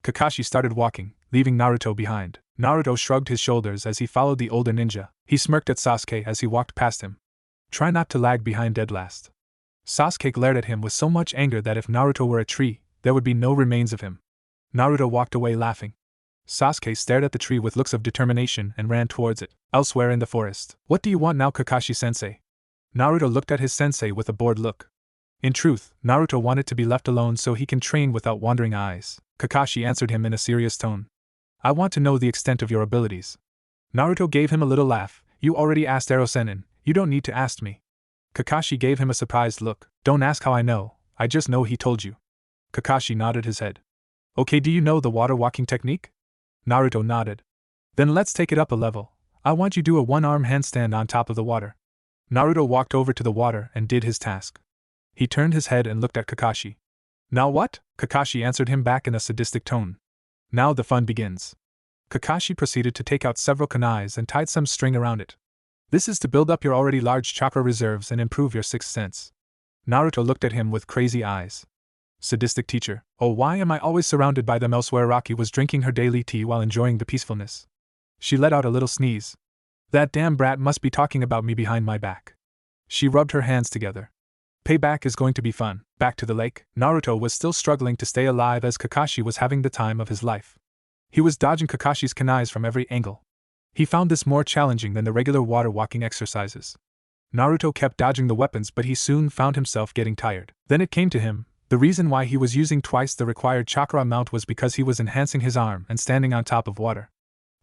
Kakashi started walking, leaving Naruto behind. Naruto shrugged his shoulders as he followed the older ninja. He smirked at Sasuke as he walked past him. Try not to lag behind dead last. Sasuke glared at him with so much anger that if Naruto were a tree, there would be no remains of him. Naruto walked away laughing. Sasuke stared at the tree with looks of determination and ran towards it. Elsewhere in the forest. What do you want now, Kakashi-sensei? Naruto looked at his sensei with a bored look. In truth, Naruto wanted to be left alone so he can train without wandering eyes. Kakashi answered him in a serious tone. I want to know the extent of your abilities. Naruto gave him a little laugh. You already asked Ero-sennin, you don't need to ask me. Kakashi gave him a surprised look. Don't ask how I know, I just know he told you. Kakashi nodded his head. Okay, do you know the water walking technique? Naruto nodded. Then let's take it up a level. I want you to do a 1-arm handstand on top of the water. Naruto walked over to the water and did his task. He turned his head and looked at Kakashi. Now what? Kakashi answered him back in a sadistic tone. Now the fun begins. Kakashi proceeded to take out several kunais and tied some string around it. This is to build up your already large chakra reserves and improve your sixth sense. Naruto looked at him with crazy eyes. Sadistic teacher, oh, why am I always surrounded by them? Elsewhere, Rocky was drinking her daily tea while enjoying the peacefulness. She let out a little sneeze. That damn brat must be talking about me behind my back. She rubbed her hands together. Payback is going to be fun. Back to the lake, Naruto was still struggling to stay alive as Kakashi was having the time of his life. He was dodging Kakashi's kunais from every angle. He found this more challenging than the regular water walking exercises. Naruto kept dodging the weapons, but he soon found himself getting tired. Then it came to him. The reason why he was using twice the required chakra amount was because he was enhancing his arm and standing on top of water.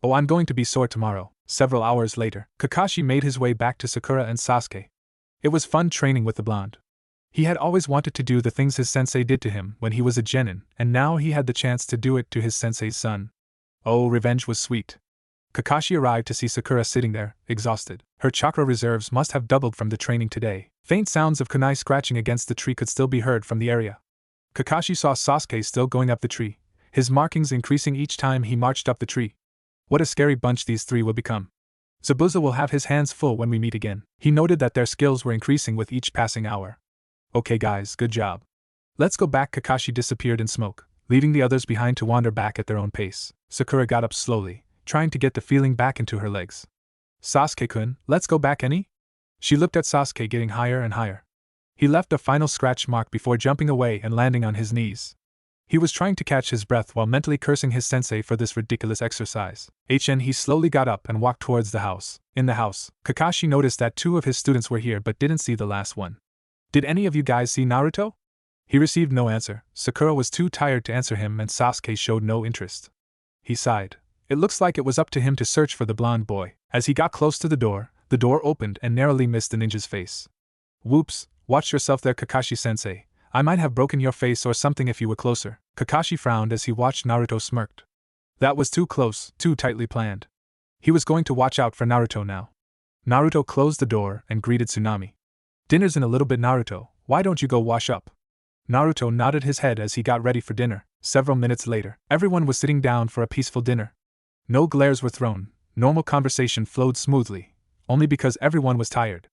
Oh, I'm going to be sore tomorrow. Several hours later, Kakashi made his way back to Sakura and Sasuke. It was fun training with the blonde. He had always wanted to do the things his sensei did to him when he was a genin, and now he had the chance to do it to his sensei's son. Oh, revenge was sweet. Kakashi arrived to see Sakura sitting there, exhausted. Her chakra reserves must have doubled from the training today. Faint sounds of kunai scratching against the tree could still be heard from the area. Kakashi saw Sasuke still going up the tree, his markings increasing each time he marched up the tree. What a scary bunch these three will become. Zabuza will have his hands full when we meet again. He noted that their skills were increasing with each passing hour. Okay guys, good job. Let's go back. Kakashi disappeared in smoke, leaving the others behind to wander back at their own pace. Sakura got up slowly, trying to get the feeling back into her legs. Sasuke-kun, let's go back any? She looked at Sasuke getting higher and higher. He left a final scratch mark before jumping away and landing on his knees. He was trying to catch his breath while mentally cursing his sensei for this ridiculous exercise. He slowly got up and walked towards the house. In the house, Kakashi noticed that 2 of his students were here but didn't see the last one. Did any of you guys see Naruto? He received no answer. Sakura was too tired to answer him and Sasuke showed no interest. He sighed. It looks like it was up to him to search for the blonde boy. As he got close to the door opened and narrowly missed the ninja's face. Whoops, watch yourself there, Kakashi-sensei. I might have broken your face or something if you were closer. Kakashi frowned as he watched Naruto smirked. That was too close, too tightly planned. He was going to watch out for Naruto now. Naruto closed the door and greeted Tsunami. Dinner's in a little bit, Naruto. Why don't you go wash up? Naruto nodded his head as he got ready for dinner. Several minutes later, everyone was sitting down for a peaceful dinner. No glares were thrown, normal conversation flowed smoothly, only because everyone was tired.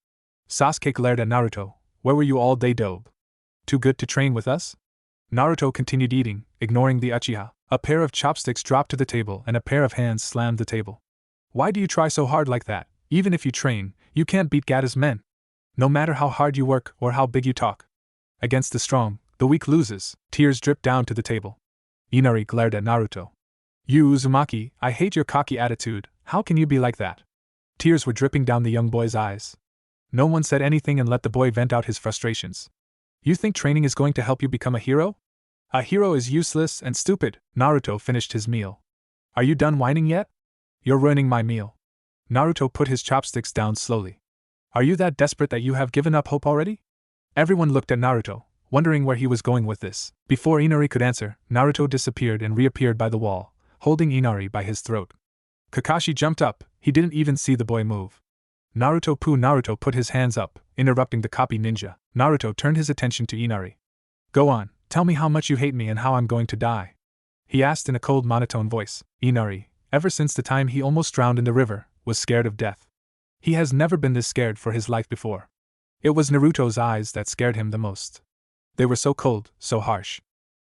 Sasuke glared at Naruto. Where were you all day, dobe? Too good to train with us? Naruto continued eating, ignoring the Uchiha. A pair of chopsticks dropped to the table and a pair of hands slammed the table. Why do you try so hard like that? Even if you train, you can't beat Gatta's men. No matter how hard you work or how big you talk. Against the strong, the weak loses. Tears dripped down to the table. Inari glared at Naruto. You Uzumaki, I hate your cocky attitude. How can you be like that? Tears were dripping down the young boy's eyes. No one said anything and let the boy vent out his frustrations. You think training is going to help you become a hero? A hero is useless and stupid. Naruto finished his meal. Are you done whining yet? You're ruining my meal. Naruto put his chopsticks down slowly. Are you that desperate that you have given up hope already? Everyone looked at Naruto, wondering where he was going with this. Before Inari could answer, Naruto disappeared and reappeared by the wall, holding Inari by his throat. Kakashi jumped up, he didn't even see the boy move. Naruto put his hands up, interrupting the copy ninja. Naruto turned his attention to Inari. Go on, tell me how much you hate me and how I'm going to die. He asked in a cold monotone voice. Inari, ever since the time he almost drowned in the river, was scared of death. He has never been this scared for his life before. It was Naruto's eyes that scared him the most. They were so cold, so harsh.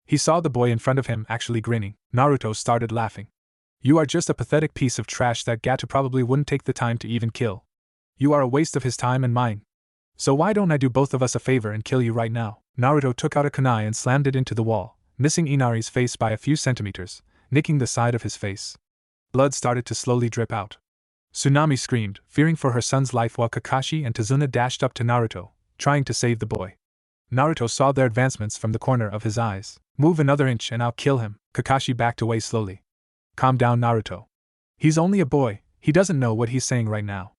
He saw the boy in front of him actually grinning. Naruto started laughing. You are just a pathetic piece of trash that Gatta probably wouldn't take the time to even kill. You are a waste of his time and mine. So why don't I do both of us a favor and kill you right now? Naruto took out a kunai and slammed it into the wall, missing Inari's face by a few centimeters, nicking the side of his face. Blood started to slowly drip out. Tsunami screamed, fearing for her son's life while Kakashi and Tazuna dashed up to Naruto, trying to save the boy. Naruto saw their advancements from the corner of his eyes. Move another inch and I'll kill him. Kakashi backed away slowly. Calm down, Naruto. He's only a boy, he doesn't know what he's saying right now.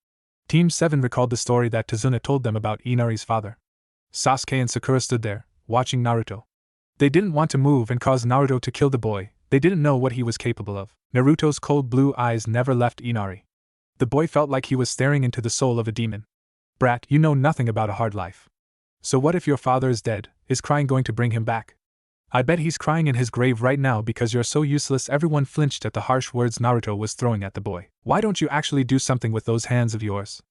Team 7 recalled the story that Tazuna told them about Inari's father. Sasuke and Sakura stood there, watching Naruto. They didn't want to move and cause Naruto to kill the boy, they didn't know what he was capable of. Naruto's cold blue eyes never left Inari. The boy felt like he was staring into the soul of a demon. Brat, you know nothing about a hard life. So what if your father is dead? Is crying going to bring him back? I bet he's crying in his grave right now because you're so useless. Everyone flinched at the harsh words Naruto was throwing at the boy. Why don't you actually do something with those hands of yours?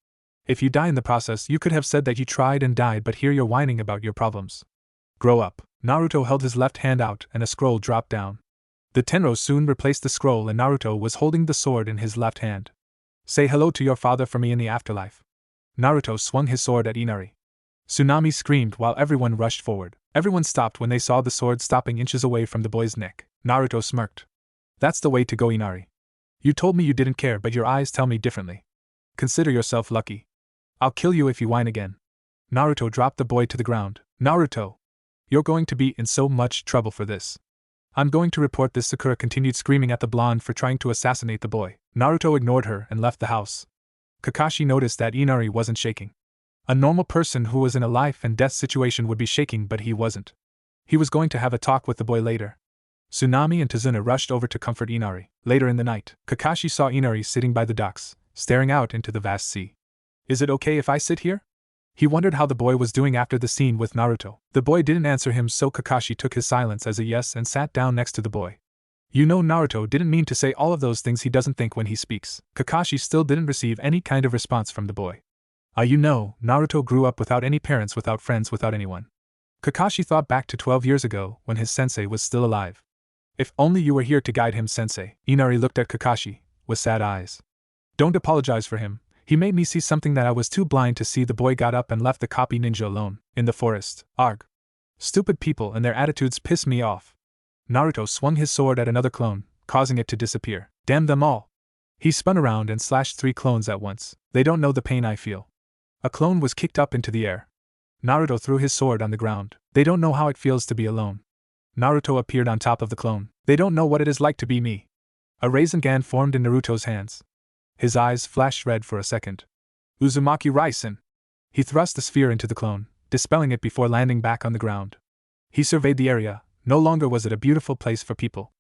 If you die in the process, you could have said that you tried and died, but here you're whining about your problems. Grow up. Naruto held his left hand out and a scroll dropped down. The Tenro soon replaced the scroll and Naruto was holding the sword in his left hand. Say hello to your father for me in the afterlife. Naruto swung his sword at Inari. Tsunami screamed while everyone rushed forward. Everyone stopped when they saw the sword stopping inches away from the boy's neck. Naruto smirked. That's the way to go, Inari. You told me you didn't care, but your eyes tell me differently. Consider yourself lucky. I'll kill you if you whine again. Naruto dropped the boy to the ground. Naruto! You're going to be in so much trouble for this. I'm going to report this. Sakura continued screaming at the blonde for trying to assassinate the boy. Naruto ignored her and left the house. Kakashi noticed that Inari wasn't shaking. A normal person who was in a life and death situation would be shaking, but he wasn't. He was going to have a talk with the boy later. Tsunami and Tazuna rushed over to comfort Inari. Later in the night, Kakashi saw Inari sitting by the docks, staring out into the vast sea. Is it okay if I sit here? He wondered how the boy was doing after the scene with Naruto. The boy didn't answer him, so Kakashi took his silence as a yes and sat down next to the boy. You know, Naruto didn't mean to say all of those things. He doesn't think when he speaks. Kakashi still didn't receive any kind of response from the boy. You know, Naruto grew up without any parents, without friends, without anyone. Kakashi thought back to 12 years ago when his sensei was still alive. If only you were here to guide him, sensei. Inari looked at Kakashi with sad eyes. Don't apologize for him. He made me see something that I was too blind to see. The boy got up and left the copy ninja alone, in the forest. Arg. Stupid people and their attitudes piss me off. Naruto swung his sword at another clone, causing it to disappear. Damn them all. He spun around and slashed 3 clones at once. They don't know the pain I feel. A clone was kicked up into the air. Naruto threw his sword on the ground. They don't know how it feels to be alone. Naruto appeared on top of the clone. They don't know what it is like to be me. A Rasengan formed in Naruto's hands. His eyes flashed red for a second. Uzumaki Raisen! He thrust the sphere into the clone, dispelling it before landing back on the ground. He surveyed the area. No longer was it a beautiful place for people.